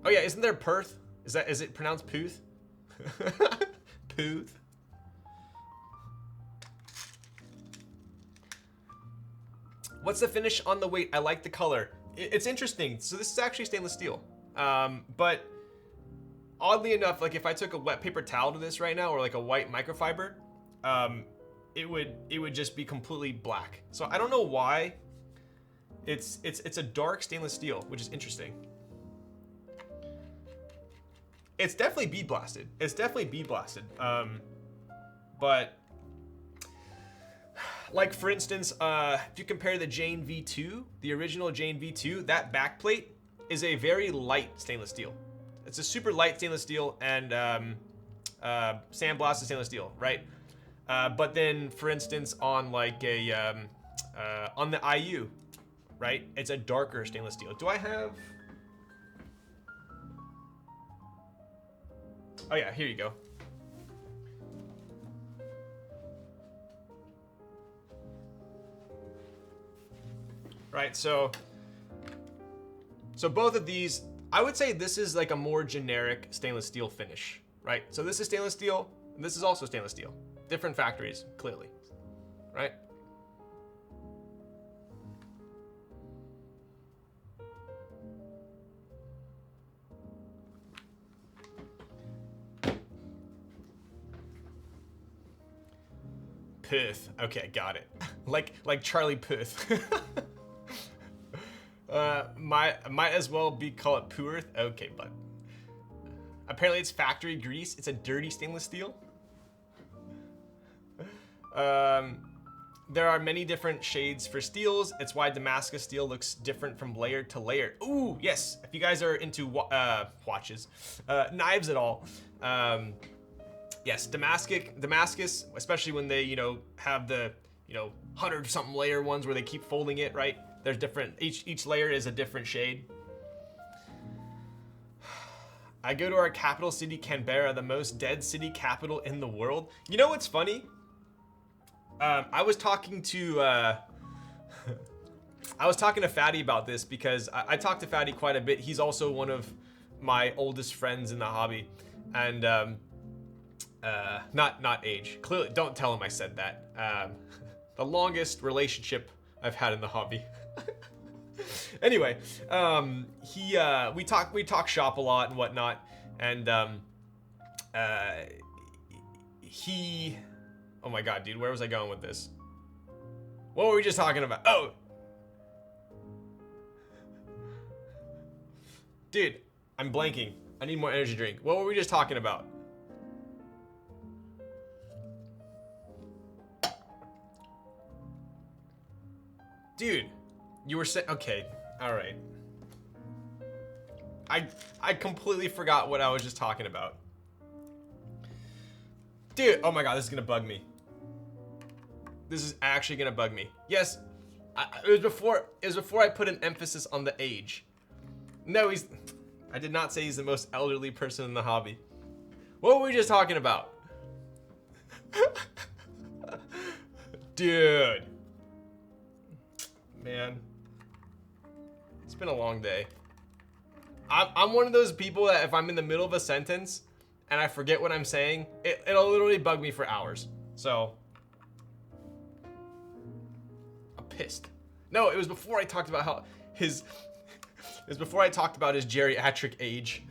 Oh yeah, isn't there Perth? Is it pronounced Pooth? Pooth. What's the finish on the weight? I like the color. It's interesting. So this is actually stainless steel. But oddly enough, like if I took a wet paper towel to this right now, or like a white microfiber, it would just be completely black. So I don't know why. It's a dark stainless steel, which is interesting. It's definitely bead blasted. But like for instance, if you compare the Jane V2, the original Jane V2, that backplate is a very light stainless steel. It's a super light stainless steel and sandblasted stainless steel, right? But then, for instance, on like on the IU, right? It's a darker stainless steel. Do I have? Oh yeah, here you go. Right, so both of these, I would say this is like a more generic stainless steel finish, right? So this is stainless steel, and this is also stainless steel. Different factories, clearly, right? Puth. Okay, got it. like Charlie Puth. Might as well be call it Puerth. Okay, but apparently it's factory grease. It's a dirty stainless steel. There are many different shades for steels. It's why Damascus steel looks different from layer to layer. Ooh, yes. If you guys are into watches, knives at all, yes, Damascus, especially when they, have the, 100-something layer ones where they keep folding it, right? There's different, each layer is a different shade. I go to our capital city, Canberra, the most dead city capital in the world. You know what's funny? I was talking to Fatty about this because I talk to Fatty quite a bit. He's also one of my oldest friends in the hobby, and not age. Clearly, don't tell him I said that. The longest relationship I've had in the hobby. Anyway, we talk shop a lot and whatnot, and oh my god, dude, where was I going with this? What were we just talking about? Oh, dude, I'm blanking. I need more energy drink. What were we just talking about? Dude, you were saying, okay, all right. I completely forgot what I was just talking about. Dude, oh my god, this is gonna bug me. This is actually gonna bug me. Yes, it was before I put an emphasis on the age. No, I did not say he's the most elderly person in the hobby. What were we just talking about? Dude. Man. It's been a long day. I'm one of those people that if I'm in the middle of a sentence and I forget what I'm saying, it'll literally bug me for hours. So, I'm pissed. No, it was before I talked about how it was before I talked about his geriatric age.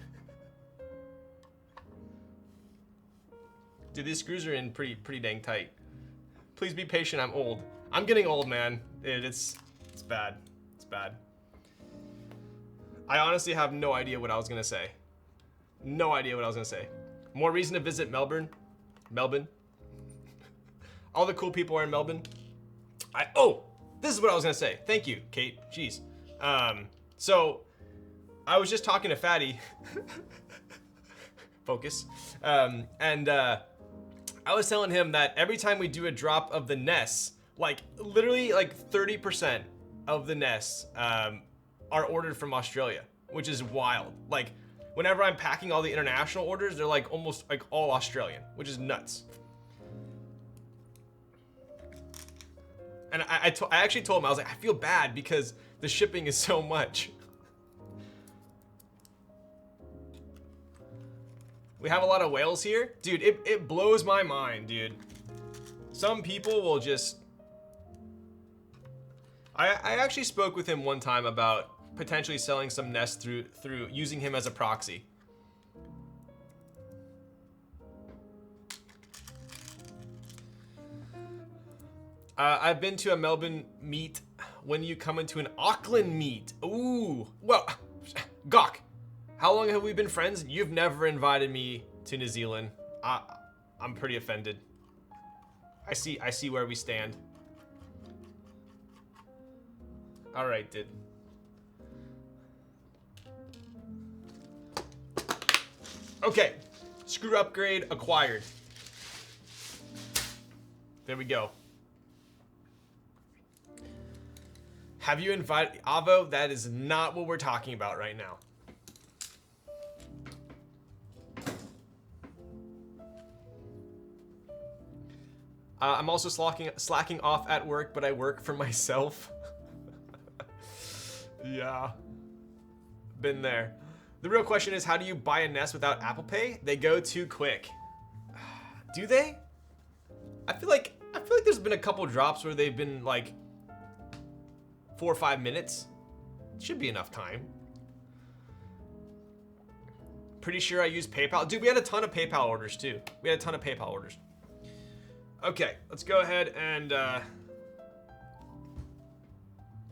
Dude, these screws are in pretty dang tight. Please be patient, I'm old. I'm getting old, man. It's bad. It's bad. I honestly have no idea what I was gonna say. No idea what I was gonna say. More reason to visit Melbourne. Melbourne. All the cool people are in Melbourne. Oh, this is what I was gonna say. Thank you, Kate. Jeez. So I was just talking to Fatty. Focus. I was telling him that every time we do a drop of the nests, like literally like 30% of the nests are ordered from Australia, which is wild. Like whenever I'm packing all the international orders, they're like almost like all Australian, which is nuts. And I actually told him, I was like, I feel bad because the shipping is so much. We have a lot of whales here. Dude, it blows my mind, dude. Some people will just... I actually spoke with him one time about potentially selling some nests through using him as a proxy. I've been to a Melbourne meet. When you come into an Auckland meet? Ooh, well, Gawk, how long have we been friends? You've never invited me to New Zealand. I'm pretty offended. I see where we stand. All right, dude. Okay, screw upgrade acquired. There we go. Have you invited Avo? That is not what we're talking about right now. I'm also slacking off at work, but I work for myself. Yeah, been there. The real question is, how do you buy a nest without Apple Pay? They go too quick. Do they? I feel like there's been a couple drops where they've been like 4 or 5 minutes. Should be enough time. Pretty sure I used PayPal. Dude, we had a ton of PayPal orders too. We had a ton of PayPal orders. Okay, let's go ahead and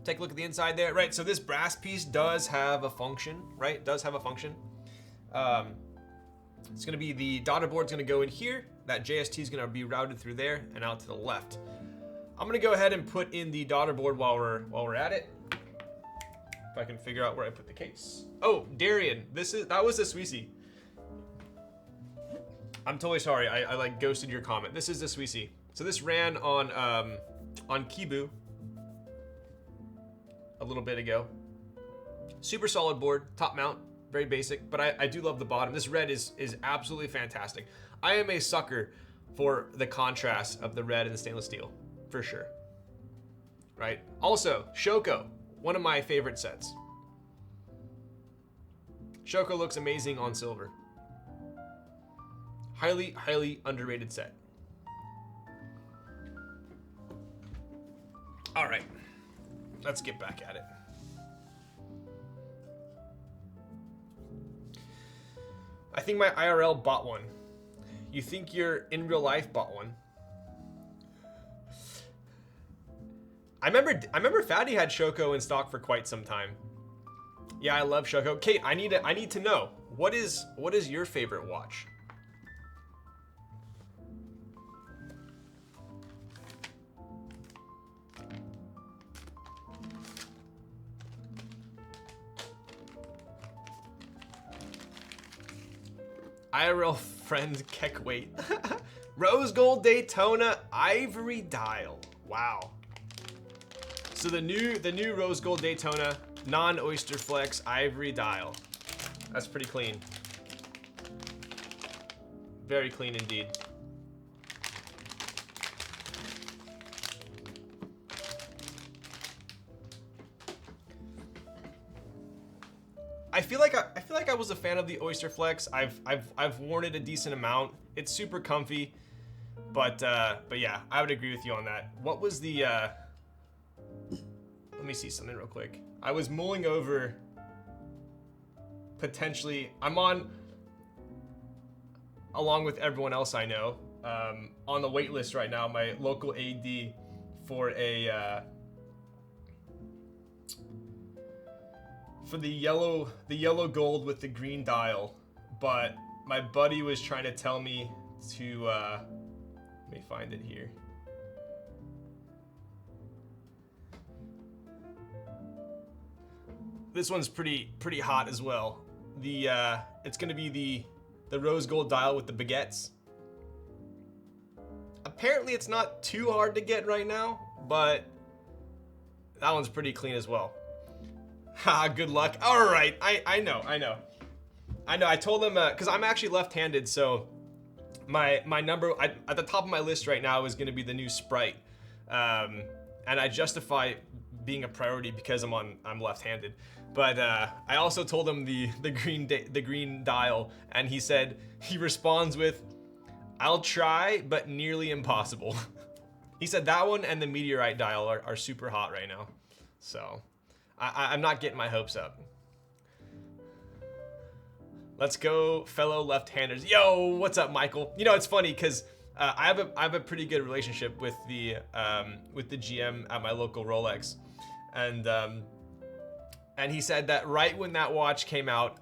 take a look at the inside there. Right, so this brass piece does have a function, right? It does have a function. It's gonna be the daughter board's gonna go in here. That JST is gonna be routed through there and out to the left. I'm gonna go ahead and put in the daughter board while we're at it. If I can figure out where I put the case. Oh, Darian, that was the Sweezy. I'm totally sorry. I like ghosted your comment. This is the Sweezy. So this ran on Kibu a little bit ago. Super solid board, top mount, very basic, but I do love the bottom. This red is absolutely fantastic. I am a sucker for the contrast of the red and the stainless steel, for sure. Right? Also, Shoko, one of my favorite sets. Shoko looks amazing on silver. Highly, highly underrated set. All right, let's get back at it. I think my IRL bought one. You think your in real life bought one? I remember Fatty had Shoko in stock for quite some time. Yeah, I love Shoko. Kate, I need to know, what is your favorite watch? IRL friend Keck weight. Rose gold Daytona ivory dial. Wow. So the new rose gold Daytona non-oyster flex ivory dial. That's pretty clean. Very clean indeed. I feel like I was a fan of the Oyster Flex. I've worn it a decent amount. It's super comfy, but yeah, I would agree with you on that. What was the? Let me see something real quick. I was mulling over. Potentially, I'm on, along with everyone else I know, on the wait list right now. My local AD for a. For the yellow gold with the green dial, but my buddy was trying to tell me to, let me find it here. This one's pretty hot as well. The, it's gonna be the rose gold dial with the baguettes. Apparently it's not too hard to get right now, but that one's pretty clean as well. Ha, good luck. All right, I know. I told him, because I'm actually left-handed, so my number, at the top of my list right now is going to be the new Sprite. And I justify being a priority because I'm left-handed. But I also told him the green dial, and he said, he responds with, "I'll try, but nearly impossible." He said that one and the meteorite dial are super hot right now. So I'm not getting my hopes up. Let's go, fellow left-handers. Yo, what's up, Michael? You know, it's funny because I have a pretty good relationship with the GM at my local Rolex, and he said that right when that watch came out,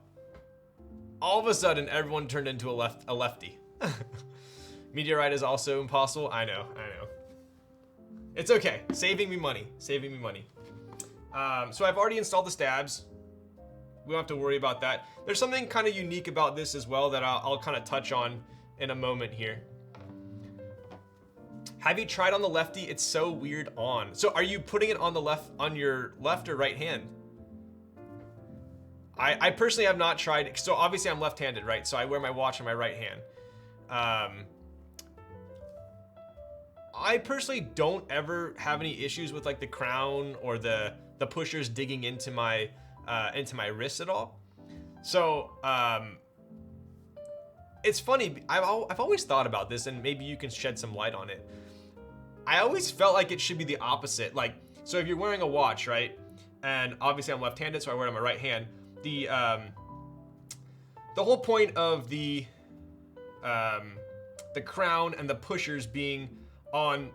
all of a sudden everyone turned into a lefty. Meteorite is also impossible. I know. It's okay. Saving me money. So I've already installed the stabs. We don't have to worry about that. There's something kind of unique about this as well that I'll kind of touch on in a moment here. Have you tried on the lefty? It's so weird on. So are you putting it on your left or right hand? I personally have not tried. So obviously I'm left-handed, right? So I wear my watch on my right hand. I personally don't ever have any issues with like the crown or the pushers digging into my wrist at all. So it's funny. I've always thought about this, and maybe you can shed some light on it. I always felt like it should be the opposite. Like, so if you're wearing a watch, right? And obviously I'm left-handed, so I wear it on my right hand. The whole point of the crown and the pushers being on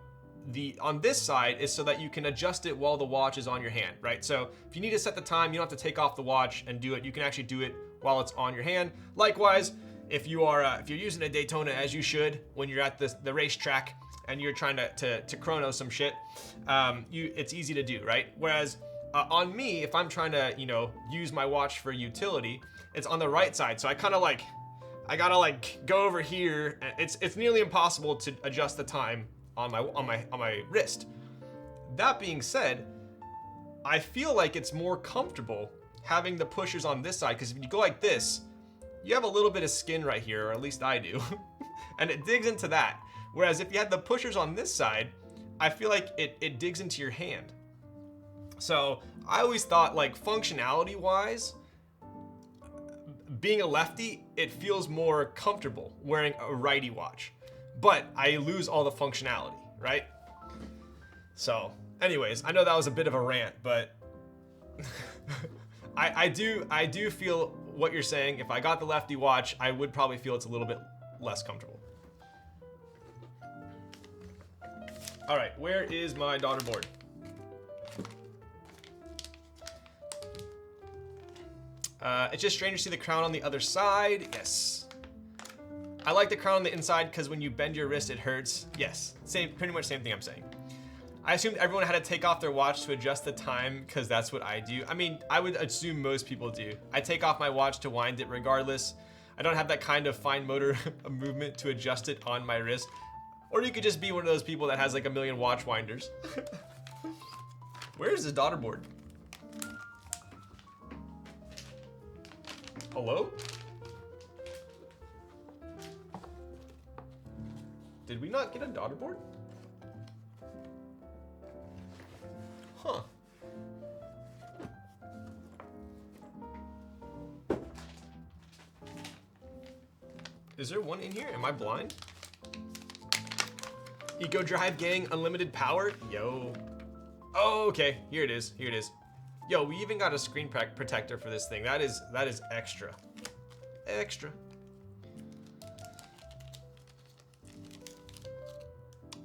this side is so that you can adjust it while the watch is on your hand, right? So if you need to set the time, you don't have to take off the watch and do it. You can actually do it while it's on your hand. Likewise, if you're using a Daytona, as you should, when you're at the racetrack and you're trying to chrono some shit, it's easy to do, right? Whereas on me, if I'm trying to use my watch for utility, it's on the right side. So I gotta go over here. It's nearly impossible to adjust the time on my wrist. That being said, I feel like it's more comfortable having the pushers on this side, because if you go like this, you have a little bit of skin right here, or at least I do, and it digs into that. Whereas if you had the pushers on this side, I feel like it digs into your hand. So I always thought, like, functionality wise, being a lefty, it feels more comfortable wearing a righty watch, but I lose all the functionality, right? So anyways, I know that was a bit of a rant, but I do feel what you're saying. If I got the lefty watch, I would probably feel it's a little bit less comfortable. All right, where is my daughter board? It's just strange to see the crown on the other side. Yes. I like the crown on the inside because when you bend your wrist, it hurts. Yes, pretty much same thing I'm saying. I assumed everyone had to take off their watch to adjust the time because that's what I do. I mean, I would assume most people do. I take off my watch to wind it regardless. I don't have that kind of fine motor movement to adjust it on my wrist. Or you could just be one of those people that has like a million watch winders. Where is the daughter board? Hello? Did we not get a daughter board? Huh. Is there one in here? Am I blind? Eco Drive Gang, unlimited power? Yo. Oh, okay. Here it is. Here it is. Yo, we even got a screen protector for this thing. That is extra. Extra.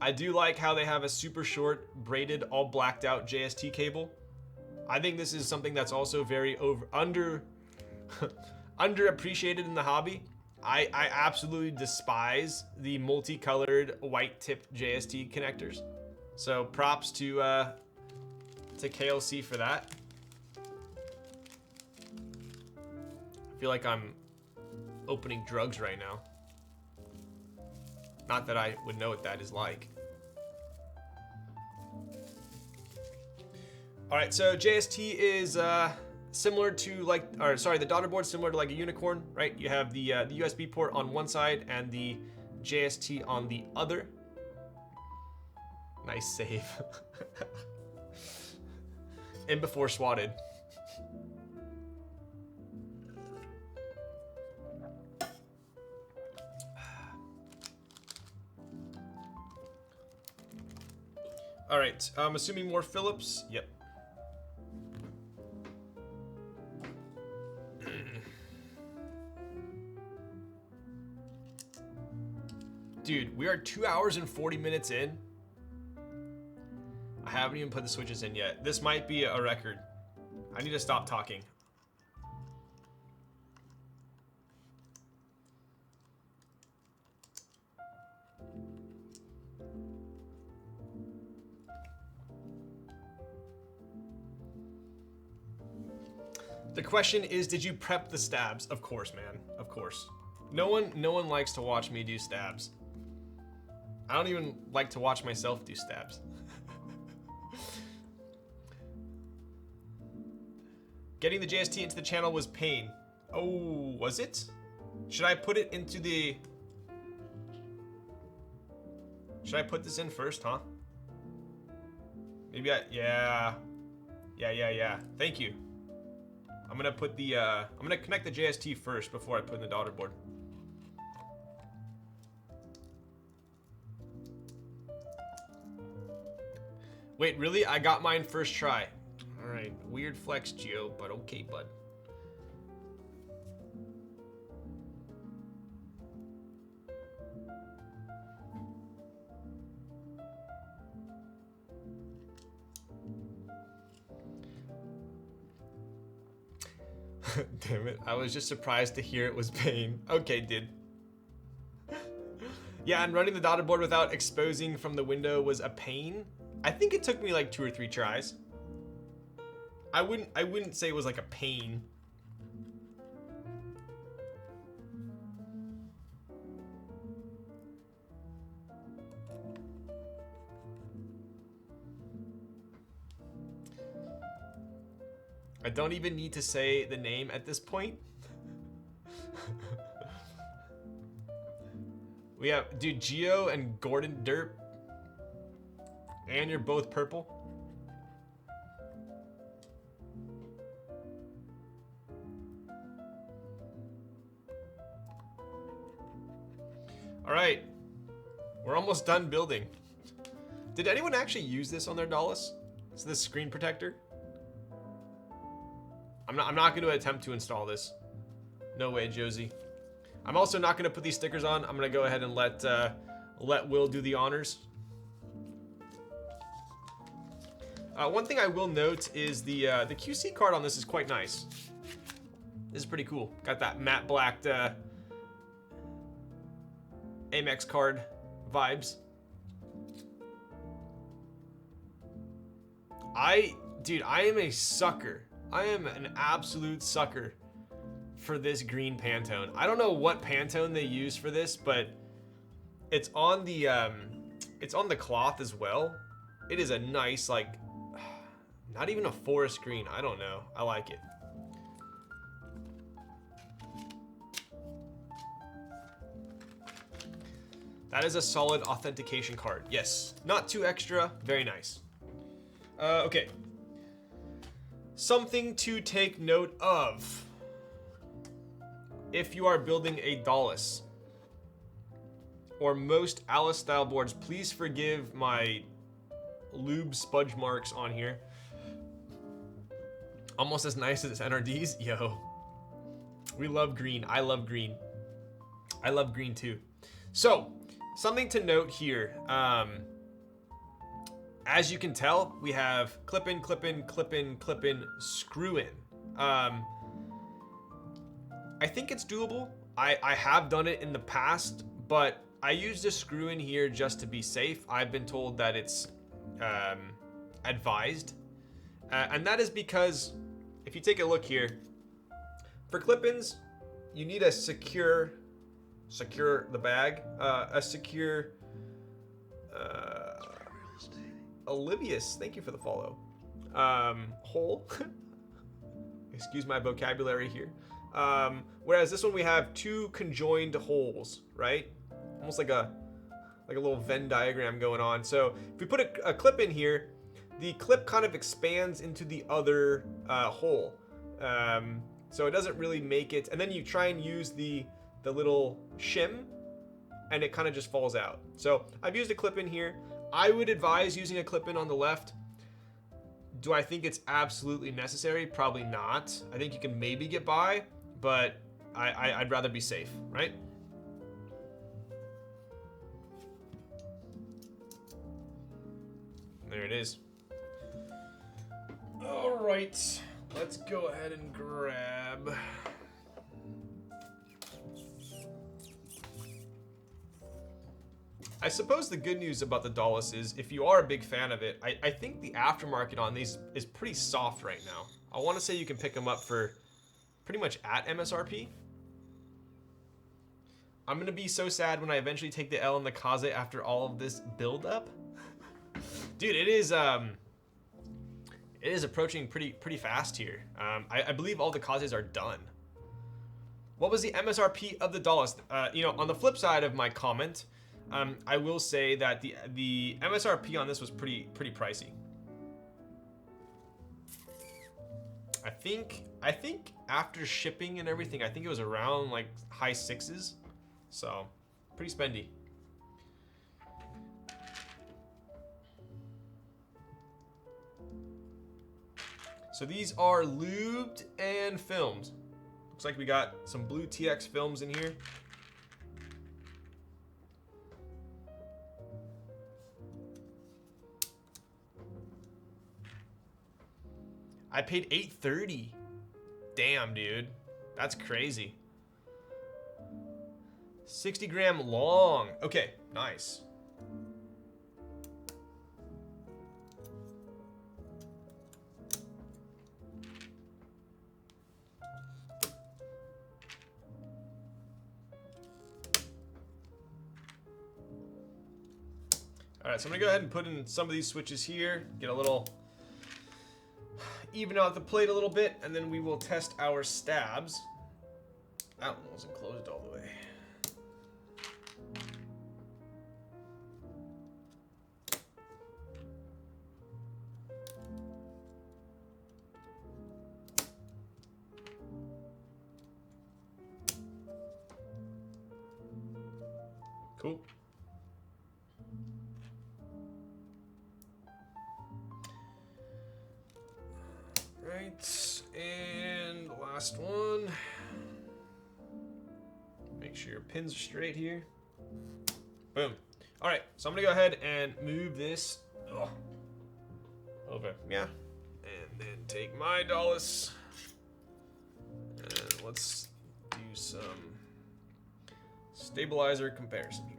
I do like how they have a super short, braided, all blacked out JST cable. I think this is something that's also very underappreciated in the hobby. I absolutely despise the multicolored white tip JST connectors. So props to KLC for that. I feel like I'm opening drugs right now. Not that I would know what that is like. All right, so JST is similar to the daughter board similar to like a unicorn, right? You have the USB port on one side and the JST on the other. Nice save. In before swatted. All right, I'm assuming more Phillips. Yep. Dude, we are 2 hours and 40 minutes in. I haven't even put the switches in yet. This might be a record. I need to stop talking. The question is, did you prep the stabs? Of course, man. Of course. No one likes to watch me do stabs. I don't even like to watch myself do stabs. Getting the JST into the channel was pain. Oh, was it? Should I put it into the... Should I put this in first, huh? Maybe yeah. Thank you. I'm gonna put the, I'm gonna connect the JST first before I put in the daughter board. Wait, really? I got mine first try. All right, weird flex, Geo, but okay, bud. Damn it, I was just surprised to hear it was pain. Okay, dude. Yeah, and running the daughter board without exposing from the window was a pain. I think it took me like 2 or 3 tries. I wouldn't say it was like a pain. I don't even need to say the name at this point. We have, dude, Geo and Gordon Derp. And you're both purple. All right, we're almost done building. Did anyone actually use this on their Dolice? Is this screen protector? I'm not going to attempt to install this. No way, Josie. I'm also not going to put these stickers on. I'm going to go ahead and let Will do the honors. One thing I will note is the QC card on this is quite nice. This is pretty cool. Got that matte blacked Amex card vibes. Dude, I am a sucker. I am an absolute sucker for this green Pantone. I don't know what Pantone they use for this, but it's on the cloth as well. It is a nice, like, not even a forest green. I don't know. I like it. That is a solid authentication card. Yes, not too extra. Very nice. Okay. Something to take note of. If you are building a Dolice or most Alice style boards, please forgive my lube smudge marks on here. Almost as nice as NRDs. Yo, we love green. I love green. I love green too. So, something to note here. As you can tell, we have clip in, clip in, clip in, clip in, screw in. I think it's doable. I have done it in the past, but I used a screw in here just to be safe. I've been told that it's advised. And that is because if you take a look here, for clip-ins, you need a secure the bag, a secure, Olivius, thank you for the follow, hole. Excuse my vocabulary here. Whereas this one we have two conjoined holes, right? Almost like a little Venn diagram going on. So if we put a clip in here, the clip kind of expands into the other hole. So it doesn't really make it, and then you try and use the little shim, and it kind of just falls out. So I've used a clip in here. I would advise using a clip in on the left. Do I think it's absolutely necessary? Probably not. I think you can maybe get by, but I'd rather be safe, right? There it is. All right, let's go ahead and grab. I suppose the good news about the Dolice is if you are a big fan of it, I think the aftermarket on these is pretty soft right now. I want to say you can pick them up for pretty much at MSRP. I'm going to be so sad when I eventually take the L in the Kaze after all of this build up. Dude, it is approaching pretty fast here. I believe all the Kazes are done. What was the MSRP of the Dolice? You know, on the flip side of my comment, I will say that the MSRP on this was pretty pricey. I think after shipping and everything, I think it was around like high sixes. So pretty spendy. So these are lubed and filmed. Looks like we got some blue TX films in here. I paid $8.30. Damn, dude. That's crazy. 60 gram long. Okay, nice. All right, so I'm gonna go ahead and put in some of these switches here, get a little even out the plate a little bit, and then we will test our stabs. That one wasn't closed all the way. Cool. Right, and the last one. Make sure your pins are straight here. Boom. All right, so I'm gonna go ahead and move this over. Yeah, and then take my Dolice, and let's do some stabilizer comparison here.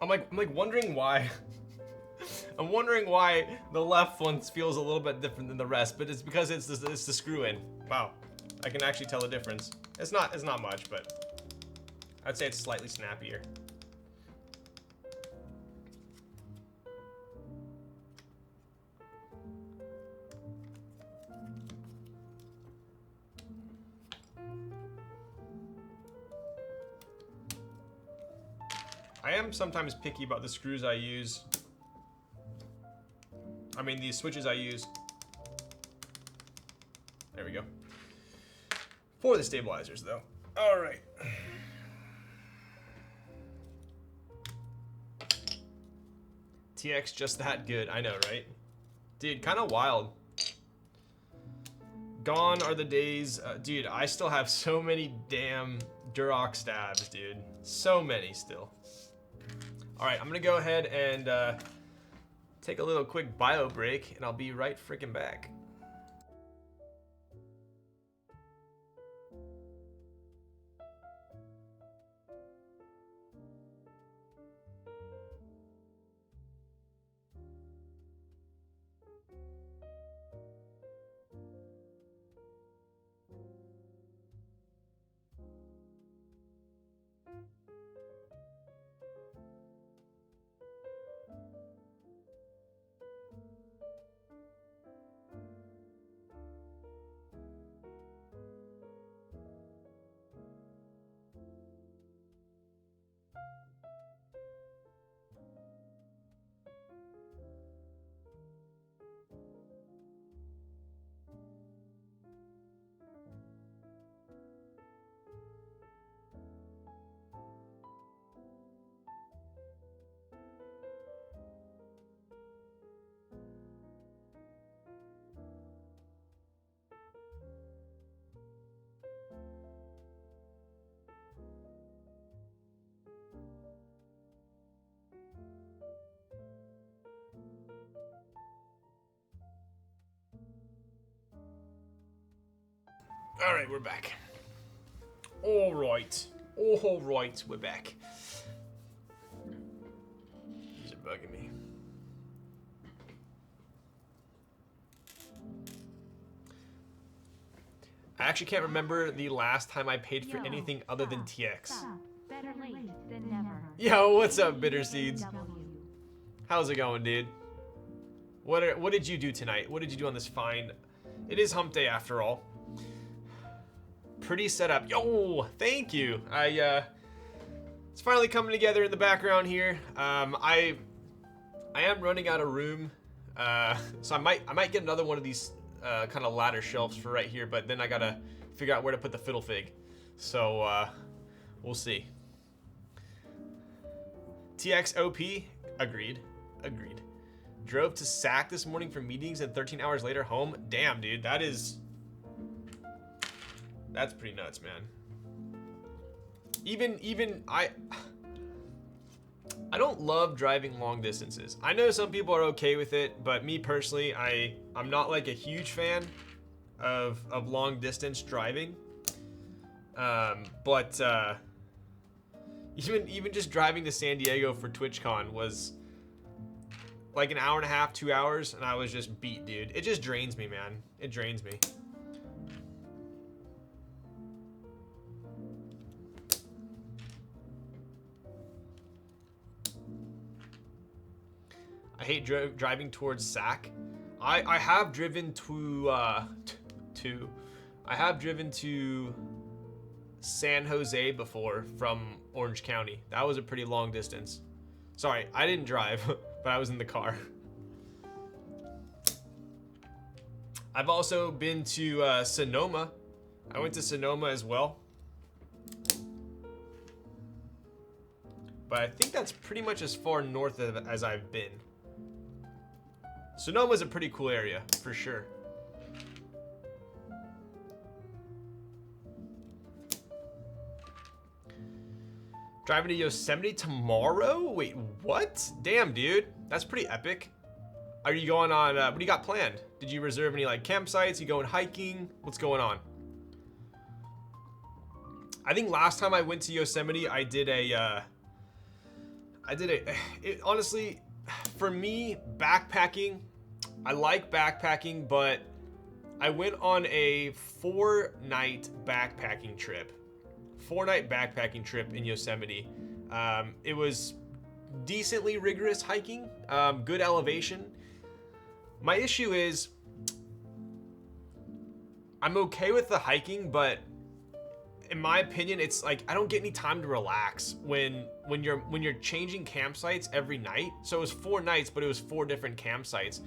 I'm like wondering why. I'm wondering why the left one feels a little bit different than the rest, but it's because it's the screw in. Wow, I can actually tell the difference. It's not much, but I'd say it's slightly snappier. I am sometimes picky about the screws I use. I mean, these switches I use. There we go. For the stabilizers, though. All right. TX just that good. I know, right? Dude, kind of wild. Gone are the days. Dude, I still have so many damn Duroc stabs, dude. So many still. All right, I'm gonna go ahead and take a little quick bio break, and I'll be right freaking back. All right, we're back. All right, we're back. These are bugging me. I actually can't remember the last time I paid for anything other than TX. Better late than never. Yo, what's up, Bitter Seeds? How's it going, dude? What did you do tonight? What did you do on this fine? It is hump day after all. Pretty setup. Yo, thank you. It's finally coming together in the background here. I am running out of room So I might get another one of these kind of ladder shelves for right here, but then I gotta figure out where to put the fiddle fig. So we'll see. TXOP, agreed. Drove to SAC this morning for meetings and 13 hours later home. Damn, dude, that's pretty nuts, man. Even I don't love driving long distances. I know some people are okay with it, but me personally, I'm not like a huge fan of long distance driving. But even just driving to San Diego for TwitchCon was like an hour and a half, 2 hours, and I was just beat, dude. It just drains me, man. It drains me. I hate driving towards SAC. I have driven to San Jose before from Orange County. That was a pretty long distance. Sorry, I didn't drive, but I was in the car. I've also been to Sonoma. I went to Sonoma as well. But I think that's pretty much as far north as I've been. Sonoma's a pretty cool area, for sure. Driving to Yosemite tomorrow? Wait, what? Damn, dude. That's pretty epic. Are you going on, what do you got planned? Did you reserve any like campsites? You going hiking? What's going on? I think last time I went to Yosemite, honestly, for me, backpacking, I like backpacking, but I went on a 4-night backpacking trip. 4-night backpacking trip in Yosemite. It was decently rigorous hiking, good elevation. My issue is I'm okay with the hiking, but in my opinion, it's like I don't get any time to relax when you're changing campsites every night. So it was 4 nights, but it was 4 different campsites.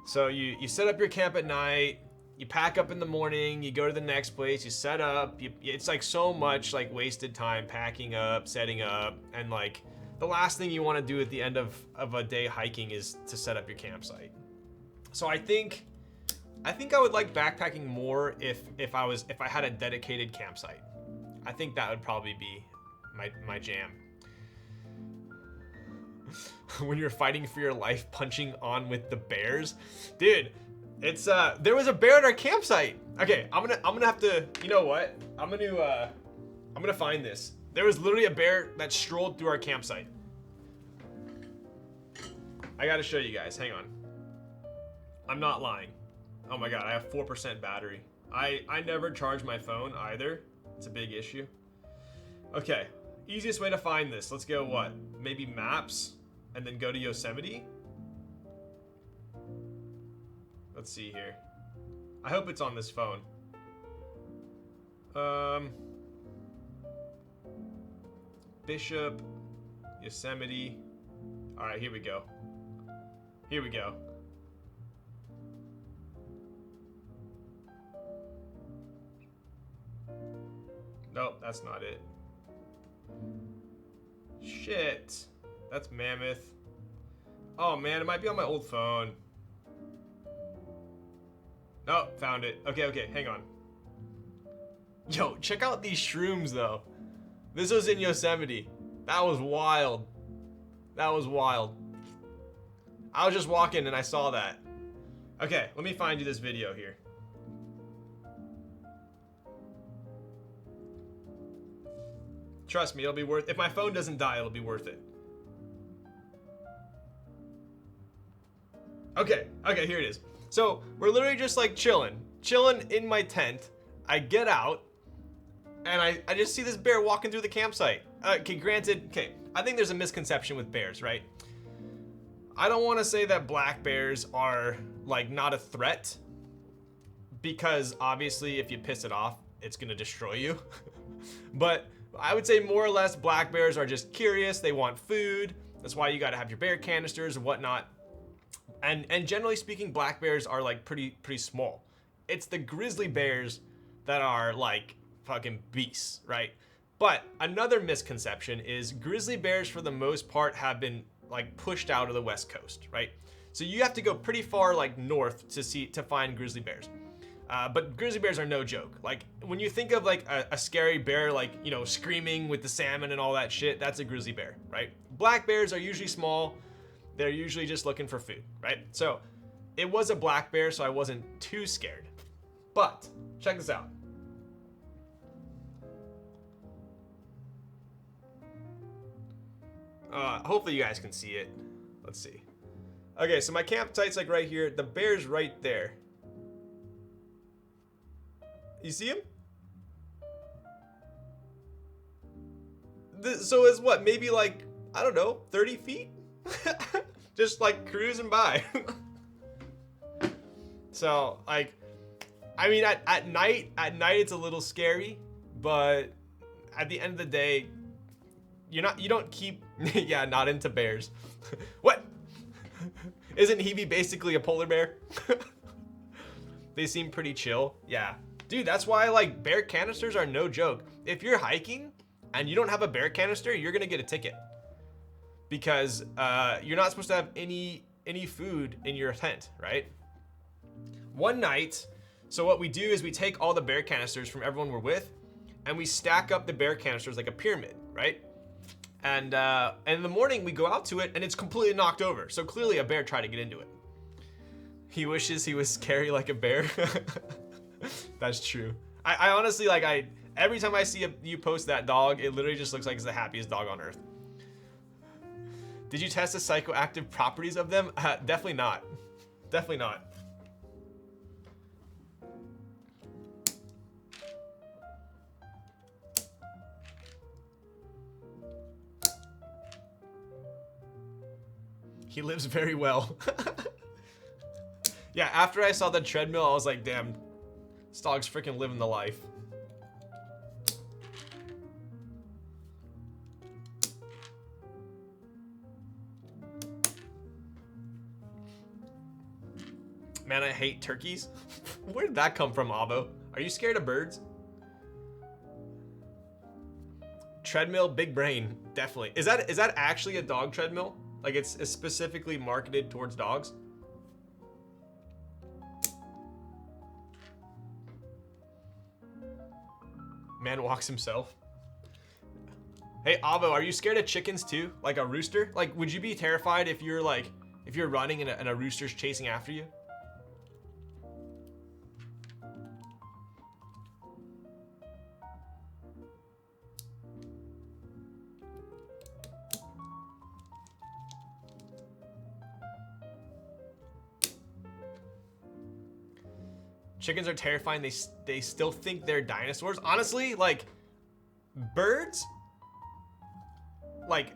So you set up your camp at night, you pack up in the morning, you go to the next place, you set up. It's like so much like wasted time packing up, setting up, and like the last thing you want to do at the end of a day hiking is to set up your campsite. So I think I would like backpacking more if I had a dedicated campsite. I think that would probably be my jam. When you're fighting for your life, punching on with the bears, dude. It's there was a bear at our campsite. Okay, I'm gonna have to. You know what? I'm gonna find this. There was literally a bear that strolled through our campsite. I gotta show you guys. Hang on. I'm not lying. Oh my god, I have 4% battery. I never charge my phone either. It's a big issue. Okay, easiest way to find this. Let's go what? Maybe maps, and then go to Yosemite. Let's see here. I hope it's on this phone. Bishop, Yosemite. All right, here we go. Here we go. Nope, that's not it. Shit. That's Mammoth. Oh man, it might be on my old phone. Oh, found it. Okay, hang on. Yo, check out these shrooms though. This was in Yosemite. That was wild. That was wild. I was just walking and I saw that. Okay, let me find you this video here. Trust me, it'll be worth it. If my phone doesn't die, it'll be worth it. Okay, here it is. So we're literally just like chilling in my tent. I get out and I just see this bear walking through the campsite. Okay, granted, I think there's a misconception with bears, right? I don't want to say that black bears are like not a threat, because obviously if you piss it off, it's gonna destroy you. But I would say more or less black bears are just curious. They want food. That's why you gotta have your bear canisters and whatnot. And generally speaking, black bears are like pretty small. It's the grizzly bears that are like fucking beasts, right? But another misconception is grizzly bears for the most part have been like pushed out of the West Coast, right? So you have to go pretty far like north to find grizzly bears. But grizzly bears are no joke. Like when you think of like a scary bear, like, you know, screaming with the salmon and all that shit, that's a grizzly bear, right? Black bears are usually small. They're usually just looking for food, right? So it was a black bear, so I wasn't too scared. But check this out. Hopefully you guys can see it. Let's see. Okay, so my campsite's like right here. The bear's right there. You see him? So it's what, maybe like, I don't know, 30 feet? Just like cruising by. So like, I mean, at night it's a little scary, but at the end of the day, you don't keep, yeah, not into bears. What? Isn't Hebe basically a polar bear? They seem pretty chill. Yeah. Dude, that's why like bear canisters are no joke. If you're hiking and you don't have a bear canister, you're gonna get a ticket. Because you're not supposed to have any food in your tent, right? One night, so what we do is we take all the bear canisters from everyone we're with, and we stack up the bear canisters like a pyramid, right? And in the morning we go out to it and it's completely knocked over. So clearly a bear tried to get into it. He wishes he was scary like a bear. That's true. I honestly, like, every time I see you post that dog, it literally just looks like it's the happiest dog on earth. Did you test the psychoactive properties of them? Definitely not. Definitely not. He lives very well. Yeah, after I saw the treadmill, I was like, damn, this dog's freaking living the life. Man, I hate turkeys. Where did that come from, Avo? Are you scared of birds? Treadmill, big brain, definitely. Is that actually a dog treadmill? Like it's specifically marketed towards dogs? Man walks himself. Hey, Avo, are you scared of chickens too? Like a rooster? Like, would you be terrified if you're running and a rooster's chasing after you? Chickens are terrifying. They still think they're dinosaurs. Honestly, like birds, like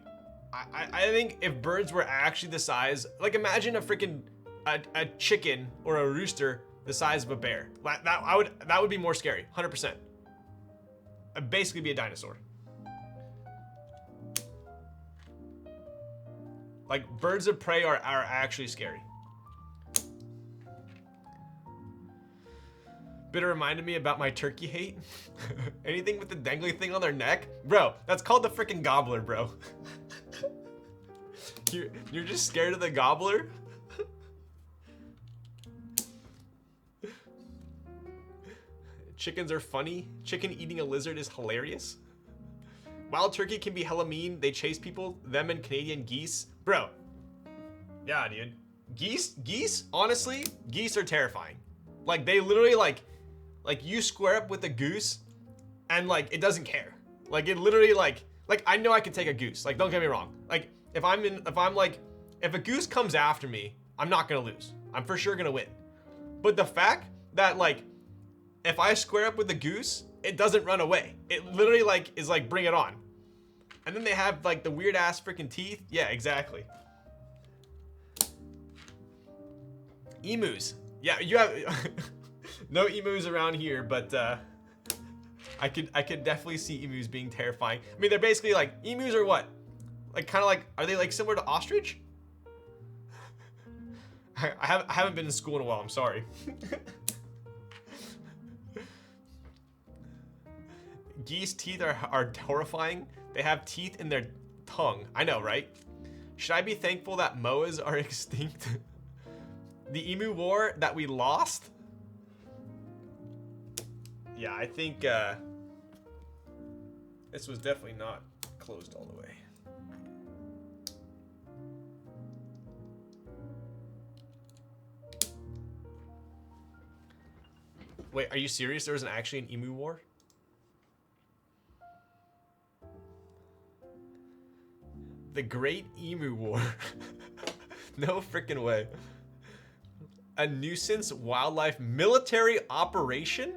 I think if birds were actually the size, like imagine a freaking a chicken or a rooster the size of a bear. That would be more scary. 100%. I'd basically be a dinosaur. Like birds of prey are actually scary. Bitter reminded me about my turkey hate. Anything with the dangly thing on their neck? Bro, that's called the freaking gobbler, bro. You're just scared of the gobbler? Chickens are funny. Chicken eating a lizard is hilarious. Wild turkey can be hella mean. They chase people. Them and Canadian geese. Bro. Yeah, dude. Geese, honestly, geese are terrifying. Like they literally like you square up with a goose and like it doesn't care. Like it literally like I know I could take a goose. Like don't get me wrong. Like if a goose comes after me, I'm not gonna lose. I'm for sure gonna win. But the fact that like if I square up with a goose, it doesn't run away. It literally like is like bring it on. And then they have like the weird ass freaking teeth. Yeah, exactly. Emus. Yeah, you have no emus around here, but I could definitely see emus being terrifying. I mean, they're basically like emus are what? Like kind of like, are they like similar to ostrich? I haven't been in school in a while. I'm sorry. Geese teeth are horrifying. They have teeth in their tongue. I know, right? Should I be thankful that moas are extinct? The emu war that we lost? Yeah, I think this was definitely not closed all the way. Wait, are you serious? There was actually an emu war? The Great Emu War. No freaking way. A nuisance wildlife military operation?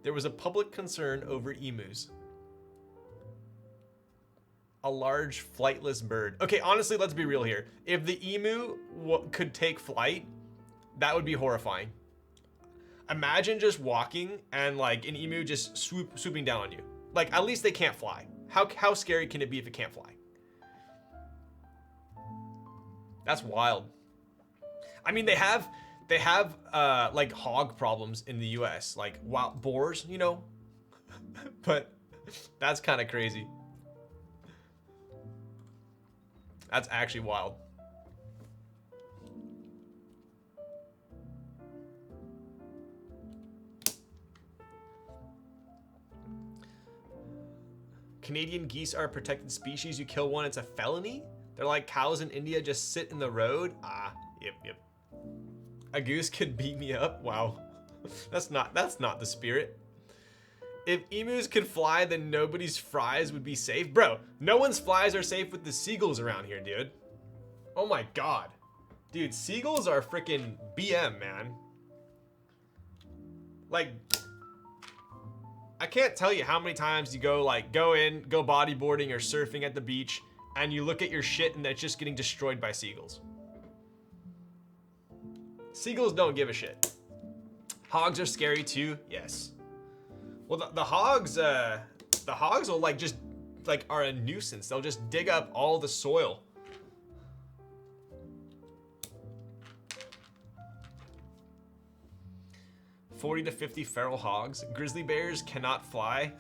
There was a public concern over emus. A large flightless bird. Okay, honestly, let's be real here. If the emu could take flight, that would be horrifying. Imagine just walking and like an emu just swooping down on you. Like, at least they can't fly. How scary can it be if it can't fly? That's wild. I mean, they have like hog problems in the US, like wild boars, you know. But that's kind of crazy. That's actually wild. Canadian geese are a protected species. You kill one, it's a felony? They're like cows in India, just sit in the road? Ah, yep. A goose could beat me up? Wow. That's not the spirit. If emus could fly, then nobody's fries would be safe. Bro, no one's flies are safe with the seagulls around here, dude. Oh my god. Dude, seagulls are freaking BM, man. Like, I can't tell you how many times you go bodyboarding or surfing at the beach and you look at your shit and it's just getting destroyed by seagulls. Seagulls don't give a shit. Hogs are scary too, yes. Well, the hogs will like just like are a nuisance. They'll just dig up all the soil. $40 to $50 feral hogs. Grizzly bears cannot fly.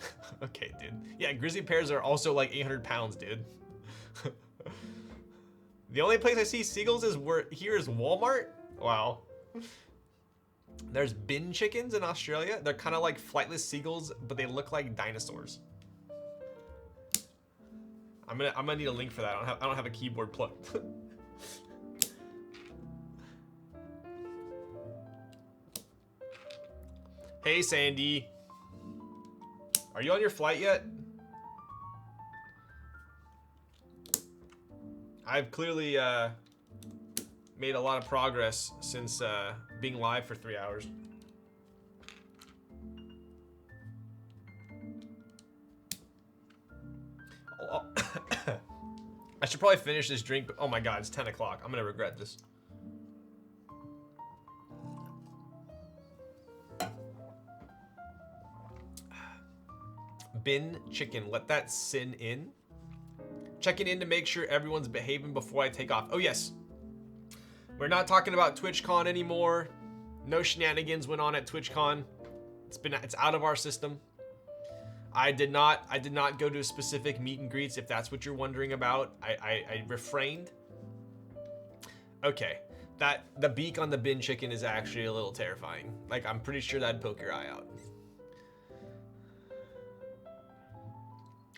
Okay, dude. Yeah, grizzly bears are also like 800 pounds, dude. The only place I see seagulls is here is Walmart. Wow. There's bin chickens in Australia. They're kind of like flightless seagulls, but they look like dinosaurs. I'm gonna need a link for that. I don't have a keyboard plugged. Hey, Sandy. Are you on your flight yet? I've clearly made a lot of progress since being live for 3 hours. I should probably finish this drink, but oh my god, it's 10 o'clock. I'm gonna regret this. Bin chicken, let that sin in. Checking in to make sure everyone's behaving before I take off. Oh yes, we're not talking about TwitchCon anymore. No shenanigans went on at TwitchCon. It's out of our system. I did not go to specific meet and greets, if that's what you're wondering about. I refrained. Okay, the beak on the bin chicken is actually a little terrifying. Like, I'm pretty sure that'd poke your eye out.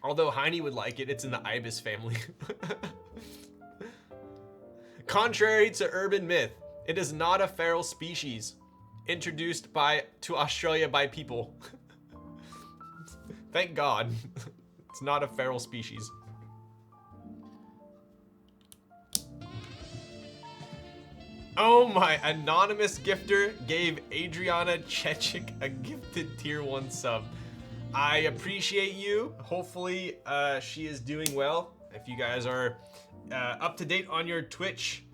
Although Heine would like it, it's in the ibis family. Contrary to urban myth, it is not a feral species introduced to Australia by people. Thank God. It's not a feral species. Oh my, anonymous gifter gave Adriana Chechik a gifted tier 1 sub. I appreciate you. Hopefully she is doing well. If you guys are up to date on your Twitch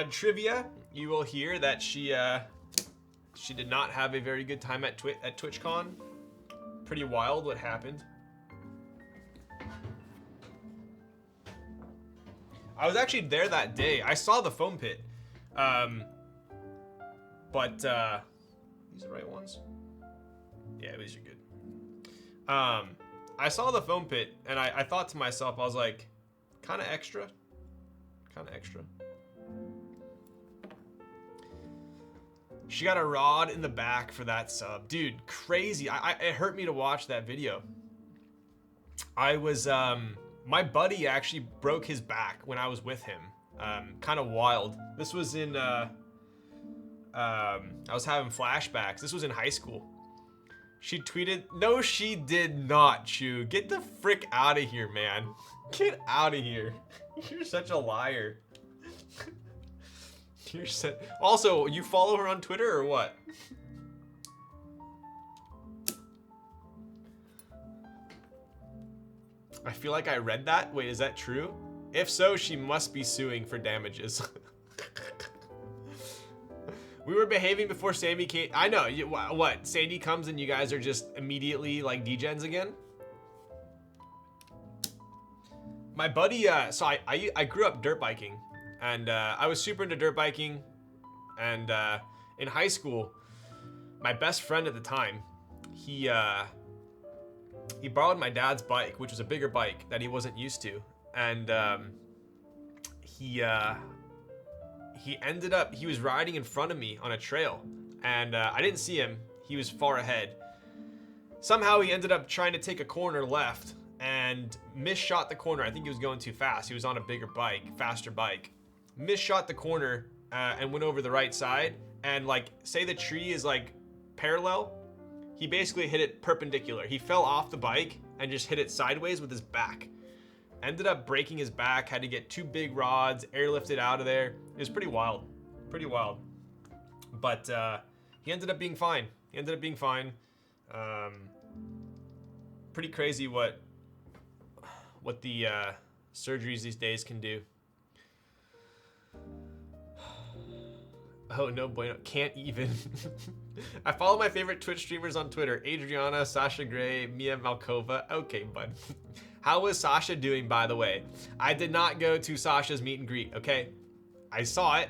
trivia, you will hear that she did not have a very good time at TwitchCon. Pretty wild what happened. I was actually there that day. I saw the foam pit. But these are the right ones? Yeah, these are good. I saw the foam pit and I thought to myself, I was like, kind of extra. Kind of extra. She got a rod in the back for that sub. Dude, crazy. It hurt me to watch that video. I was, my buddy actually broke his back when I was with him. Kind of wild. This was in, I was having flashbacks. This was in high school. She tweeted, no, she did not, Chew. Get the frick out of here, man. Get out of here. You're such a liar. You're so... Also, you follow her on Twitter or what? I feel like I read that. Wait, is that true? If so, she must be suing for damages. We were behaving before Sandy came. I know. What? Sandy comes and you guys are just immediately like degens again? My buddy, so I grew up dirt biking. And I was super into dirt biking. And in high school, my best friend at the time, he borrowed my dad's bike, which was a bigger bike that he wasn't used to. And he ended up, he was riding in front of me on a trail. And I didn't see him. He was far ahead. Somehow he ended up trying to take a corner left and misshot the corner. I think he was going too fast. He was on a bigger bike, faster bike. Misshot the corner and went over the right side. And like, say the tree is like parallel, he basically hit it perpendicular. He fell off the bike and just hit it sideways with his back. Ended up breaking his back, had to get 2 big rods, airlifted out of there. It was pretty wild, pretty wild. But he ended up being fine. He ended up being fine. Pretty crazy what the surgeries these days can do. Oh, no bueno. Can't even. I follow my favorite Twitch streamers on Twitter. Adriana, Sasha Gray, Mia Malkova. Okay, bud. How was Sasha doing, by the way? I did not go to Sasha's meet and greet, okay? I saw it.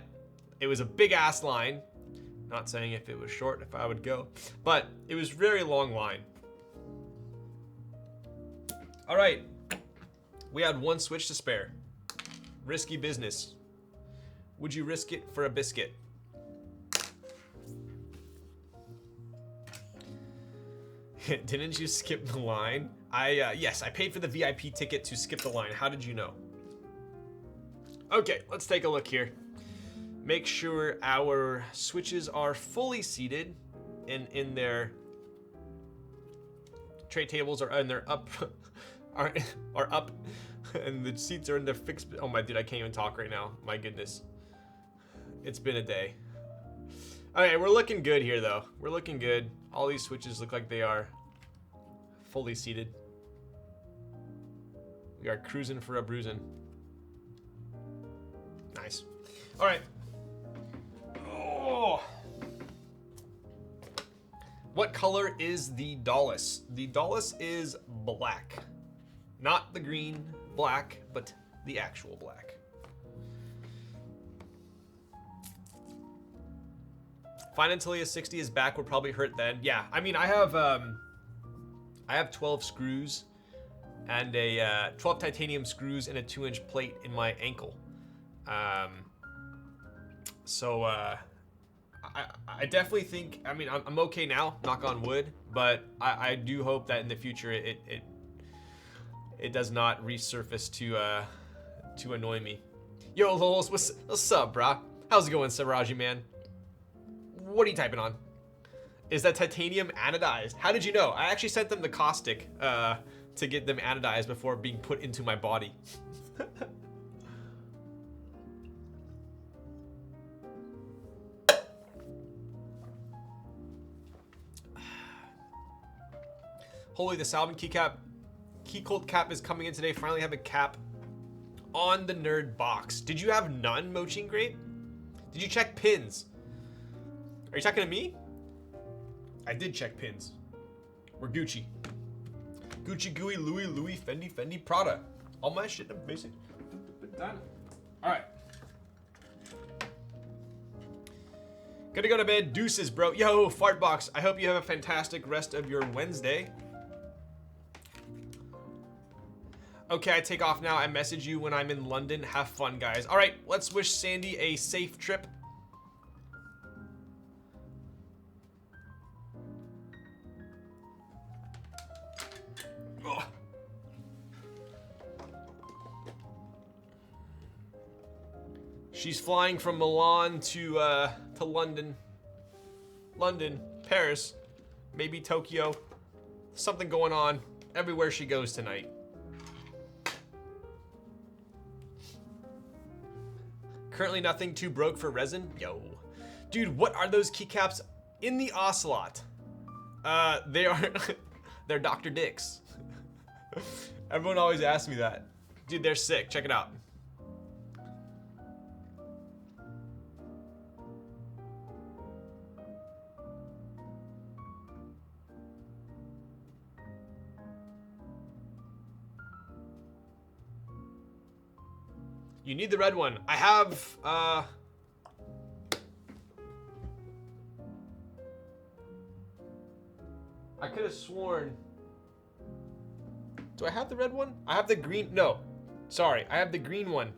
It was a big-ass line. Not saying if it was short, if I would go. But it was very long line. All right. We had 1 switch to spare. Risky business. Would you risk it for a biscuit? Didn't you skip the line? Yes, I paid for the VIP ticket to skip the line. How did you know? Okay, let's take a look here. Make sure our switches are fully seated in their tray tables are in their up are up and the seats are in their fixed. Oh my dude, I can't even talk right now. My goodness. It's been a day. Okay, we're looking good here though. We're looking good. All these switches look like they are fully seated. We are cruising for a bruising. Nice. All right. Oh. What color is the Dolice? The Dolice is black. Not the green black, but the actual black. Fine until he 60 is back, will probably hurt then. Yeah, I mean, I have 12 screws and a 12 titanium screws and a 2-inch plate in my ankle. So I definitely think, I mean, I'm okay now, knock on wood, but I do hope that in the future it does not resurface to annoy me. Yo, Lols, what's up, brah? How's it going, Saraji, man? What are you typing on? Is that titanium anodized? How did you know? I actually sent them the caustic to get them anodized before being put into my body. Holy, the Salvin keycap, key cold cap is coming in today. Finally have a cap on the nerd box. Did you have none, Mochin Grape? Did you check pins? Are you talking to me? I did check pins. We're Gucci. Gucci, Gooey, Louis, Fendi, Prada. All my shit, basic. Gonna go to bed. Deuces, bro. Yo, Fartbox. I hope you have a fantastic rest of your Wednesday. Okay, I take off now. I message you when I'm in London. Have fun, guys. All right, let's wish Sandy a safe trip. Ugh. She's flying from Milan to London. London, Paris, maybe Tokyo. Something going on everywhere she goes tonight. Currently nothing too broke for resin. Yo. Dude, what are those keycaps in the Ocelot? They are, they're Dr. Dicks. Everyone always asks me that. Dude, they're sick. Check it out. You need the red one. I have, I could have sworn. Do I have the red one? I have the green, no. Sorry, I have the green one.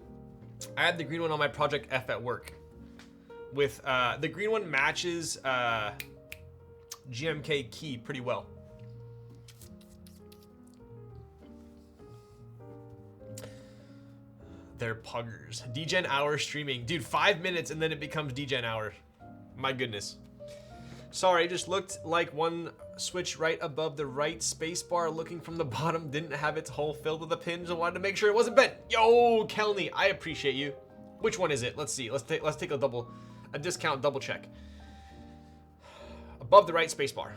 I had the green one on my Project F at work. With, the green one matches, GMK key pretty well. They're puggers. DGen hour streaming. Dude, 5 minutes and then it becomes DGen hour. My goodness. Sorry, just looked like one switch right above the right spacebar looking from the bottom didn't have its hole filled with a pin, so I wanted to make sure it wasn't bent. Yo, Kelney, I appreciate you. Which one is it? Let's see. Let's take a discount double check. Above the right spacebar.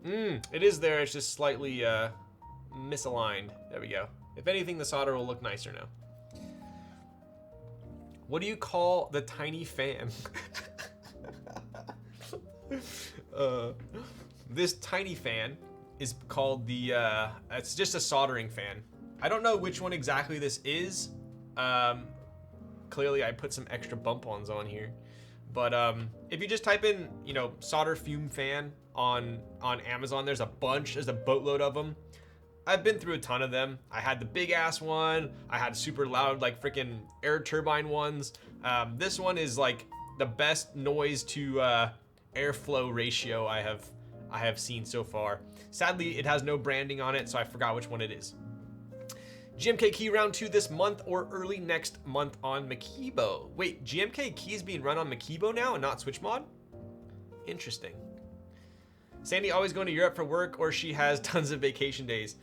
It is there. It's just slightly misaligned. There we go. If anything, the solder will look nicer now. What do you call the tiny fan? This tiny fan is called the, it's just a soldering fan. I don't know which one exactly this is. Clearly I put some extra bump-ons on here. But if you just type in, you know, solder fume fan on Amazon, there's a boatload of them. I've been through a ton of them. I had the big ass one. I had super loud, like freaking air turbine ones. This one is like the best noise to airflow ratio I have seen so far. Sadly, it has no branding on it, so I forgot which one it is. GMK Key round 2 this month or early next month on Makibo. Wait, GMK Key is being run on Makibo now and not Switch Mod? Interesting. Sandy always going to Europe for work or she has tons of vacation days.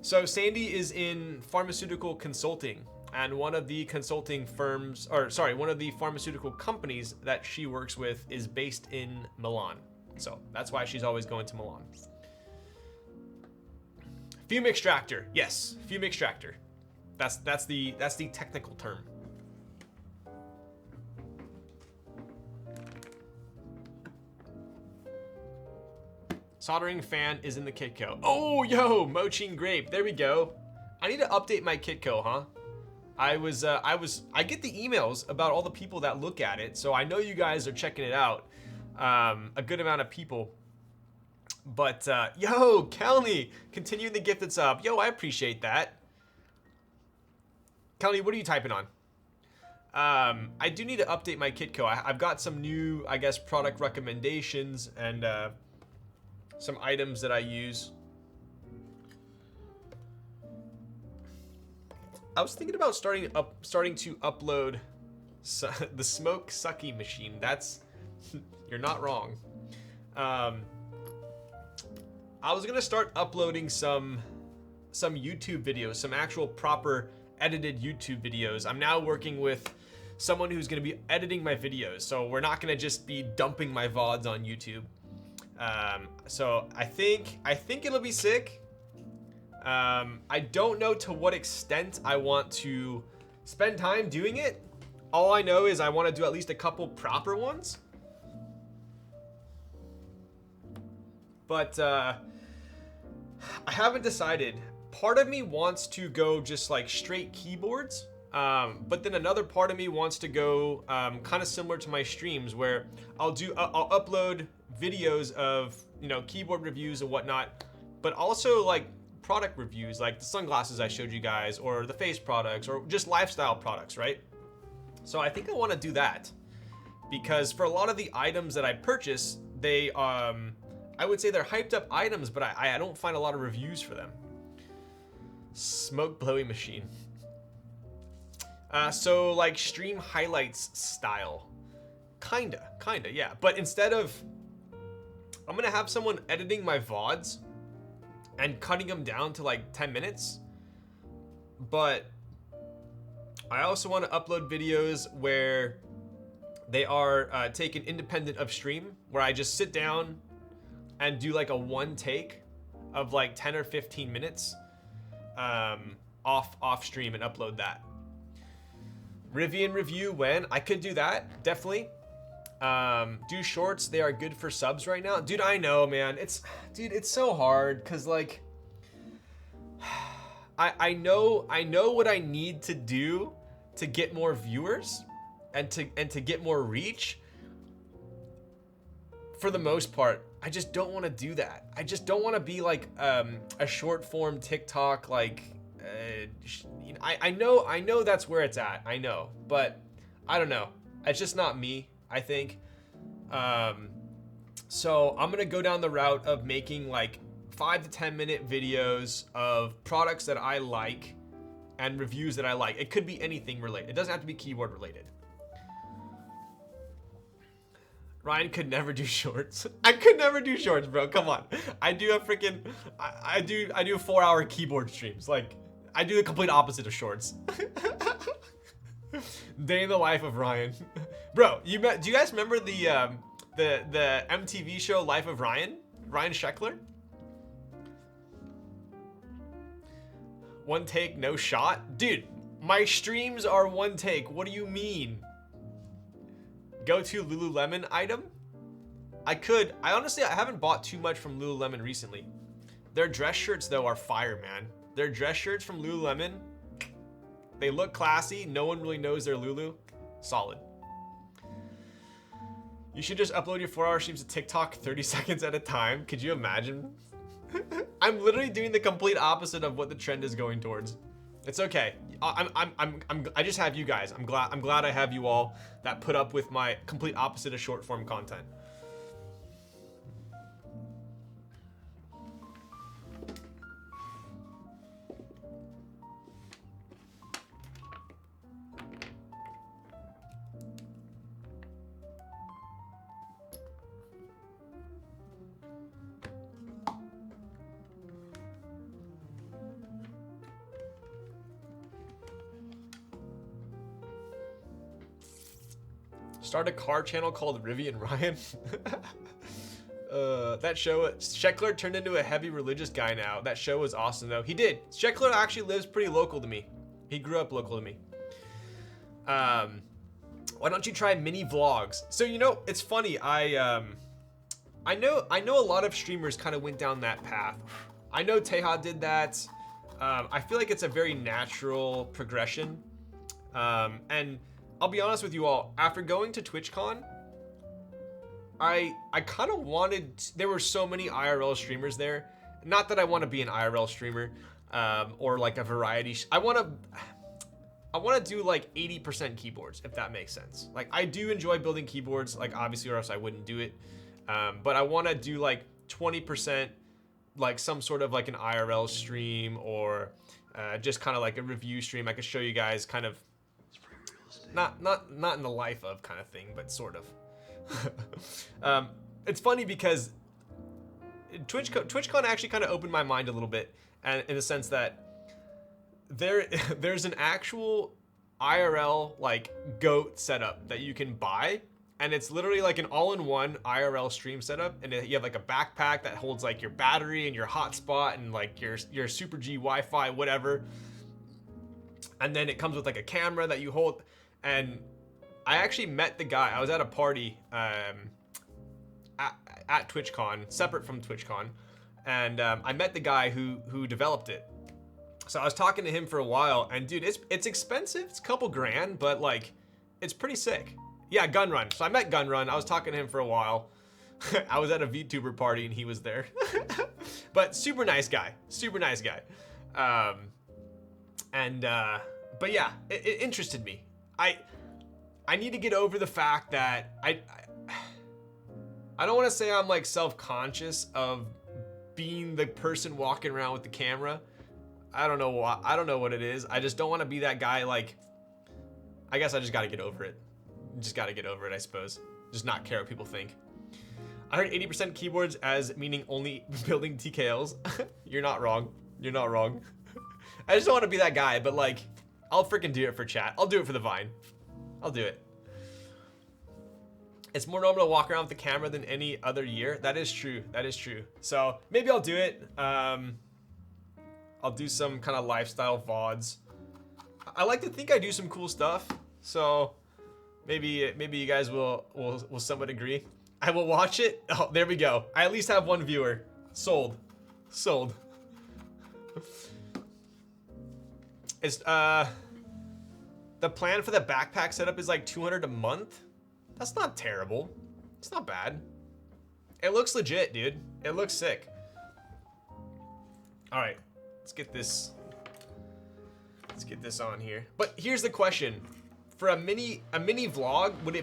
So Sandy is in pharmaceutical consulting, and one of the consulting firms, one of the pharmaceutical companies that she works with is based in Milan. So that's why she's always going to Milan. Fume extractor. Yes, fume extractor. That's the technical term. Soldering fan is in the Kitco. Oh, yo, Moching Grape. There we go. I need to update my Kitco, huh? I get the emails about all the people that look at it, so I know you guys are checking it out. A good amount of people. But, yo, Kelney, continuing the gift that's up. Yo, I appreciate that. Kelney, what are you typing on? I do need to update my Kitco. I've got some new, I guess, product recommendations and, some items that I use. I was thinking about starting to upload the smoke sucky machine. That's, you're not wrong. I was gonna start uploading some YouTube videos, some actual proper edited YouTube videos. I'm now working with someone who's gonna be editing my videos, so we're not gonna just be dumping my VODs on YouTube. So I think it'll be sick. I don't know to what extent I want to spend time doing it. All I know is I want to do at least a couple proper ones. But I haven't decided. Part of me wants to go just like straight keyboards, But then another part of me wants to go kind of similar to my streams where I'll upload videos of, you know, keyboard reviews and whatnot, but also like product reviews, like the sunglasses I showed you guys, or the face products, or just lifestyle products, right? So I think I want to do that because for a lot of the items that I purchase, they, I would say they're hyped up items, but I don't find a lot of reviews for them. Smoke blowing machine. So like stream highlights style. Kinda, yeah. But instead of, I'm gonna have someone editing my VODs and cutting them down to like 10 minutes. But I also want to upload videos where they are taken independent of stream, where I just sit down and do like a one take of like 10 or 15 minutes off stream and upload that. Rivian review when? I could do that, definitely. Do shorts, they are good for subs right now. Dude, I know, man. It's so hard because like I know what I need to do to get more viewers and to get more reach. For the most part, I just don't want to do that. I just don't want to be like a short form TikTok like I know that's where it's at. I know, but I don't know. It's just not me, I think. So I'm gonna go down the route of making like 5 to 10 minute videos of products that I like and reviews that I like. It could be anything related. It doesn't have to be keyboard related. Ryan could never do shorts. I could never do shorts, bro. Come on. I do a freaking I do 4-hour keyboard streams. Like I do the complete opposite of shorts. Day in the life of Ryan. Bro, do you guys remember the MTV show Life of Ryan? Ryan Sheckler? One take, no shot? Dude, my streams are one take. What do you mean? Go to Lululemon item? I honestly, I haven't bought too much from Lululemon recently. Their dress shirts though are fire, man. Their dress shirts from Lululemon, they look classy. No one really knows they're Lulu. Solid. You should just upload your 4-hour streams to TikTok 30 seconds at a time. Could you imagine? I'm literally doing the complete opposite of what the trend is going towards. It's okay. I just have you guys. I'm glad I have you all that put up with my complete opposite of short form content. Start a car channel called Rivian Ryan. That show, Sheckler turned into a heavy religious guy now. That show was awesome though. He did. Sheckler actually lives pretty local to me. He grew up local to me. Why don't you try mini vlogs? So you know, it's funny. I know a lot of streamers kind of went down that path. I know Teja did that. I feel like it's a very natural progression. And I'll be honest with you all, after going to TwitchCon, I kind of wanted, there were so many IRL streamers there. Not that I want to be an IRL streamer, or like a variety. I want to do like 80% keyboards, if that makes sense. Like I do enjoy building keyboards, like obviously, or else I wouldn't do it. But I want to do like 20%, like some sort of like an IRL stream, or just kind of like a review stream. I could show you guys kind of, not in the life of kind of thing, but sort of. It's funny because TwitchCon actually kind of opened my mind a little bit, and in the sense that there's an actual IRL like GOAT setup that you can buy, and it's literally like an all-in-one IRL stream setup, and you have like a backpack that holds like your battery and your hotspot and like your Super G Wi-Fi, whatever, and then it comes with like a camera that you hold. And I actually met the guy. I was at a party at TwitchCon, separate from TwitchCon, and I met the guy who developed it. So I was talking to him for a while, and dude, it's expensive. It's a couple grand, but like, it's pretty sick. Yeah, Gunrun. So I met Gunrun. I was talking to him for a while. I was at a VTuber party and he was there. But super nice guy. Super nice guy. But yeah, it interested me. I need to get over the fact that I don't want to say I'm like self-conscious of being the person walking around with the camera. I don't know why. I don't know what it is. I just don't want to be that guy. Like, I guess I just got to get over it. Just got to get over it, I suppose. Just not care what people think. I heard 80% keyboards as meaning only building TKLs. You're not wrong. You're not wrong. I just don't want to be that guy, but like, I'll freaking do it for chat. I'll do it for the Vine. I'll do it. It's more normal to walk around with the camera than any other year. That is true. That is true. So maybe I'll do it. I'll do some kind of lifestyle VODs. I like to think I do some cool stuff. So maybe you guys will somewhat agree. I will watch it. Oh, there we go. I at least have one viewer. Sold. Sold. It's the plan for the backpack setup is like 200 a month. That's not terrible. It's not bad. It looks legit, dude. It looks sick. All right, let's get this on here. But here's the question: for a mini vlog, would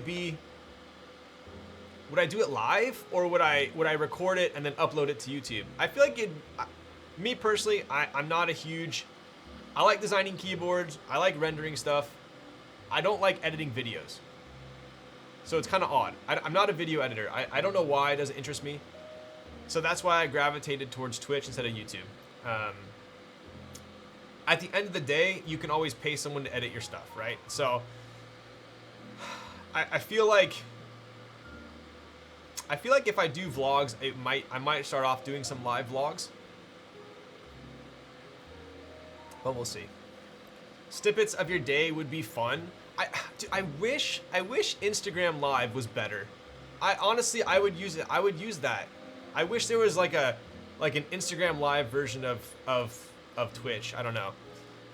I do it live, or would I record it and then upload it to YouTube? I feel like me personally, I'm not a huge. I like designing keyboards. I like rendering stuff. I don't like editing videos. So it's kind of odd. I'm not a video editor. I don't know why it doesn't interest me. So that's why I gravitated towards Twitch instead of YouTube. At the end of the day, you can always pay someone to edit your stuff, right? So I feel like if I do vlogs, I might start off doing some live vlogs. But we'll see. Snippets of your day would be fun. I wish Instagram Live was better. Honestly, I would use it. I would use that. I wish there was like an Instagram Live version of Twitch. I don't know.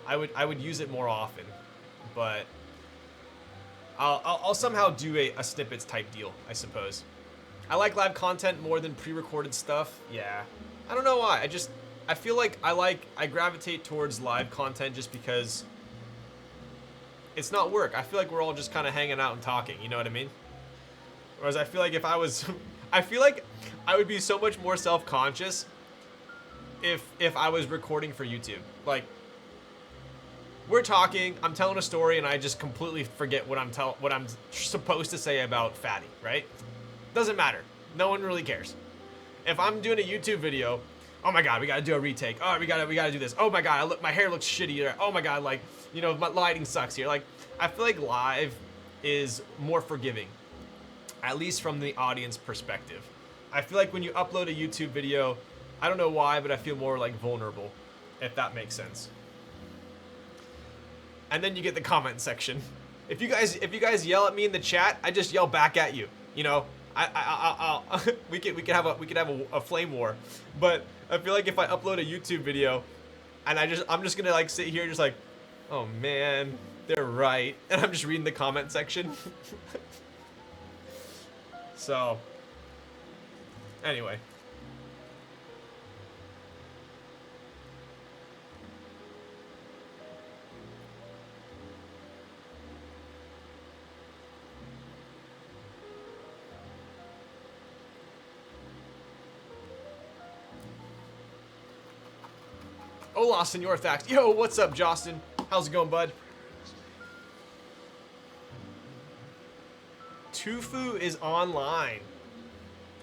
I would use it more often, but I'll somehow do a snippets type deal, I suppose. I like live content more than pre-recorded stuff. Yeah, I don't know why. I feel like I gravitate towards live content just because it's not work. I feel like we're all just kind of hanging out and talking, you know what I mean? Whereas I feel like if I was, I feel like I would be so much more self-conscious if I was recording for YouTube. Like, we're talking, I'm telling a story, and I just completely forget what I'm supposed to say about Fatty, right? Doesn't matter. No one really cares. If I'm doing a YouTube video, oh my god, we gotta do a retake. Oh, we gotta do this. Oh my god, my hair looks shitty here. Oh my god, like, you know, my lighting sucks here. Like, I feel like live is more forgiving, at least from the audience perspective. I feel like when you upload a YouTube video, I don't know why, but I feel more like vulnerable, if that makes sense. And then you get the comment section. If you guys yell at me in the chat, I just yell back at you. You know, we could have a flame war. But I feel like if I upload a YouTube video, and I'm just gonna like sit here just like, oh man, they're right, and I'm just reading the comment section. So, anyway. Hola, Senor Thax. Yo, what's up, Justin? How's it going, bud? Tufu is online.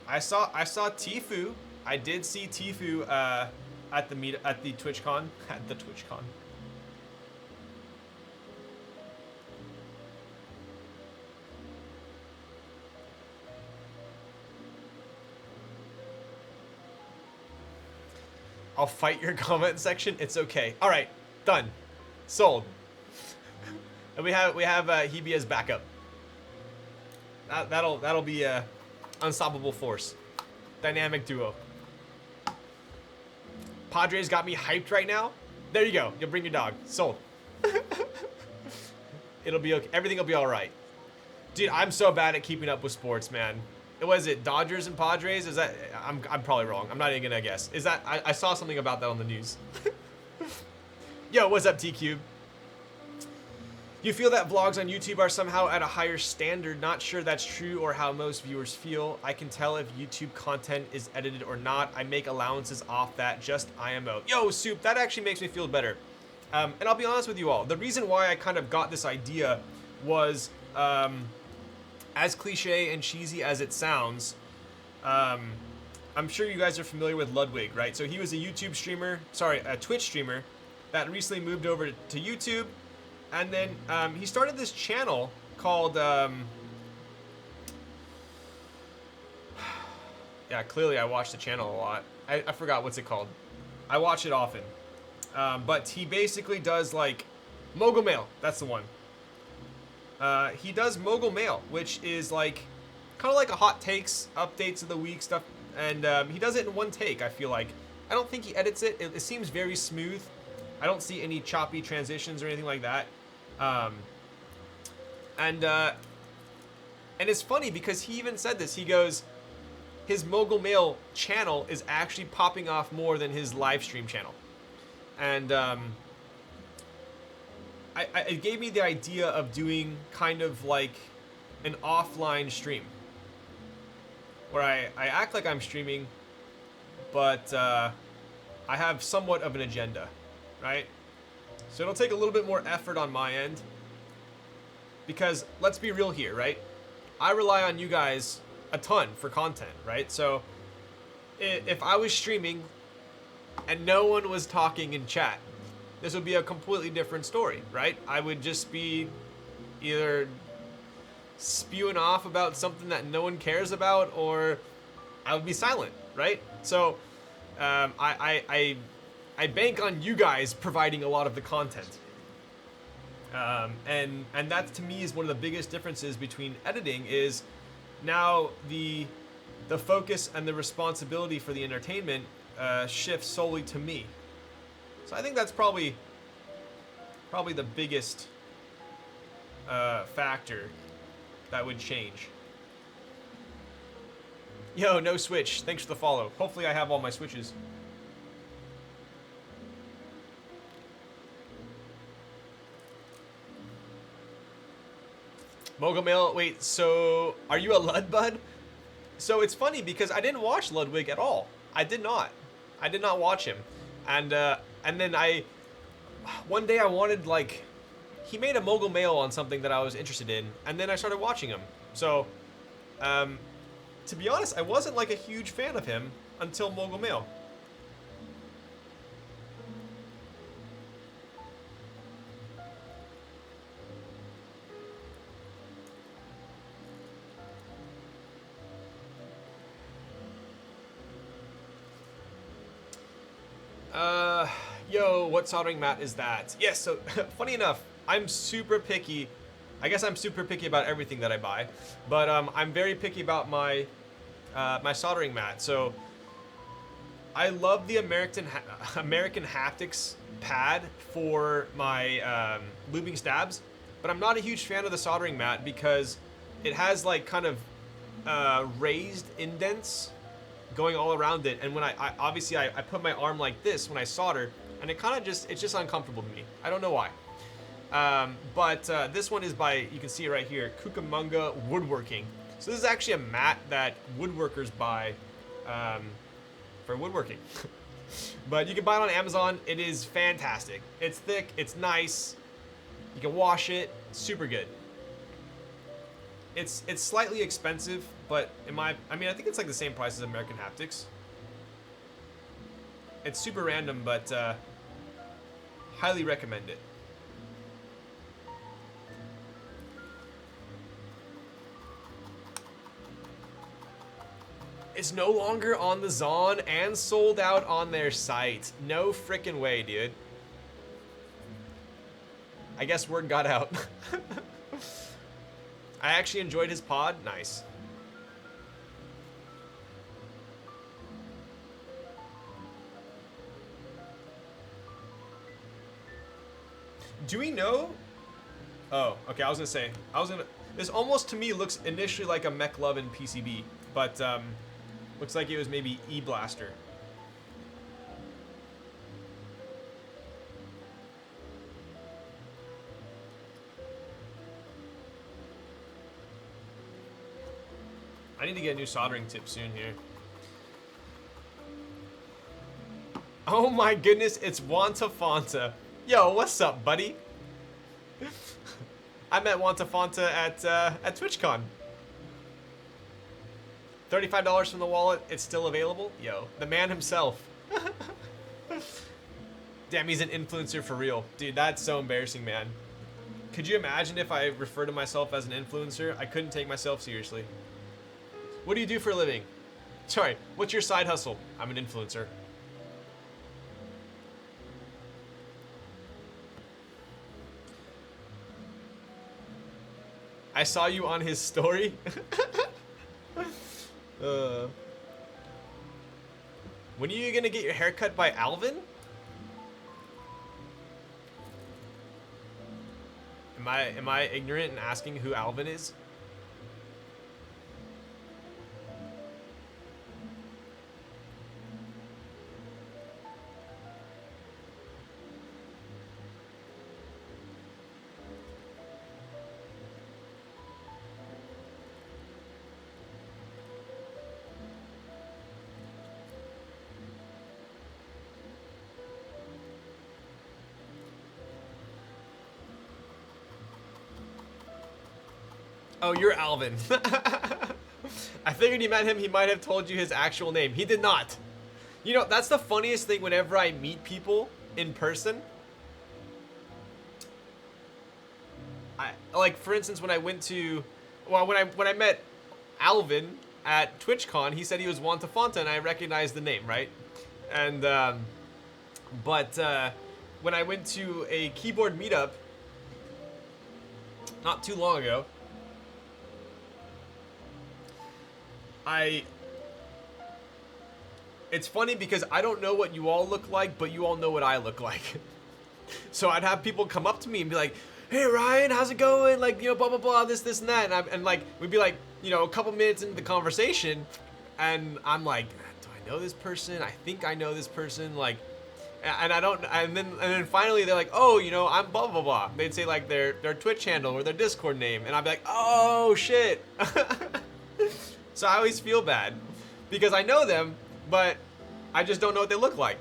I saw Tifu. I did see Tifu at the TwitchCon. At the TwitchCon. I'll fight your comment section. It's okay. All right, done, sold. And we have Hebe as backup. That'll be a unstoppable force, dynamic duo. Padres got me hyped right now. There you go. You'll bring your dog. Sold. It'll be okay. Everything will be all right. Dude, I'm so bad at keeping up with sports, man. Was it Dodgers and Padres? Is that... I'm probably wrong. I'm not even gonna guess. Is that... I saw something about that on the news. Yo, what's up, T-Cube? You feel that vlogs on YouTube are somehow at a higher standard? Not sure that's true or how most viewers feel. I can tell if YouTube content is edited or not. I make allowances off that, just IMO. Yo, Soup, that actually makes me feel better. And I'll be honest with you all. The reason why I kind of got this idea was, as cliche and cheesy as it sounds, I'm sure you guys are familiar with Ludwig, right? So he was a YouTube streamer, sorry, a Twitch streamer that recently moved over to YouTube. And then he started this channel called, yeah, clearly I watch the channel a lot. I forgot what's it called. I watch it often. But he basically does like Mogul Mail. That's the one. He does Mogul Mail, which is like kind of like a hot takes, updates of the week stuff. And he does it in one take, I feel like. I don't think he edits it. It seems very smooth. I don't see any choppy transitions or anything like that. And it's funny because he even said this. He goes, his Mogul Mail channel is actually popping off more than his live stream channel. And it gave me the idea of doing kind of like an offline stream where I act like I'm streaming, but I have somewhat of an agenda, right? So it'll take a little bit more effort on my end because let's be real here, right? I rely on you guys a ton for content, right? So if I was streaming and no one was talking in chat, this would be a completely different story, right? I would just be either spewing off about something that no one cares about, or I would be silent, right? So I bank on you guys providing a lot of the content. And that to me is one of the biggest differences between editing is now the focus and the responsibility for the entertainment shifts solely to me. So I think that's probably the biggest factor that would change. Yo, no switch. Thanks for the follow. Hopefully I have all my switches. Mogul Mail, wait, so are you a Lud bud? So it's funny because I didn't watch Ludwig at all. I did not watch him. And then one day I wanted, like, he made a Mogul Mail on something that I was interested in, and then I started watching him. So, to be honest, I wasn't like a huge fan of him until Mogul Mail. Yo, what soldering mat is that? Yes, so funny enough, I'm super picky. I guess I'm super picky about everything that I buy, but I'm very picky about my my soldering mat. So I love the American Haptics pad for my lubing stabs, but I'm not a huge fan of the soldering mat because it has like kind of raised indents going all around it, and when I obviously I put my arm like this when I solder, and it kind of it's just uncomfortable to me. I don't know why. But this one is by, you can see it right here, Cucamonga Woodworking. So this is actually a mat that woodworkers buy for woodworking. But you can buy it on Amazon. It is fantastic. It's thick, it's nice. You can wash it, super good. It's slightly expensive, but I think it's like the same price as American Haptics. It's super random, but highly recommend it. It's no longer on the Zon and sold out on their site. No frickin' way, dude. I guess word got out. I actually enjoyed his pod. Nice. Do we know? Oh, okay. I was gonna say. This almost to me looks initially like a McLovin PCB, but looks like it was maybe E-Blaster. I need to get a new soldering tip soon here. Oh my goodness, it's Wanta Fonta. Yo, what's up, buddy? I met Wanta Fonta at TwitchCon. $35 from the wallet, it's still available? Yo, the man himself. Damn, he's an influencer for real. Dude, that's so embarrassing, man. Could you imagine if I refer to myself as an influencer? I couldn't take myself seriously. What do you do for a living? Sorry, what's your side hustle? I'm an influencer. I saw you on his story. When are you gonna get your hair cut by Alvin? Am I ignorant in asking who Alvin is? Oh, you're Alvin. I figured you met him, he might have told you his actual name. He did not. You know, that's the funniest thing whenever I meet people in person. Like, for instance, when I went to, well, when I met Alvin at TwitchCon, he said he was Wanta Fonta, and I recognized the name, right? And, when I went to a keyboard meetup not too long ago, it's funny because I don't know what you all look like, but you all know what I look like. So I'd have people come up to me and be like, hey Ryan, how's it going? Like, you know, blah, blah, blah, this and that. And like, we'd be like, you know, a couple minutes into the conversation, and I'm like, do I know this person? I think I know this person. Like, and I don't, and then finally they're like, oh, you know, I'm blah, blah, blah. They'd say like their Twitch handle or their Discord name. And I'd be like, oh shit. So I always feel bad because I know them, but I just don't know what they look like.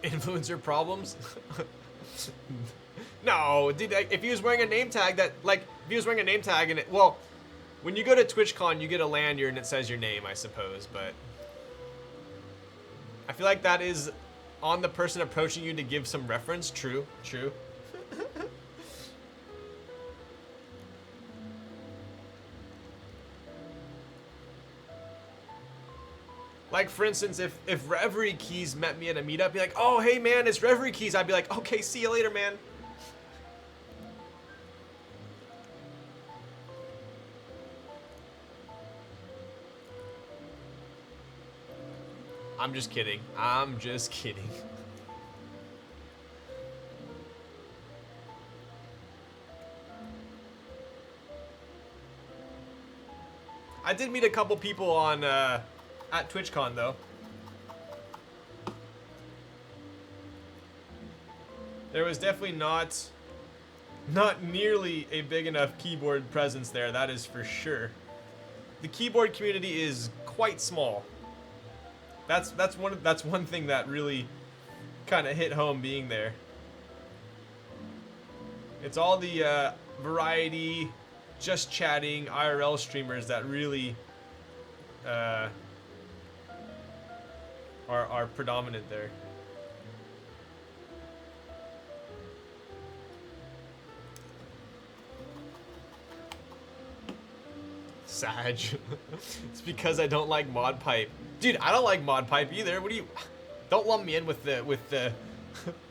Influencer problems? No, dude, if he was wearing a name tag that, like, if he was wearing a name tag and it, well, when you go to TwitchCon, you get a lanyard and it says your name, I suppose, but I feel like that is on the person approaching you to give some reference. True, true. Like, for instance, if Reverie Keys met me at a meetup, be like, oh, hey, man, it's Reverie Keys. I'd be like, okay, see you later, man. I'm just kidding. I'm just kidding. I did meet a couple people on, at TwitchCon though. There was definitely not nearly a big enough keyboard presence there, that is for sure. The keyboard community is quite small. That's one thing that really kind of hit home being there. It's all the variety, just chatting IRL streamers that really are predominant there. Sag. It's because I don't like mod pipe. Dude, I don't like mod pipe either. What do you... Don't lump me in with the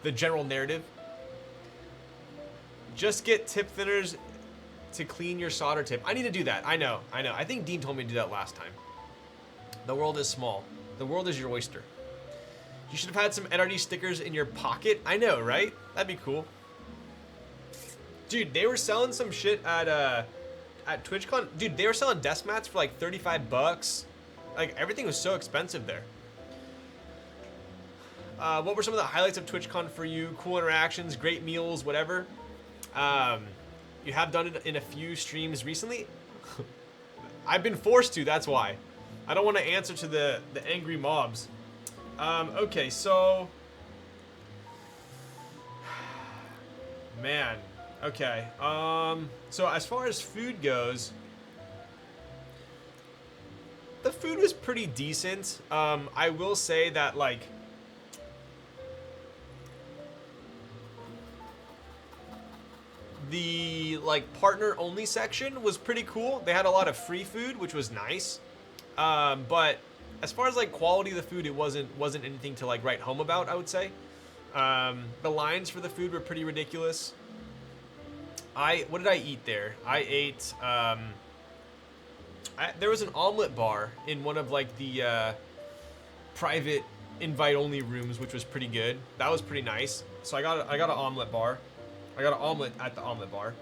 the general narrative. Just get tip thinners to clean your solder tip. I need to do that. I know. I think Dean told me to do that last time. The world is small. The world is your oyster. You should have had some NRD stickers in your pocket. I know, right? That'd be cool. Dude, they were selling some shit at TwitchCon. Dude, they were selling desk mats for like 35 bucks. Like, everything was so expensive there. What were some of the highlights of TwitchCon for you? Cool interactions, great meals, whatever. You have done it in a few streams recently. I've been forced to, that's why. I don't want to answer to the angry mobs. Okay, so... Man, okay. So as far as food goes, the food was pretty decent. I will say that, like... The, like, partner-only section was pretty cool. They had a lot of free food, which was nice. But as far as, like, quality of the food, it wasn't anything to, like, write home about, I would say. The lines for the food were pretty ridiculous. What did I eat there? I ate, there was an omelet bar in one of, like, the private invite-only rooms, which was pretty good. That was pretty nice. So I got an omelet bar. I got an omelet at the omelet bar.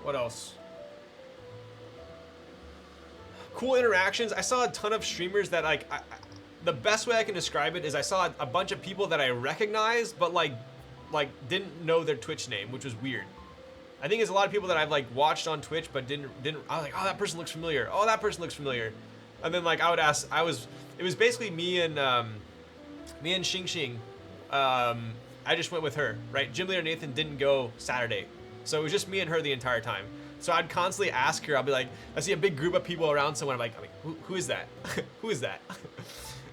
What else? Cool interactions. I saw a ton of streamers that, like, the best way I can describe it is I saw a bunch of people that I recognized, but like didn't know their Twitch name, which was weird. I think there's a lot of people that I've, like, watched on Twitch, but didn't. I was like, oh, that person looks familiar. Oh, that person looks familiar. And then, like, I would ask. It was basically me and Xing Xing. I just went with her, right? Gym leader Nathan didn't go Saturday, so it was just me and her the entire time. So I'd constantly ask her. I'll be like, I see a big group of people around someone. I'm like, who is that? Who is that?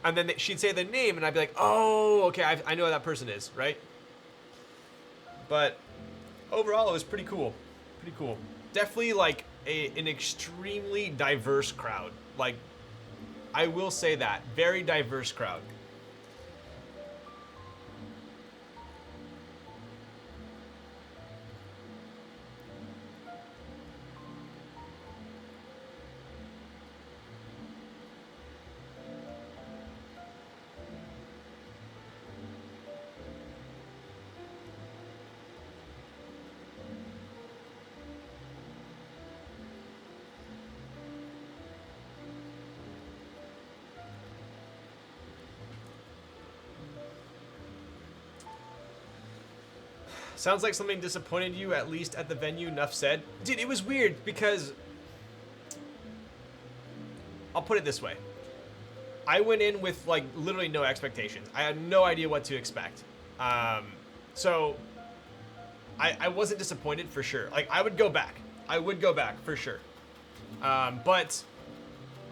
And then she'd say the name, and I'd be like, oh, okay, I know who that person is, right? But overall, it was pretty cool. Pretty cool. Definitely, like, an extremely diverse crowd. Like, I will say that. Very diverse crowd. Sounds like something disappointed you, at least at the venue, enough said. Dude, it was weird because... I'll put it this way. I went in with, like, literally no expectations. I had no idea what to expect. So, I wasn't disappointed for sure. Like, I would go back. I would go back for sure. But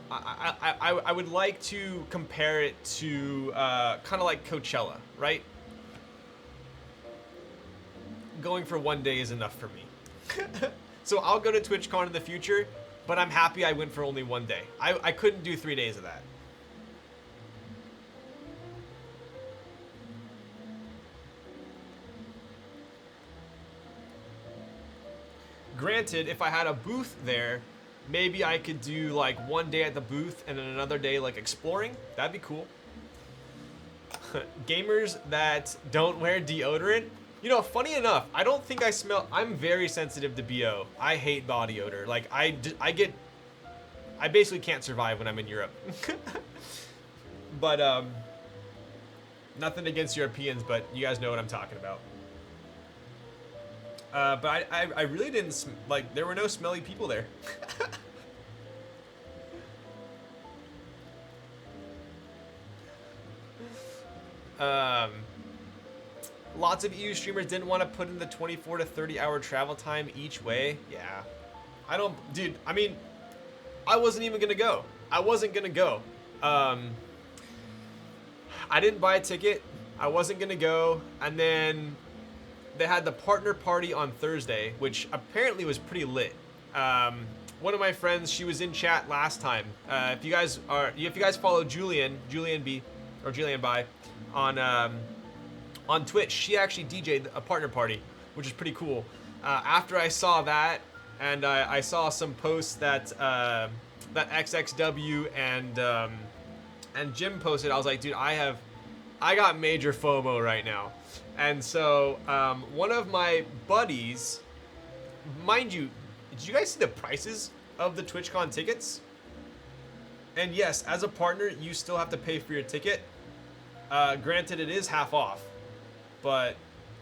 I would like to compare it to kind of like Coachella, right? Going for one day is enough for me. So I'll go to TwitchCon in the future, but I'm happy I went for only one day. I couldn't do 3 days of that. Granted, if I had a booth there, maybe I could do like one day at the booth and then another day like exploring. That'd be cool. Gamers that don't wear deodorant. You know, funny enough, I don't think I smell... I'm very sensitive to BO. I hate body odor. Like, I basically can't survive when I'm in Europe. But, nothing against Europeans, but you guys know what I'm talking about. But I really didn't... Like, there were no smelly people there. Lots of EU streamers didn't want to put in the 24 to 30 hour travel time each way. Yeah. I don't... Dude, I mean, I wasn't even going to go. I wasn't going to go. I didn't buy a ticket. I wasn't going to go. And then they had the partner party on Thursday, which apparently was pretty lit. One of my friends, she was in chat last time. If you guys follow Julian B or Julian By on Twitch, she actually DJ'd a partner party, which is pretty cool. After I saw that, and I saw some posts that that XXW and Jim posted, I was like, dude, I got major FOMO right now. And so one of my buddies, mind you, did you guys see the prices of the TwitchCon tickets? And yes, as a partner, you still have to pay for your ticket. Granted, it is half off, but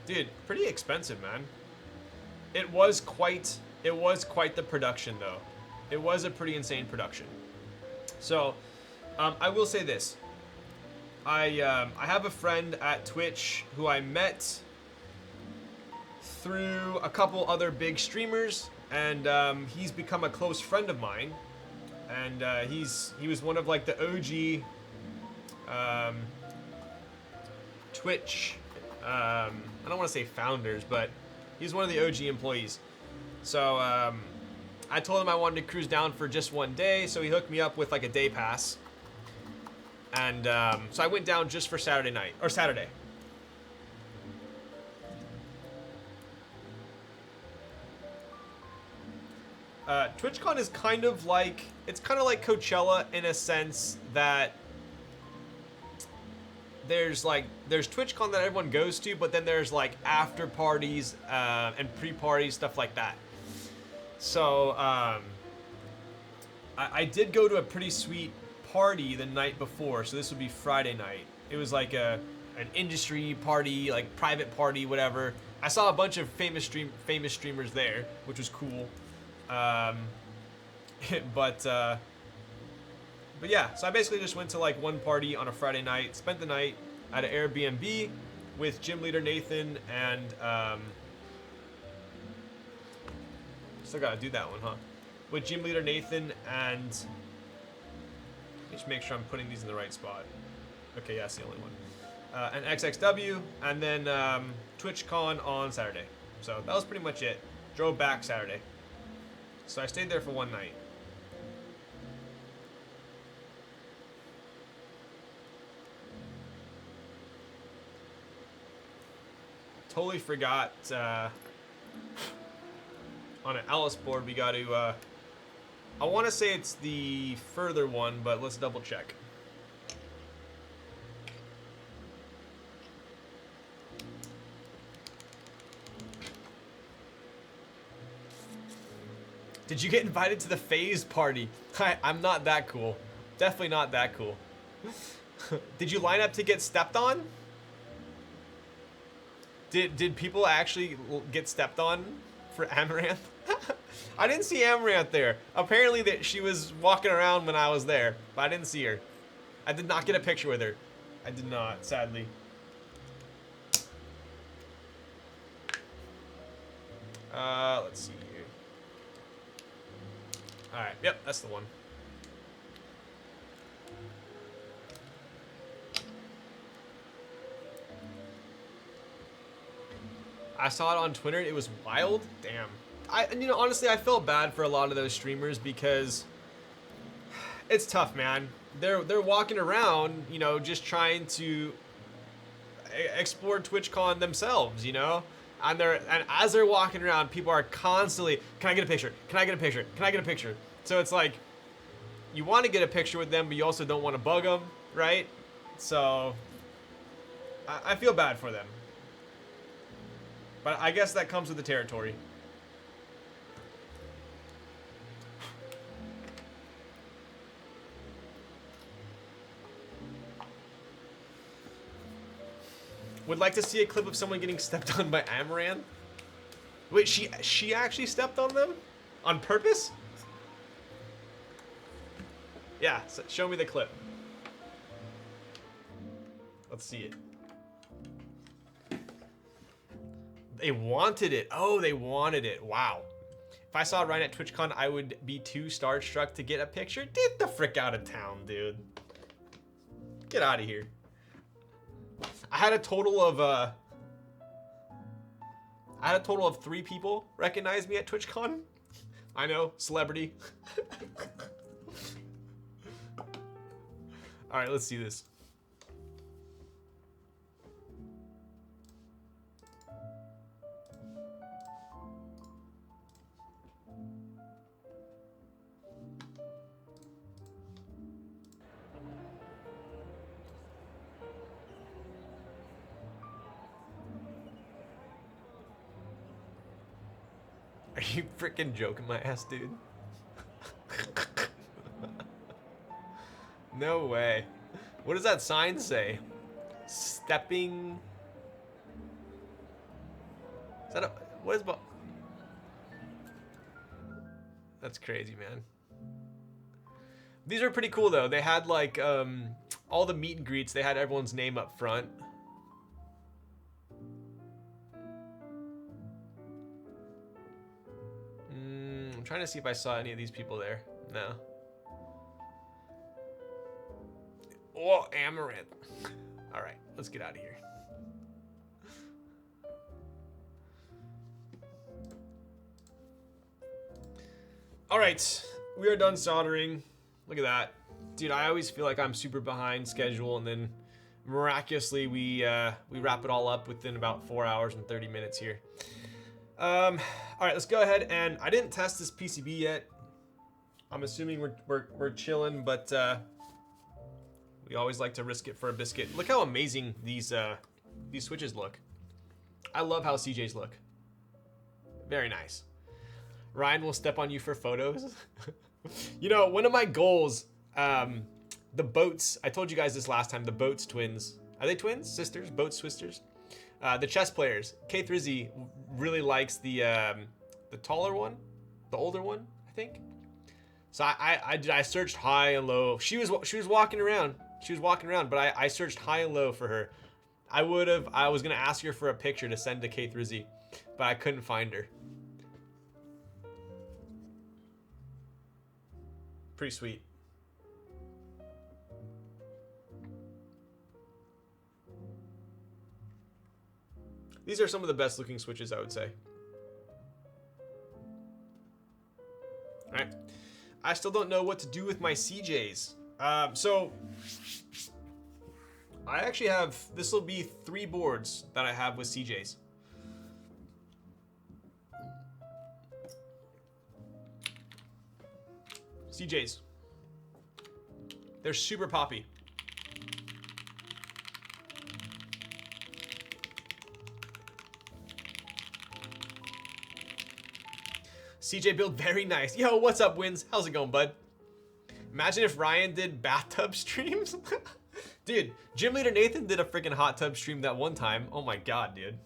dude, pretty expensive, man. It was quite the production, though. It was a pretty insane production. So, I will say this. I have a friend at Twitch who I met through a couple other big streamers, and he's become a close friend of mine. And he was one of like the OG Twitch. I don't want to say founders, but he's one of the OG employees. So I told him I wanted to cruise down for just one day, so he hooked me up with like a day pass. And so I went down just for Saturday night, or Saturday. TwitchCon is kind of like, it's kind of like Coachella in a sense that there's TwitchCon that everyone goes to, but then there's like after parties and pre-parties, stuff like that. So I did go to a pretty sweet party the night before, so this would be Friday night. It was like an industry party, like private party, whatever. I saw a bunch of famous streamers there, which was cool. But yeah, so I basically just went to like one party on a Friday night, spent the night at an Airbnb with gym leader Nathan, and still gotta do that one, huh? With gym leader Nathan, and just make sure I'm putting these in the right spot. Okay, yeah, that's the only one. And XXW, and then TwitchCon on Saturday. So that was pretty much it. Drove back Saturday. So I stayed there for one night. Totally forgot on an Alice board we got to I want to say it's the further one, but let's double check. Did you get invited to the phase party? I'm not that cool. Definitely not that cool. Did you line up to get stepped on? Did people actually get stepped on for Amaranth? I didn't see Amaranth there. Apparently that she was walking around when I was there, but I didn't see her. I did not get a picture with her. I did not, sadly. Let's see here. Alright, yep, that's the one. I saw it on Twitter. It was wild. Damn. Honestly, I felt bad for a lot of those streamers because it's tough, man. They're walking around, just trying to explore TwitchCon themselves, And as they're walking around, people are constantly, can I get a picture? Can I get a picture? Can I get a picture? So it's like, you want to get a picture with them, but you also don't want to bug them, right? So I feel bad for them. But I guess that comes with the territory. Would like to see a clip of someone getting stepped on by Amaranth. Wait, she actually stepped on them? On purpose? Yeah, so show me the clip. Let's see it. They wanted it. Oh, they wanted it. Wow. If I saw Ryan at TwitchCon, I would be too starstruck to get a picture. Get the frick out of town, dude. Get out of here. I had a total of I had a total of 3 people recognize me at TwitchCon. I know, celebrity. All right, let's see this. Are you freaking joking my ass, dude? No way. What does that sign say? Stepping. Is that a. What is. That's crazy, man. These are pretty cool, though. They had, like, all the meet and greets, they had everyone's name up front. I'm trying to see if I saw any of these people there. No. Oh, Amaranth. All right, let's get out of here. All right, we are done soldering. Look at that. Dude, I always feel like I'm super behind schedule, and then miraculously we wrap it all up within about 4 hours and 30 minutes here. All right, let's go ahead, and I didn't test this PCB yet. I'm assuming we're chilling, but we always like to risk it for a biscuit. Look how amazing these switches look. I love how CJ's look. Very nice. Ryan will step on you for photos. You know, one of my goals, the Boats, I told you guys this last time, the Boats twins. Are they twins? Sisters? Boats sisters? The chess players. K3Z really likes the taller one, the older one, I think. So I searched high and low. She was walking around. She was walking around, but I searched high and low for her. I was gonna ask her for a picture to send to K3Z, but I couldn't find her. Pretty sweet. These are some of the best looking switches, I would say. All right. I still don't know what to do with my CJs. So I actually have, this will be 3 boards that I have with CJs. CJs. They're super poppy. CJ build very nice. Yo, what's up, Wins? How's it going, bud? Imagine if Ryan did bathtub streams. Dude, Gym Leader Nathan did a freaking hot tub stream that one time. Oh my god, dude.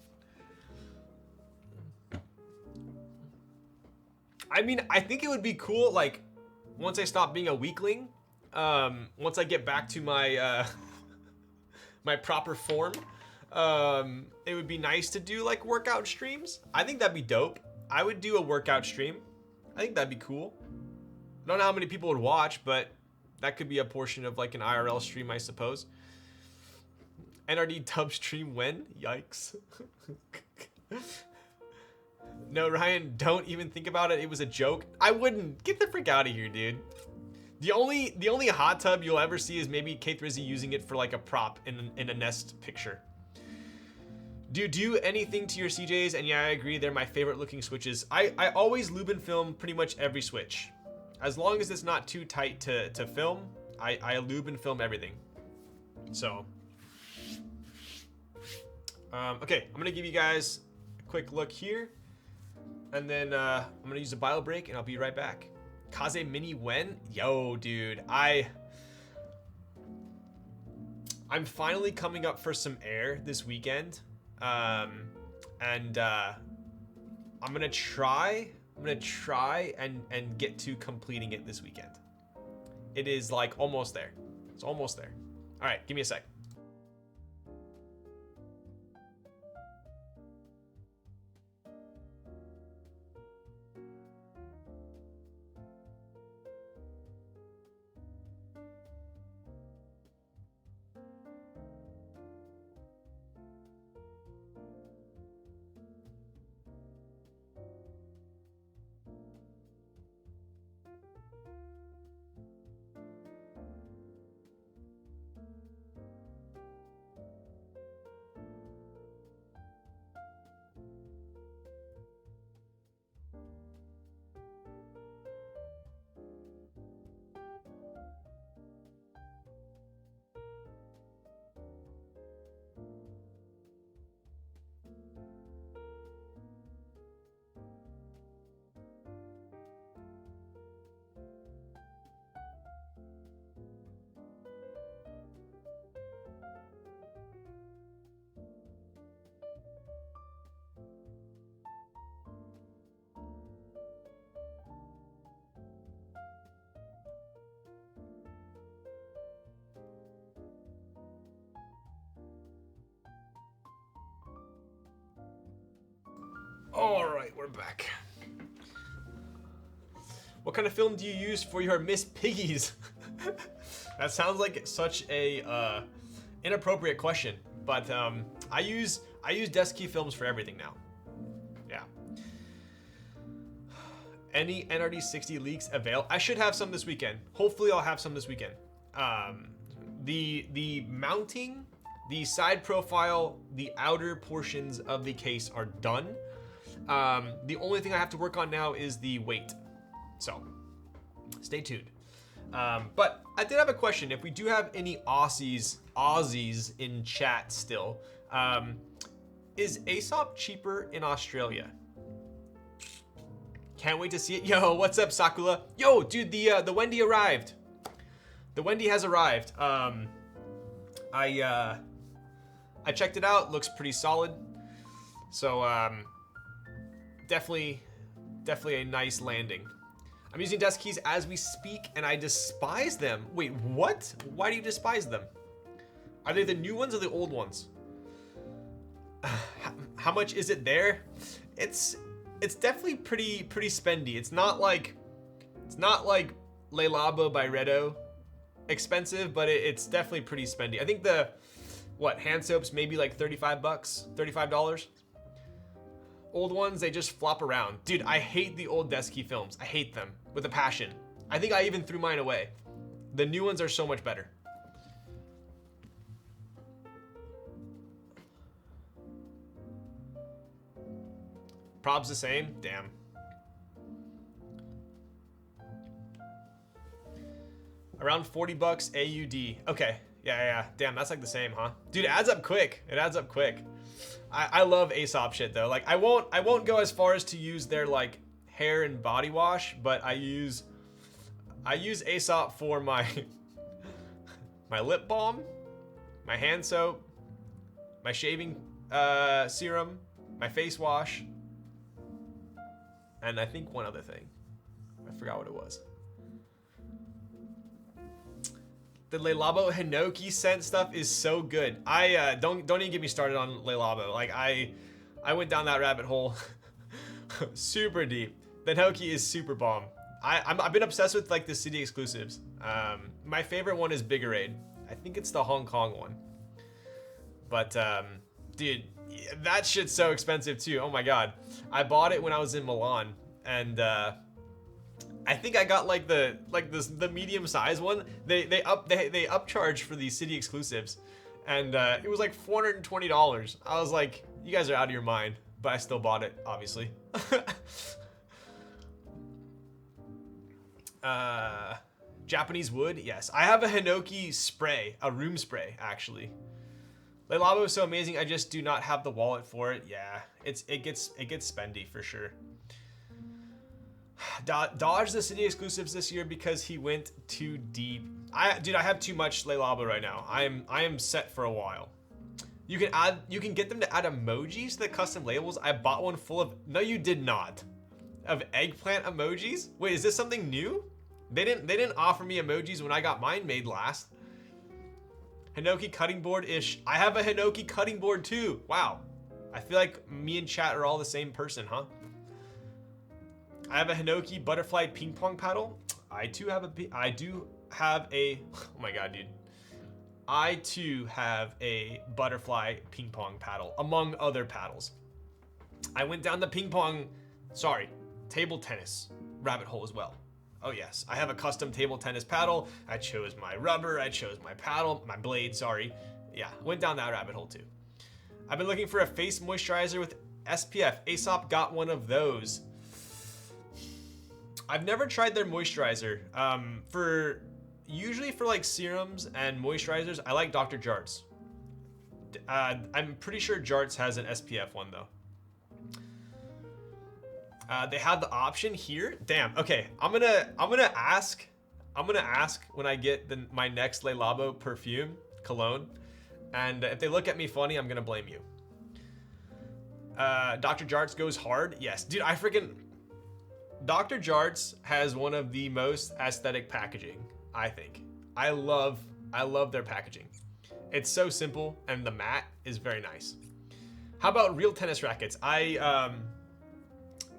I mean, I think it would be cool, like, once I stop being a weakling, once I get back to my my proper form, it would be nice to do like workout streams. I think that'd be dope. I would do a workout stream. I think that'd be cool. I don't know how many people would watch, but that could be a portion of like an IRL stream, I suppose. NRD tub stream when? Yikes. No, Ryan, don't even think about it. It was a joke. I wouldn't. Get the frick out of here, dude. The only hot tub you'll ever see is maybe K3Z using it for like a prop in a Nest picture. Do you do anything to your CJs? And yeah, I agree. They're my favorite looking switches. I always lube and film pretty much every switch. As long as it's not too tight to film, I lube and film everything. So, okay, I'm gonna give you guys a quick look here. And then I'm gonna use a bio break and I'll be right back. Kaze Mini when? Yo, dude, I'm finally coming up for some air this weekend. I'm gonna try and get to completing it this weekend. It is like almost there. It's almost there. All right, give me a sec. All right, we're back. What kind of film do you use for your Miss Piggies? That sounds like such a inappropriate question, but I use desk key films for everything now. Yeah. Any NRD 60 leaks avail? I should have some this weekend. Hopefully, I'll have some this weekend. The mounting, the side profile, the outer portions of the case are done. The only thing I have to work on now is the weight. So, stay tuned. But I did have a question. If we do have any Aussies in chat still, is Aesop cheaper in Australia? Can't wait to see it. Yo, what's up, Sakula? Yo, dude, the Wendy arrived. The Wendy has arrived. I checked it out. Looks pretty solid. So definitely a nice landing. I'm using desk keys as we speak, and I despise them. Wait, what? Why do you despise them? Are they the new ones or the old ones? How much is it there? It's definitely pretty spendy. It's not like Le Labo by Redo expensive, but it's definitely pretty spendy. I think the hand soaps maybe like $35. Old ones, they just flop around. Dude, I hate the old desk key films. I hate them with a passion. I think I even threw mine away. The new ones are so much better. Prob's the same? Damn. Around 40 bucks AUD. Okay. Yeah. Damn, that's like the same, huh? Dude, it adds up quick. It adds up quick. I love Aesop shit though. Like I won't go as far as to use their like hair and body wash, but I use Aesop for my my lip balm, my hand soap, my shaving serum, my face wash, and I think one other thing. I forgot what it was. The Le Labo Hinoki scent stuff is so good. I don't even get me started on Le Labo. Like I went down that rabbit hole super deep. The Hinoki is super bomb. I've been obsessed with like the city exclusives. My favorite one is Biggerade. I think it's the Hong Kong one. But dude, that shit's so expensive too. Oh my god. I bought it when I was in Milan, and I think I got like the medium size one. They upcharge for the city exclusives, and it was like $420. I was like, you guys are out of your mind, but I still bought it, obviously. Japanese wood, yes. I have a Hinoki spray, a room spray actually. Le Labo is so amazing. I just do not have the wallet for it. Yeah, it gets spendy for sure. Dodge the city exclusives this year because he went too deep. Dude, I have too much Le Labo right now. I am set for a while. You can get them to add emojis to the custom labels. I bought one full of, no you did not, of eggplant emojis. Wait, is this something new? They didn't offer me emojis when I got mine made last. Hinoki cutting board-ish. I have a Hinoki cutting board too. Wow. I feel like me and chat are all the same person, huh? I have a Hinoki butterfly ping pong paddle. I do have a, oh my god, dude. I too have a butterfly ping pong paddle, among other paddles. I went down the table tennis rabbit hole as well. Oh yes, I have a custom table tennis paddle. I chose my rubber, I chose my paddle, my blade, sorry. Yeah, went down that rabbit hole too. I've been looking for a face moisturizer with SPF. Aesop got one of those. I've never tried their moisturizer. Usually for like serums and moisturizers, I like Dr. Jart's. I'm pretty sure Jart's has an SPF one though. They have the option here. Damn. Okay, I'm gonna ask when I get my next Le Labo perfume cologne, and if they look at me funny, I'm gonna blame you. Dr. Jart's goes hard. Yes, dude. Dr. Jart's has one of the most aesthetic packaging, I think. I love their packaging. It's so simple, and the matte is very nice. How about real tennis rackets? I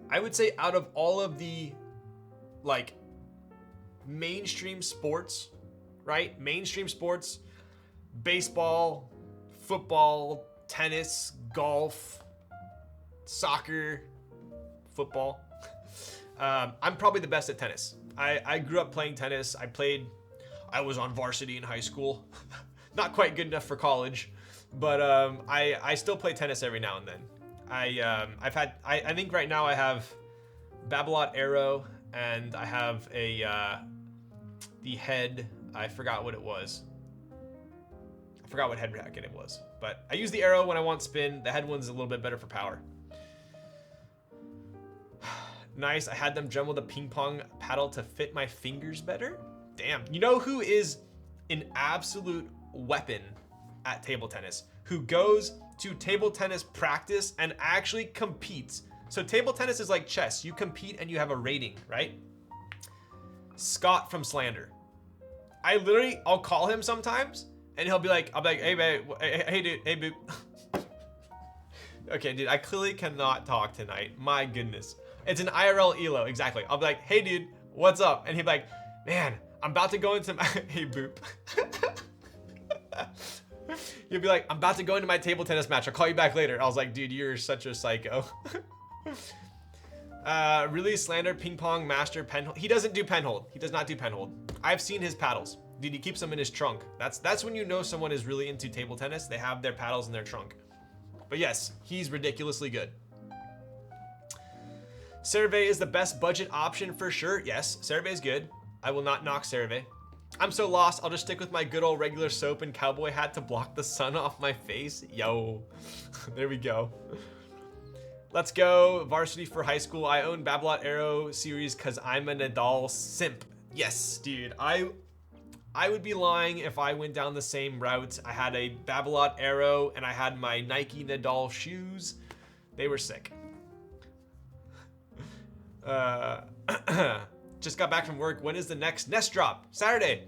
I would say out of all of the like mainstream sports, right? Mainstream sports, baseball, football, tennis, golf, soccer, football. I'm probably the best at tennis. I grew up playing tennis. I was on varsity in high school. Not quite good enough for college, but I still play tennis every now and then. I think right now I have Babolat Arrow, and I have the head. I forgot what it was. I forgot what head racket it was, but I use the arrow when I want spin. The head one's a little bit better for power. Nice. I had them jumble the ping pong paddle to fit my fingers better. Damn. You know who is an absolute weapon at table tennis? Who goes to table tennis practice and actually competes. So table tennis is like chess. You compete and you have a rating, right? Scott from Slander. I'll call him sometimes and I'll be like, hey babe, hey dude, hey boop. Okay, dude, I clearly cannot talk tonight. My goodness. It's an IRL ELO, exactly. I'll be like, hey dude, what's up? And he'd be like, man, I'm about to go into my, hey boop. You'll be like, I'm about to go into my table tennis match. I'll call you back later. I was like, dude, you're such a psycho. Really Slander, ping pong, master, pen hold. He doesn't do pen hold. He does not do pen hold. I've seen his paddles. Dude, he keeps them in his trunk. That's when you know someone is really into table tennis. They have their paddles in their trunk. But yes, he's ridiculously good. Cerve is the best budget option for sure. Yes, Cerve is good. I will not knock Cerve. I'm so lost, I'll just stick with my good old regular soap and cowboy hat to block the sun off my face. Yo, there we go. Let's go, varsity for high school. I own Babolat Arrow series because I'm a Nadal simp. Yes, dude, I would be lying if I went down the same route. I had a Babolat Arrow and I had my Nike Nadal shoes. They were sick. Just got back from work. When is the next Nest drop? Saturday.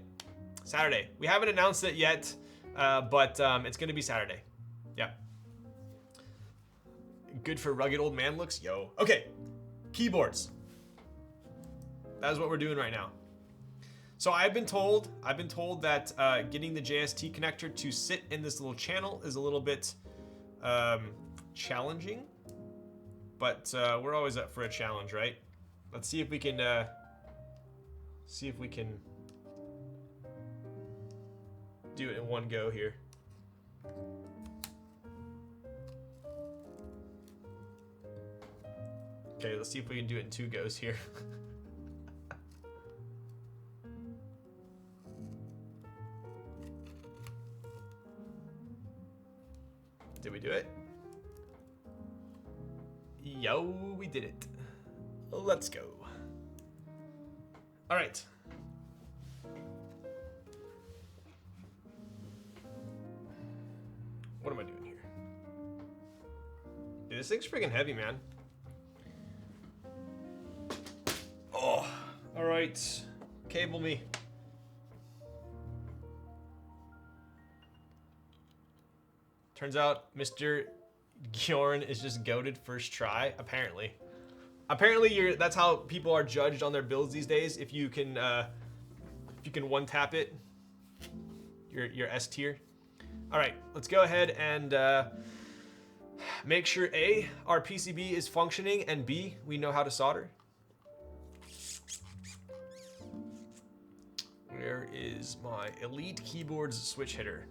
We haven't announced it yet, but it's gonna be Saturday. Yeah. Good for rugged old man looks. Yo. Okay. Keyboards. That is what we're doing right now. So I've been told that getting the JST connector to sit in this little channel is a little bit challenging, but we're always up for a challenge, right? Let's see if we can do it in one go here. Okay, let's see if we can do it in 2 goes here. Did we do it? Yo, we did it. Let's go. All right. What am I doing here? Dude, this thing's freaking heavy, man. Oh, all right. Cable me. Turns out Mr. Gjorn is just goated first try, apparently. Apparently, that's how people are judged on their builds these days. If you can one tap it, you're S tier. All right, let's go ahead and make sure A, our PCB is functioning, and B, we know how to solder. Where is my Elite Keyboards switch hitter?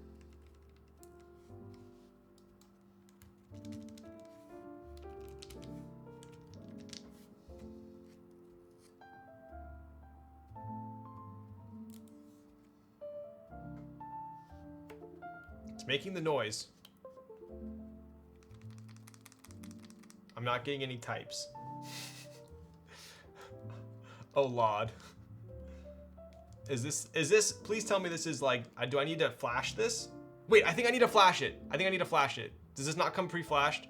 It's making the noise. I'm not getting any types. Oh, Lord. Is this, please tell me this is like, do I need to flash this? Wait, I think I need to flash it. Does this not come pre-flashed?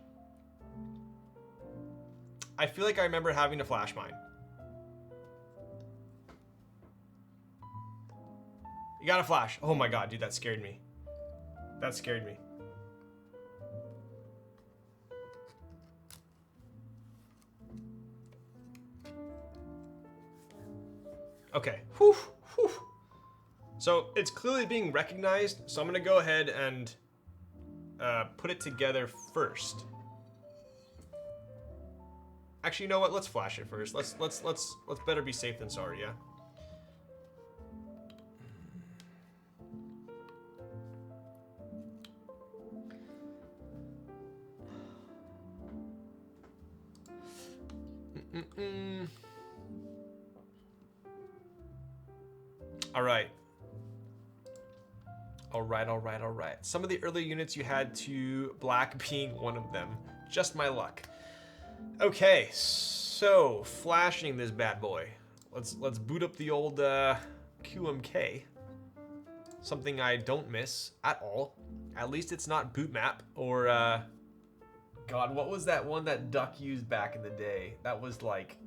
I feel like I remember having to flash mine. You gotta flash. Oh my God, dude, that scared me. That scared me. Okay. Whew, whew. So it's clearly being recognized. So I'm gonna go ahead and put it together first. Actually, you know what? Let's flash it first. Let's better be safe than sorry, yeah. All right. All right. Some of the early units you had to black being one of them. Just my luck. Okay, so flashing this bad boy. Let's boot up the old QMK. Something I don't miss at all. At least it's not boot map or God, what was that one that Duck used back in the day? That was like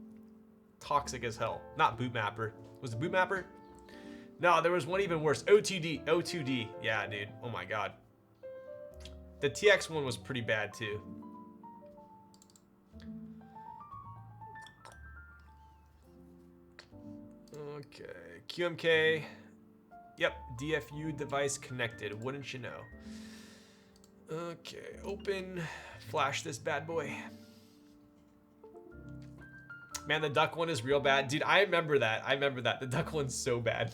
toxic as hell. Not boot mapper. Was it boot mapper? No, there was one even worse. O2D. O2D. Yeah, dude. Oh my god. The TX one was pretty bad too. Okay. QMK. Yep. DFU device connected. Wouldn't you know? Okay. Open. Flash this bad boy. Man, the duck one is real bad. Dude, I remember that. The duck one's so bad.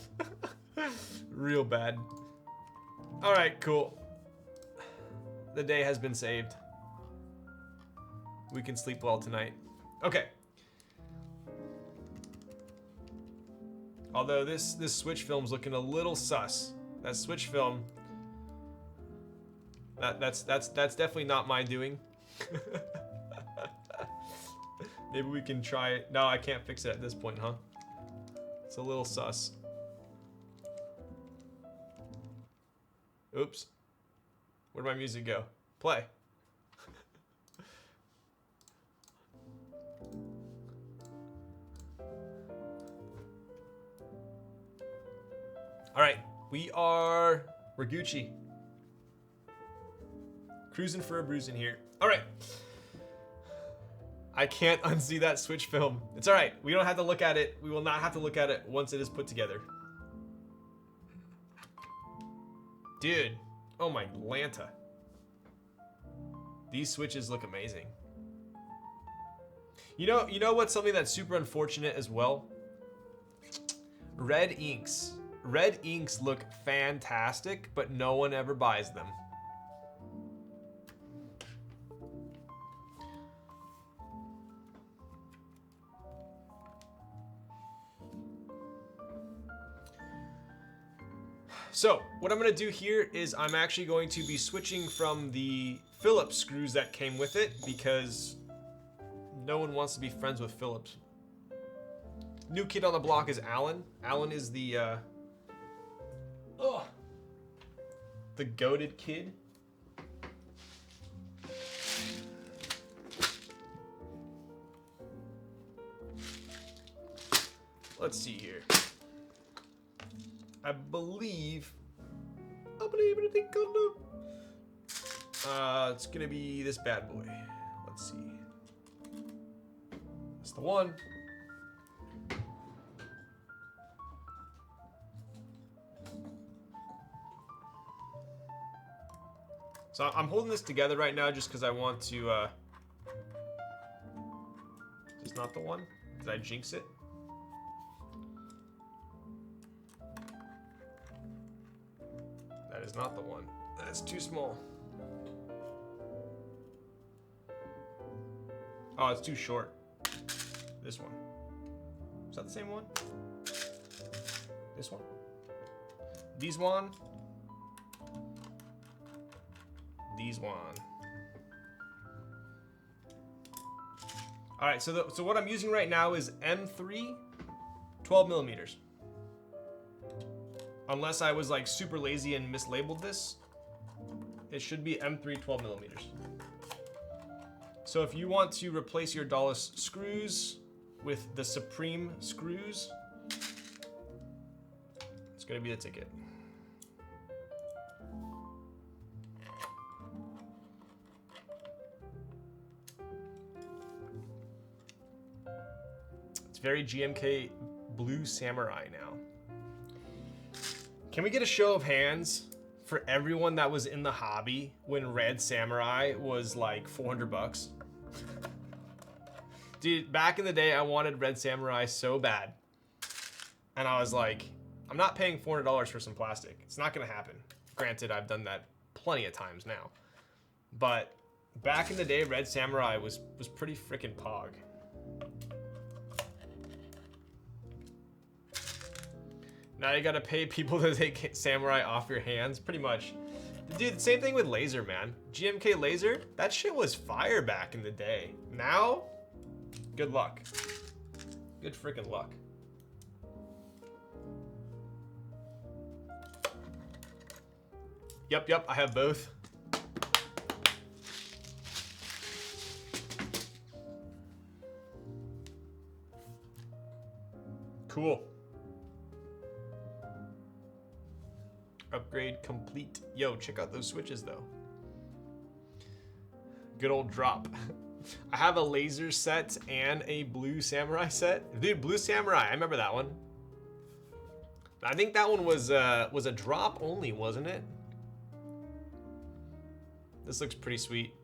Real bad. All right, cool. The day has been saved. We can sleep well tonight. Okay. Although this switch film's looking a little sus. That switch film. That's definitely not my doing. Maybe we can try it. No, I can't fix it at this point, huh? It's a little sus. Oops. Where'd my music go? Play. All right, we're Gucci. Cruising for a bruising here. All right. I can't unsee that switch film. It's all right. We don't have to look at it. We will not have to look at it once it is put together. Dude. Oh my Lanta. These switches look amazing. You know what's something that's super unfortunate as well? Red inks. Red inks look fantastic, but no one ever buys them. So what I'm going to do here is I'm actually going to be switching from the Phillips screws that came with it because no one wants to be friends with Phillips. New kid on the block is Alan. Alan is the goated kid. Let's see here. I believe it's gonna be this bad boy. Let's see. That's the one. So I'm holding this together right now just because I want to. Is this not the one? Did I jinx it? That is not the one. That's too small. Oh, it's too short. This one. Is that the same one? This one? These one? These one. All right, so what I'm using right now is M3, 12 millimeters. Unless I was like super lazy and mislabeled this, it should be M3 12 millimeters. So if you want to replace your Dolice screws with the Supreme screws, it's gonna be the ticket. It's very GMK blue samurai now. Can we get a show of hands for everyone that was in the hobby when red samurai was like 400 bucks? Dude, back in the day, I wanted red samurai so bad. And I was like, I'm not paying $400 for some plastic. It's not gonna happen. Granted, I've done that plenty of times now. But back in the day, red samurai was pretty freaking pog. Now you gotta pay people to take samurai off your hands, pretty much. Dude, the same thing with laser, man. GMK laser, that shit was fire back in the day. Now, good luck. Good freaking luck. Yep, I have both. Cool. Upgrade complete. Yo, check out those switches though. Good old drop. I have a laser set and a blue samurai set. Dude, blue samurai, I remember that one. I think that one was a drop only, wasn't it? This looks pretty sweet.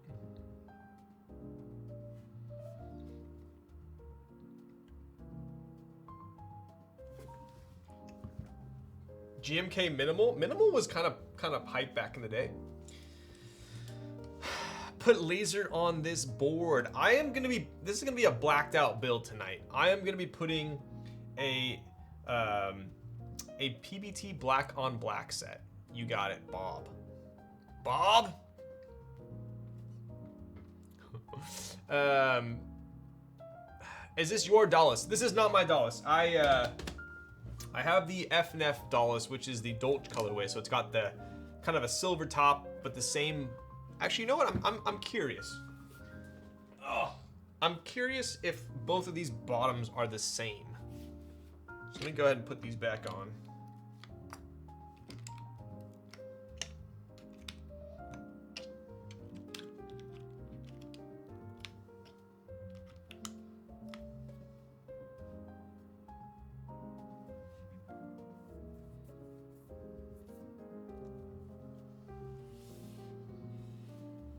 GMK minimal. Minimal was kind of hype back in the day. Put laser on this board. This is gonna be a blacked out build tonight. I am gonna be putting a PBT black on black set. You got it, Bob. Bob? Is this your Dolice? This is not my Dolice. I have the FNF Dolice, which is the Dolice colorway, so it's got the kind of a silver top, but the same. Actually, you know what? I'm curious. Oh, I'm curious if both of these bottoms are the same. So let me go ahead and put these back on.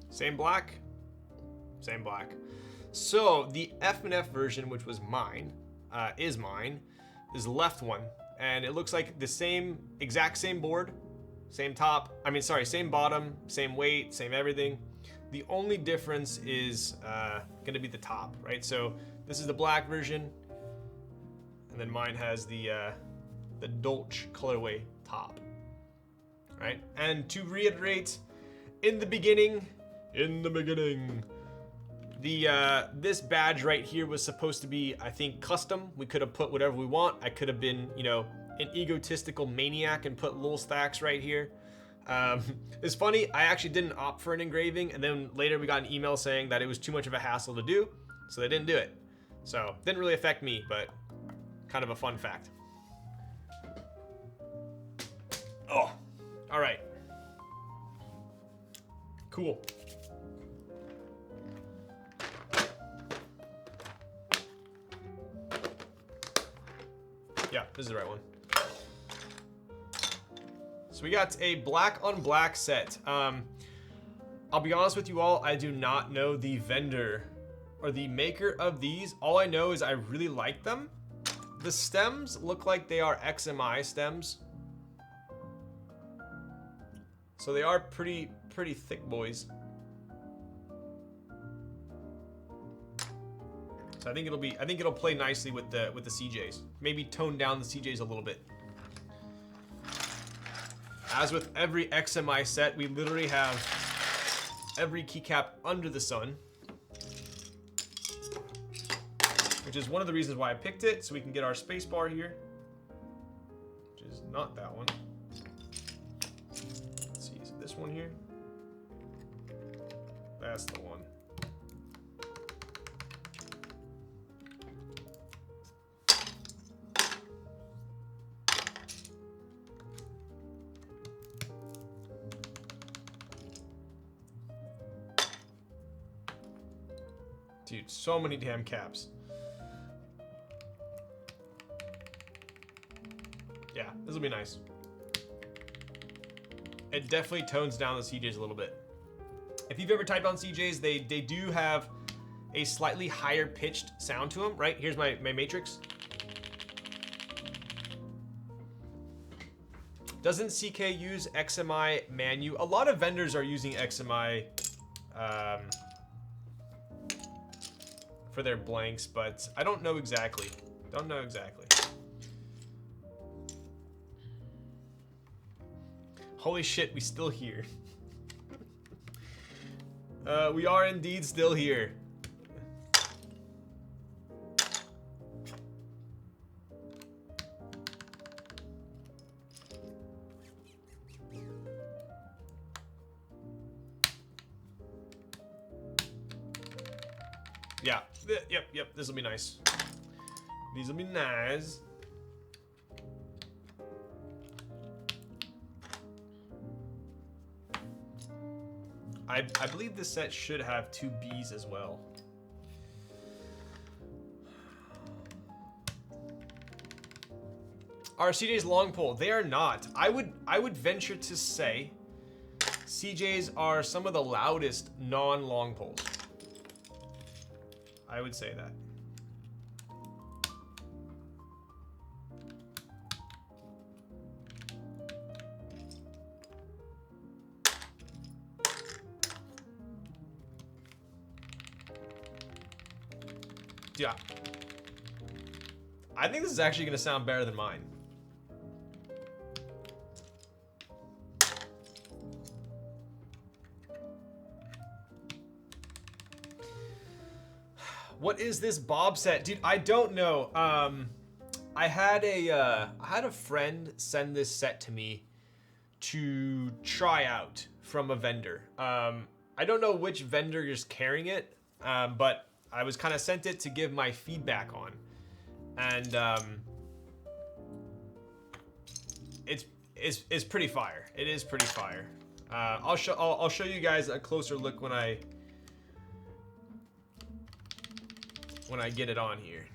Same black, same black. So the FNF version, which was mine, is the left one. And it looks like the exact same board, same top, same bottom, same weight, same everything. The only difference is gonna be the top, right? So this is the black version, and then mine has the Dolice colorway top, right? And to reiterate, in the beginning, this badge right here was supposed to be, I think, custom. We could have put whatever we want. I could have been, an egotistical maniac and put little stacks right here. It's funny, I actually didn't opt for an engraving, and then later we got an email saying that it was too much of a hassle to do, so they didn't do it. So, didn't really affect me, but kind of a fun fact. Oh, all right. Cool. Yeah, this is the right one. So we got a black on black set. I'll be honest with you all, I do not know the vendor or the maker of these. All I know is I really like them. The stems look like they are XMI stems. So they are pretty thick boys. So I think it'll play nicely with the CJs. Maybe tone down the CJs a little bit. As with every XMI set, we literally have every keycap under the sun, which is one of the reasons why I picked it, so we can get our space bar here, which is not that one. Let's see, is it this one here? That's the one. Dude, so many damn caps. Yeah, this will be nice. It definitely tones down the CJs a little bit. If you've ever typed on CJs, they do have a slightly higher pitched sound to them, right? Here's my matrix. Doesn't CK use XMI Manu? A lot of vendors are using XMI for their blanks, but I don't know exactly. Don't know exactly. Holy shit, we still here. We are indeed still here. Yeah, yep, this will be nice. These will be nice. I believe this set should have 2 Bs as well. Are CJ's long pole? They are not. I would venture to say CJ's are some of the loudest non-long poles. I would say that. Yeah. I think this is actually going to sound better than mine. What is this Bob set? Dude, I don't know. I had a friend send this set to me to try out from a vendor. I don't know which vendor is carrying it, but I was kind of sent it to give my feedback on, and it's pretty fire. It is pretty fire. I'll show you guys a closer look when I get it on here.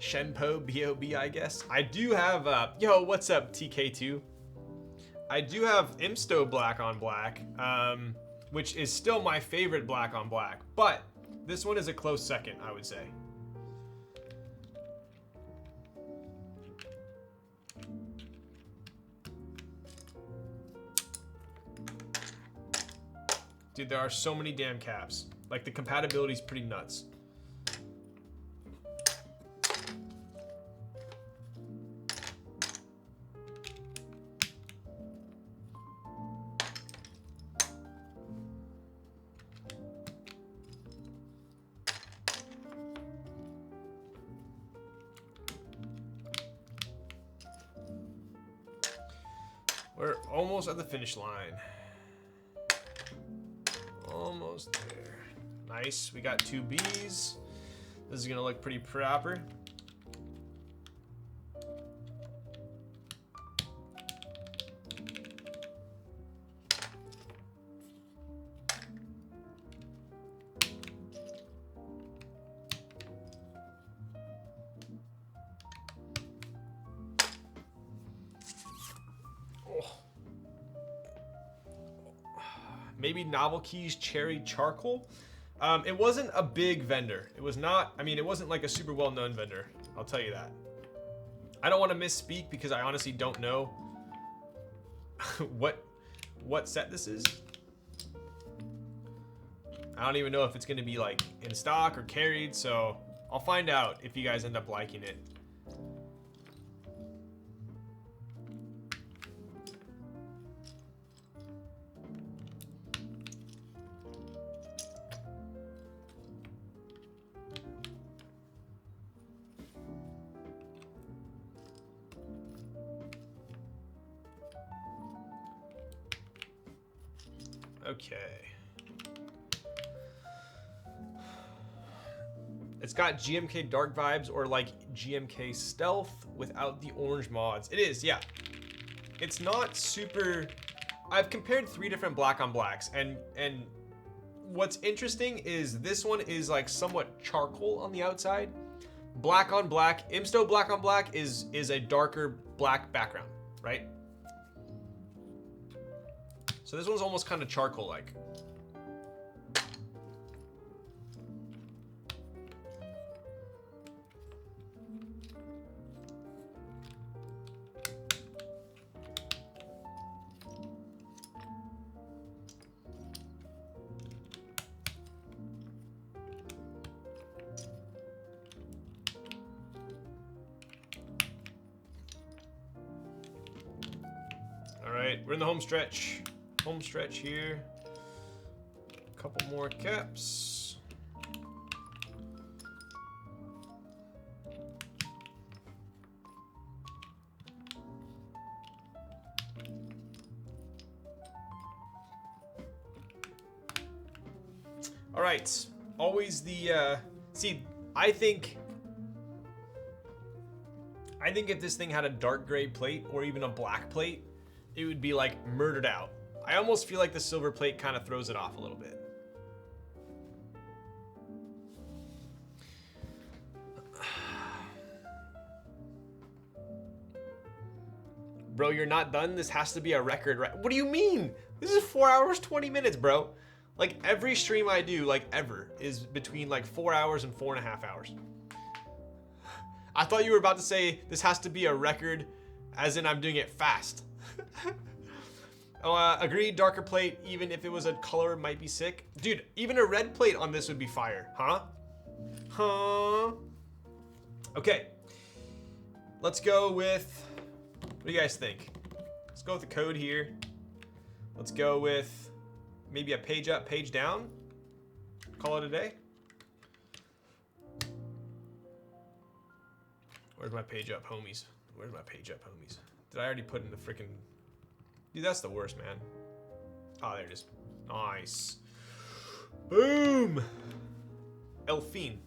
Shenpo B.O.B. I guess. I do have, yo, what's up, TK2? I do have Imsto black on black, which is still my favorite black on black, but this one is a close second, I would say. Dude, there are so many damn caps. Like, the compatibility is pretty nuts. We're almost at the finish line. Almost there. Nice. We got 2 Bs. This is gonna look pretty proper. Maybe Novel Keys Cherry Charcoal. It wasn't a big vendor. It was not, I mean, it wasn't like a super well-known vendor. I'll tell you that. I don't want to misspeak because I honestly don't know what set this is. I don't even know if it's going to be like in stock or carried, so I'll find out if you guys end up liking it. Okay. It's got GMK Dark vibes or like GMK Stealth without the orange mods. It is, yeah. It's not super... I've compared 3 different black on blacks, and what's interesting is this one is like somewhat charcoal on the outside. Black on black, Imsto black on black is a darker black background, right? So this one's almost kind of charcoal-like. We're in the home stretch. Home stretch here. Couple more caps. All right. Always the see, I think if this thing had a dark gray plate or even a black plate, it would be like murdered out. I almost feel like the silver plate kind of throws it off a little bit. Bro, you're not done? This has to be a record, right? What do you mean? This is 4 hours, 20 minutes, bro. Like every stream I do, like ever, is between like 4 hours and 4.5 hours. I thought you were about to say this has to be a record as in I'm doing it fast. Agreed, darker plate, even if it was a color, might be sick. Dude, even a red plate on this would be fire, huh? Huh? Okay. Let's go with, what do you guys think? Let's go with the code here. Let's go with maybe a page up, page down. Call it a day. Where's my page up, homies? Where's my page up, homies? Did I already put in the freaking... Dude, that's the worst, man. Oh, there it is. Nice. Boom! El fin.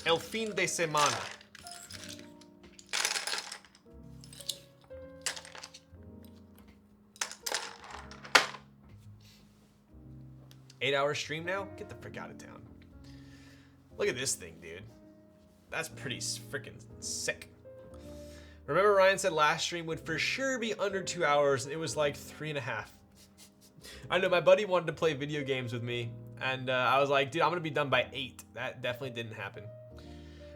El fin de semana. Eight-hour stream now? Get the frick out of town. Look at this thing, dude. That's pretty freaking sick. Remember Ryan said last stream would for sure be under 2 hours, and it was like 3.5. I know my buddy wanted to play video games with me, and I was like, dude, I'm gonna be done by 8. That definitely didn't happen.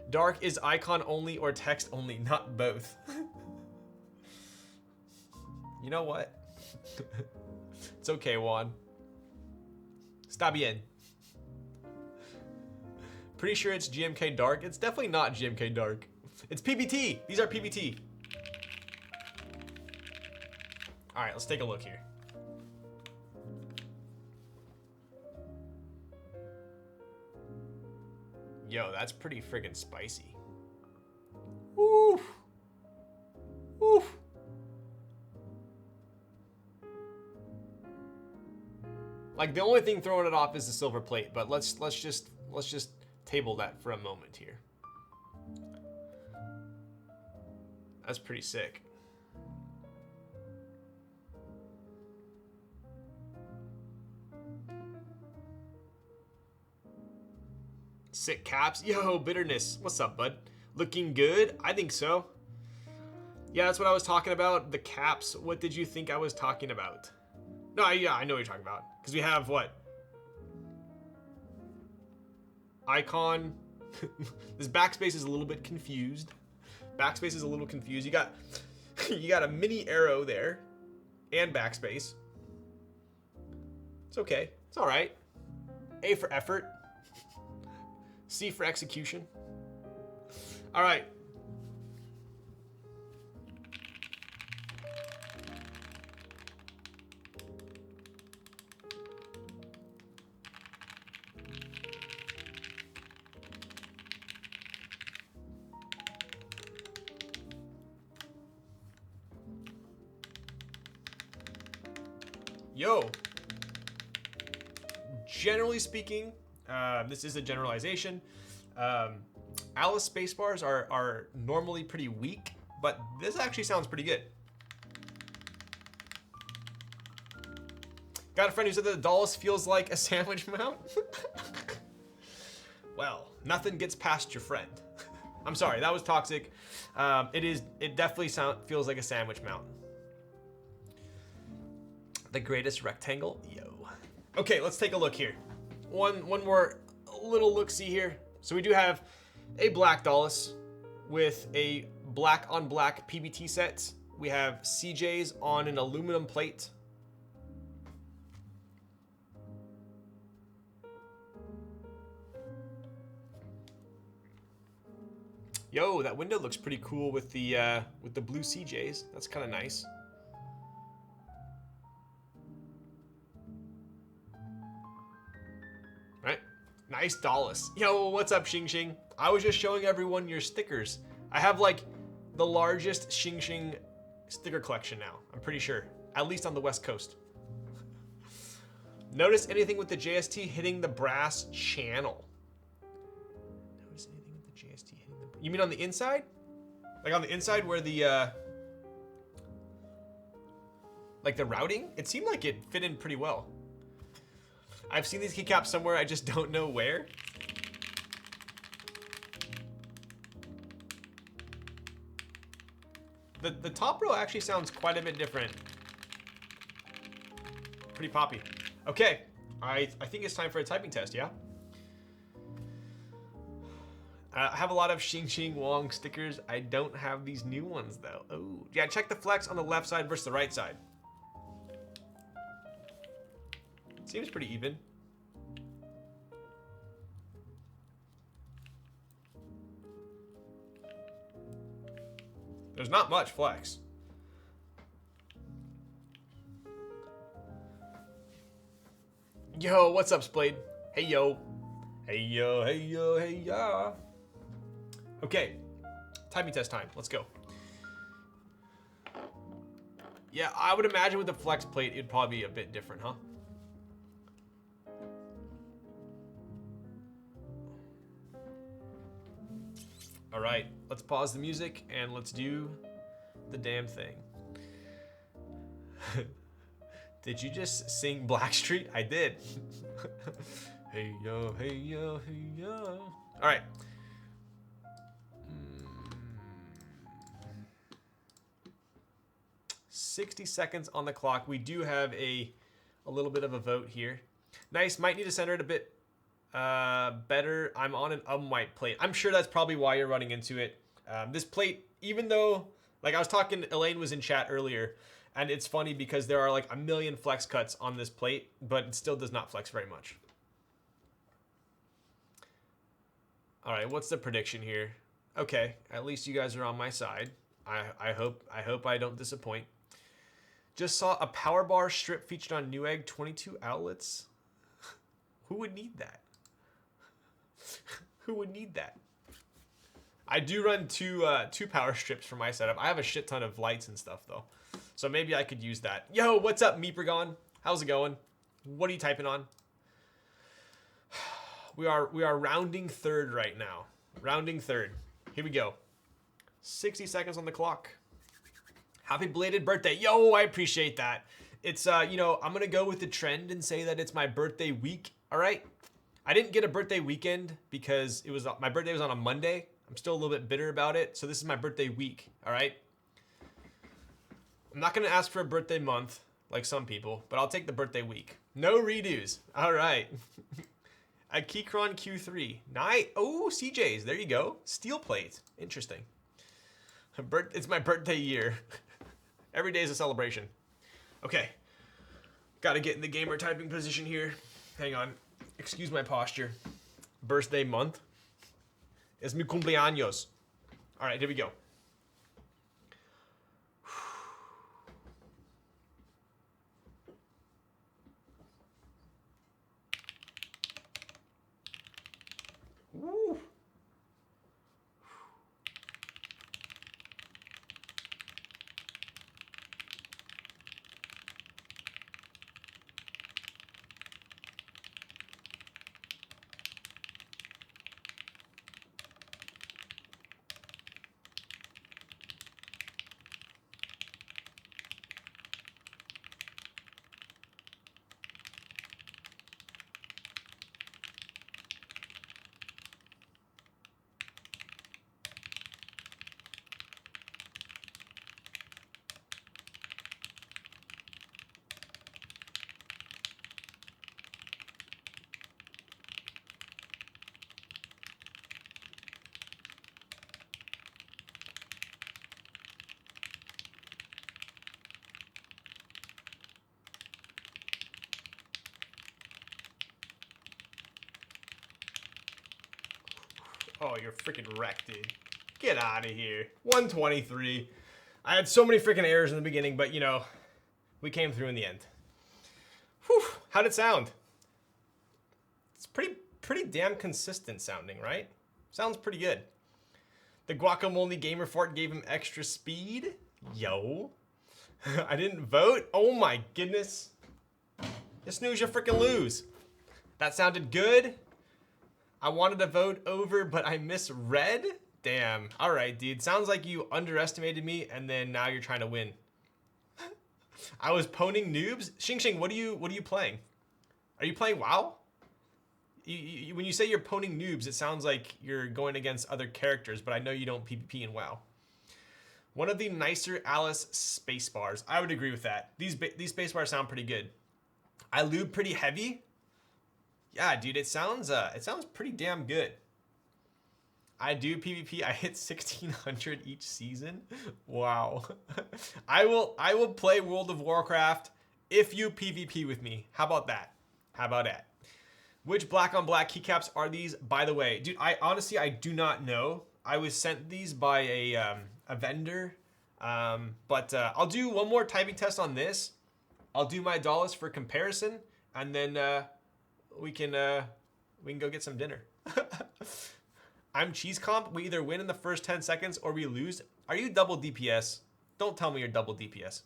Dark is icon only or text only, not both. You know what? It's okay, Juan. Está bien. Pretty sure it's GMK Dark. It's definitely not GMK Dark. It's PBT. These are PBT. All right, let's take a look here. Yo, that's pretty friggin' spicy. Oof. Oof. Like the only thing throwing it off is the silver plate, but let's just table that for a moment here. That's pretty sick. Sick caps. Yo, bitterness. What's up, bud? Looking good? I think so. Yeah, that's what I was talking about. The caps. What did you think I was talking about? No, yeah, I know what you're talking about. Because we have what? Icon. This backspace is a little bit confused. Backspace is a little confused. You got a mini arrow there and backspace. It's okay. It's all right. A for effort. C for execution. All right. Yo, generally speaking, this is a generalization. Alice spacebars are normally pretty weak, but this actually sounds pretty good. Got a friend who said that the Dolice feels like a sandwich mount. Well, nothing gets past your friend. I'm sorry, that was toxic. It definitely feels like a sandwich mount. The greatest rectangle, yo. Okay, let's take a look here. One more little look-see here. So we do have a black Dolice with a black on black PBT set. We have CJs on an aluminum plate. Yo, that window looks pretty cool with the blue CJs. That's kind of nice. Right? Nice Dolice. Yo, what's up, Xing Xing? I was just showing everyone your stickers. I have like the largest Xing Xing sticker collection now. I'm pretty sure, at least on the West Coast. Notice anything with the JST hitting the brass channel? Notice anything with the JST hitting the... You mean on the inside? Like on the inside where the like the routing? It seemed like it fit in pretty well. I've seen these keycaps somewhere, I just don't know where. The top row actually sounds quite a bit different. Pretty poppy. Okay, I think it's time for a typing test, yeah? I have a lot of Xing Xing Wong stickers. I don't have these new ones though. Oh, yeah, check the flex on the left side versus the right side. Seems pretty even. There's not much flex. Yo, what's up, Splade? Hey, yo. Hey, yo, hey, yo, hey, ya. Okay, typing test time. Let's go. Yeah, I would imagine with the flex plate, it'd probably be a bit different, huh? All right, let's pause the music and let's do the damn thing. Did you just sing Blackstreet? I did. Hey yo, hey yo, hey yo. All right. 60 seconds on the clock. We do have a little bit of a vote here. Nice, might need to center it a bit better. I'm on an white plate. I'm sure that's probably why you're running into it. This plate, even though, like I was talking, Elaine was in chat earlier, and it's funny because there are like a million flex cuts on this plate, but it still does not flex very much. All right, what's the prediction here? Okay, at least you guys are on my side. I hope I don't disappoint. Just saw a power bar strip featured on Newegg, 22 outlets. Who would need that? Who would need that? I do run two power strips for my setup. I have a shit ton of lights and stuff though, so maybe I could use that. Yo, what's up, Meepergon? How's it going? What are you typing on? We are rounding third right now. Rounding third. Here we go. 60 seconds on the clock. Happy belated birthday. Yo, I appreciate that. It's, you know, I'm going to go with the trend and say that it's my birthday week. All right. I didn't get a birthday weekend because it was my birthday was on a Monday. I'm still a little bit bitter about it. So this is my birthday week. All right. I'm not going to ask for a birthday month like some people, but I'll take the birthday week. No redos. All right. A Keycaps Q3. Nice. Oh, CJs. There you go. Steel plate. Interesting. It's my birthday year. Every day is a celebration. Okay. Got to get in the gamer typing position here. Hang on. Excuse my posture. Birthday month. Es mi cumpleaños. All right, here we go. Woo. Oh, you're freaking wrecked, dude. Get out of here. 123. I had so many freaking errors in the beginning, but you know, we came through in the end. Whew, how'd it sound? It's pretty damn consistent sounding, right? Sounds pretty good. The guacamole gamer fart gave him extra speed. Yo. I didn't vote. Oh my goodness. You snooze, you freaking lose. That sounded good. I wanted to vote over, but I misread. Damn. All right, dude. Sounds like you underestimated me, and then now you're trying to win. I was poning noobs. Xing Xing, what are you playing? Are you playing WoW? When you say you're poning noobs, it sounds like you're going against other characters, but I know you don't PvP in WoW. One of the nicer Alice spacebars. I would agree with that. These spacebars sound pretty good. I lube pretty heavy. Yeah, dude, it sounds pretty damn good. I do PvP. I hit 1600 each season. Wow. I will play World of Warcraft if you PvP with me. How about that? How about that? Which black on black keycaps are these? By the way, dude, I do not know. I was sent these by a vendor, but I'll do one more typing test on this. I'll do my Dolice for comparison, and then we can go get some dinner. I'm cheese comp. We either win in the first 10 seconds or we lose. Are you double DPS? Don't tell me you're double DPS.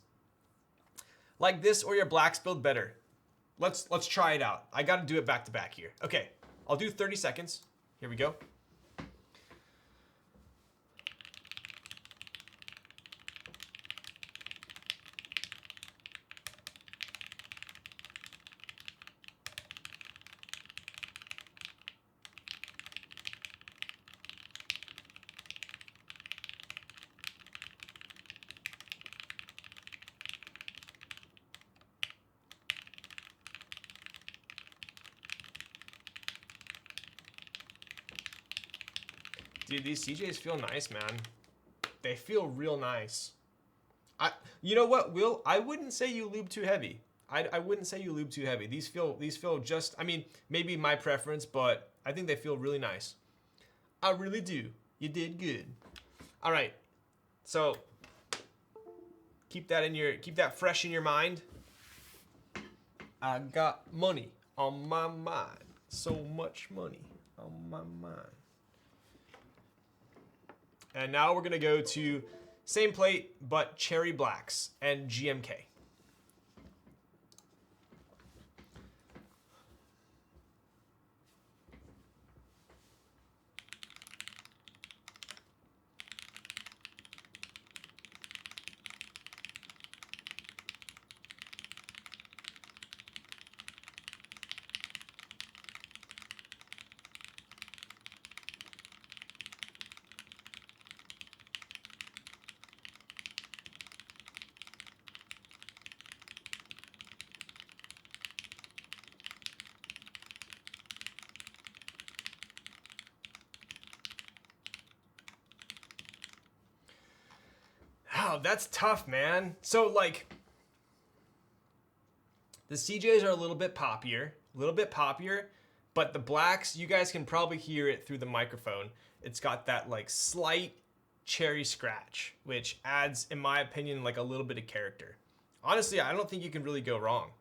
Like this or your black spilled better. Let's try it out. I got to do it back to back here. Okay, I'll do 30 seconds. Here we go. Dude, these CJs feel nice, man. They feel real nice. You know what, Will? I wouldn't say you lube too heavy. I wouldn't say you lube too heavy. These feel just, I mean, maybe my preference, but I think they feel really nice. I really do. You did good. All right. So keep that fresh in your mind. I got money on my mind. So much money on my mind. And now we're gonna go to same plate, but cherry blacks and GMK. Wow, that's tough, man. So, like, the CJs are a little bit poppier, but the blacks, you guys can probably hear it through the microphone. It's got that, like, slight cherry scratch, which adds, in my opinion, like, a little bit of character. Honestly, I don't think you can really go wrong.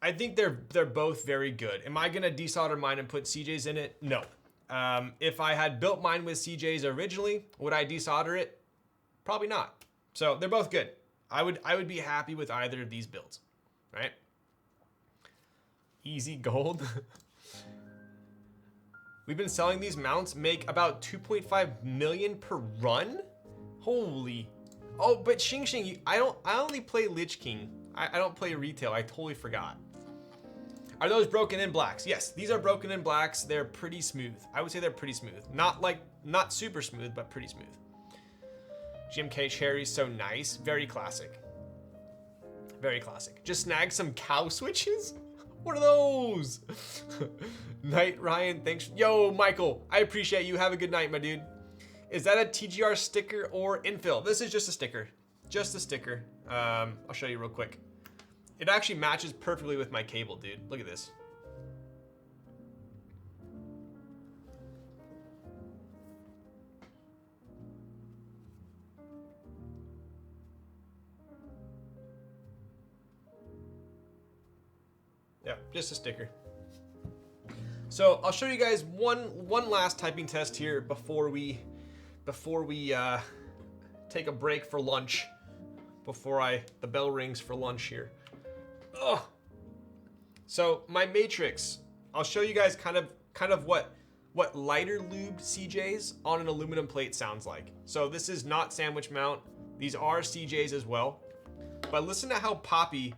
I think they're both very good. Am I gonna desolder mine and put CJs in it? No. If I had built mine with CJs originally, would I desolder it? Probably not. So they're both good. I would be happy with either of these builds, right? Easy gold. We've been selling these mounts, make about 2.5 million per run. Holy. Oh, but Xing Xing, I only play Lich King. I don't play retail. I totally forgot. Are those broken in blacks? Yes, these are broken in blacks. They're pretty smooth. I would say they're pretty smooth. Not super smooth, but pretty smooth. GMK cherry, so nice. Very classic. Very classic. Just snag some cow switches? What are those? Night Ryan, thanks. Yo, Michael, I appreciate you. Have a good night, my dude. Is that a TGR sticker or infill? This is just a sticker. Just a sticker. I'll show you real quick. It actually matches perfectly with my cable, dude. Look at this. Yeah, just a sticker. So I'll show you guys one last typing test here before we take a break for lunch. Before the bell rings for lunch here. Ugh. So my matrix, I'll show you guys kind of what lighter lubed CJs on an aluminum plate sounds like. So this is not sandwich mount. These are CJs as well. But listen to how poppy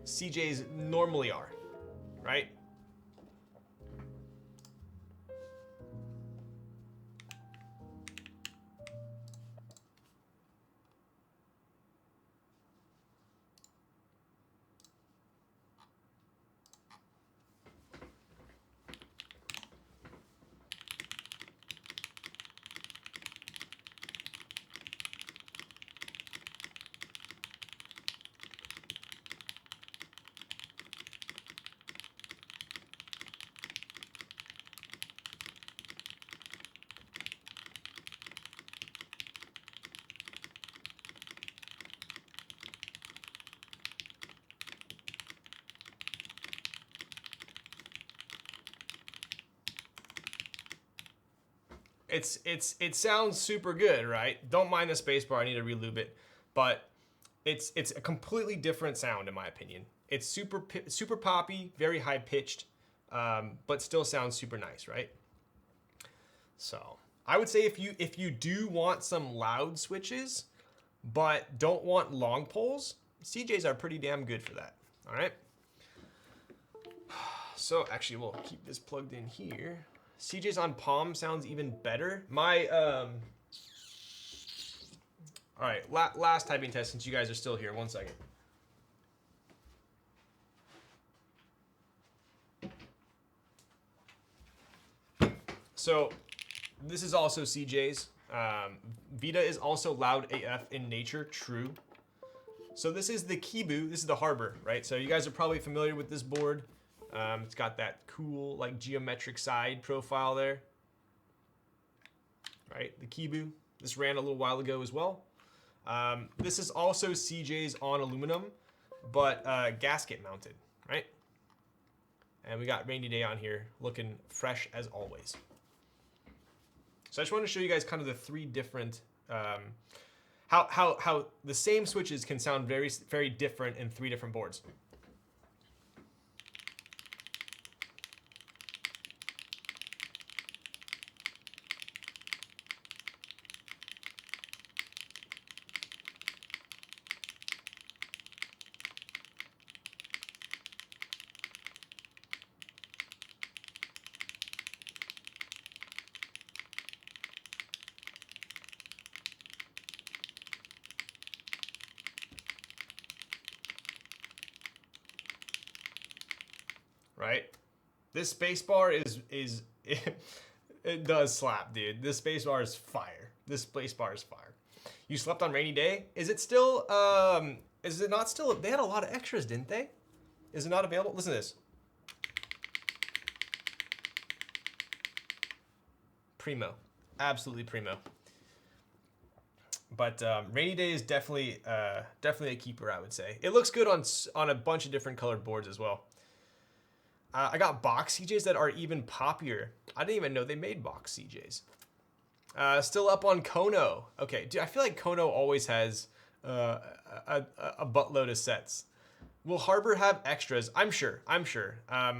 CJs normally are, right? It sounds super good, right? Don't mind the spacebar. I need to relube it, but it's a completely different sound in my opinion. It's super poppy, very high pitched, but still sounds super nice, right? So I would say if you do want some loud switches, but don't want long poles, CJs are pretty damn good for that. All right. So actually, we'll keep this plugged in here. CJ's on Palm sounds even better. My, all right, last typing test since you guys are still here. 1 second. So this is also CJ's. Vita is also loud AF in nature, true. So this is the Kibu, this is the Harbor, right? So you guys are probably familiar with this board. It's got that cool like geometric side profile there, right? The Kibu. This ran a little while ago as well. This is also CJ's on aluminum, but gasket mounted, right? And we got Rainy Day on here, looking fresh as always. So I just want to show you guys kind of the three different, how the same switches can sound very, very different in three different boards. Right? This spacebar is it does slap, dude. This spacebar is fire. This spacebar is fire. You slept on Rainy Day? Is it still is it not still? They had a lot of extras, didn't they? Is it not available? Listen to this. Primo. Absolutely primo. But Rainy Day is definitely a keeper, I would say. It looks good on a bunch of different colored boards as well. I got box CJs that are even poppier. I didn't even know they made box CJs. Still up on Kono. Okay, dude, I feel like Kono always has a buttload of sets. Will Harbor have extras? I'm sure. I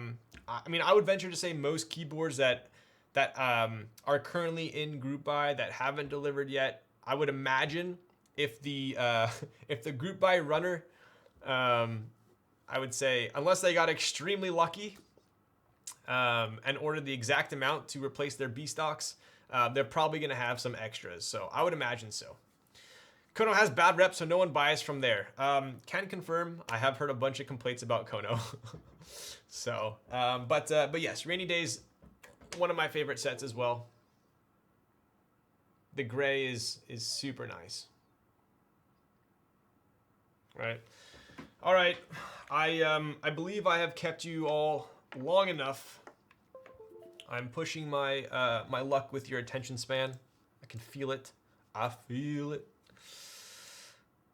mean, I would venture to say most keyboards that are currently in group buy that haven't delivered yet. I would imagine if the group buy runner, I would say unless they got extremely lucky and ordered the exact amount to replace their B stocks, they're probably going to have some extras. So I would imagine so. Kono has bad reps, so no one buys from there. Can confirm. I have heard a bunch of complaints about Kono. So, but yes, Rainy Day's one of my favorite sets as well. The gray is super nice. Right. All right, I believe I have kept you all long enough. I'm pushing my my luck with your attention span. I can feel it. I feel it.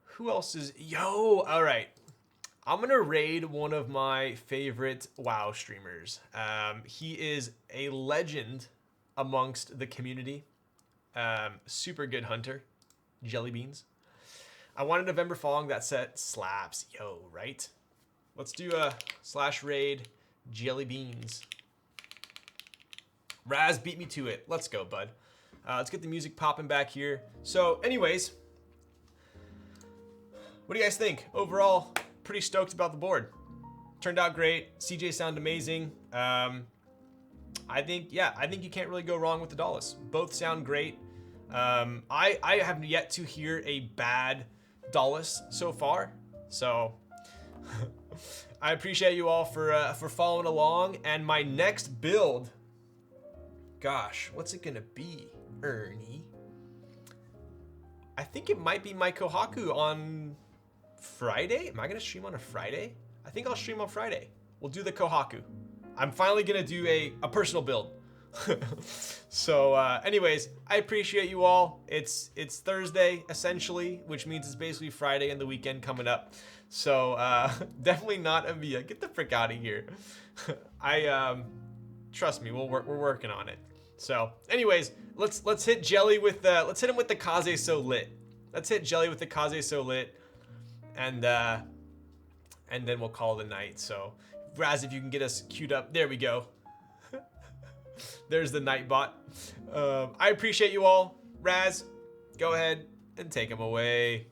Who else is yo? All right, I'm gonna raid one of my favorite WoW streamers. He is a legend amongst the community. Super good hunter, Jelly Beans. I want a November Fong. That set slaps, yo, right? Let's do a slash raid Jelly Beans. Raz beat me to it. Let's go, bud. Let's get the music popping back here. So, anyways, what do you guys think? Overall, pretty stoked about the board. Turned out great. CJ sounded amazing. I think you can't really go wrong with the Dolice. Both sound great. I have yet to hear a bad Dolice so far. So I appreciate you all for following along. And my next build, gosh, what's it gonna be, Ernie? I think it might be my Kohaku on Friday. Am I gonna stream on a Friday? I think I'll stream on Friday. We'll do the Kohaku. I'm finally gonna do a personal build. So anyways, I appreciate you all. It's Thursday essentially, which means it's basically Friday and the weekend coming up. So definitely not a Via. Get the frick out of here. Trust me, we're working on it. So anyways, let's hit Jelly with let's hit him with the Kaze So Lit. Let's hit Jelly with the Kaze So Lit, and then we'll call it a night. So Raz, if you can get us queued up, there we go. There's the Nightbot. I appreciate you all. Raz, go ahead and take him away.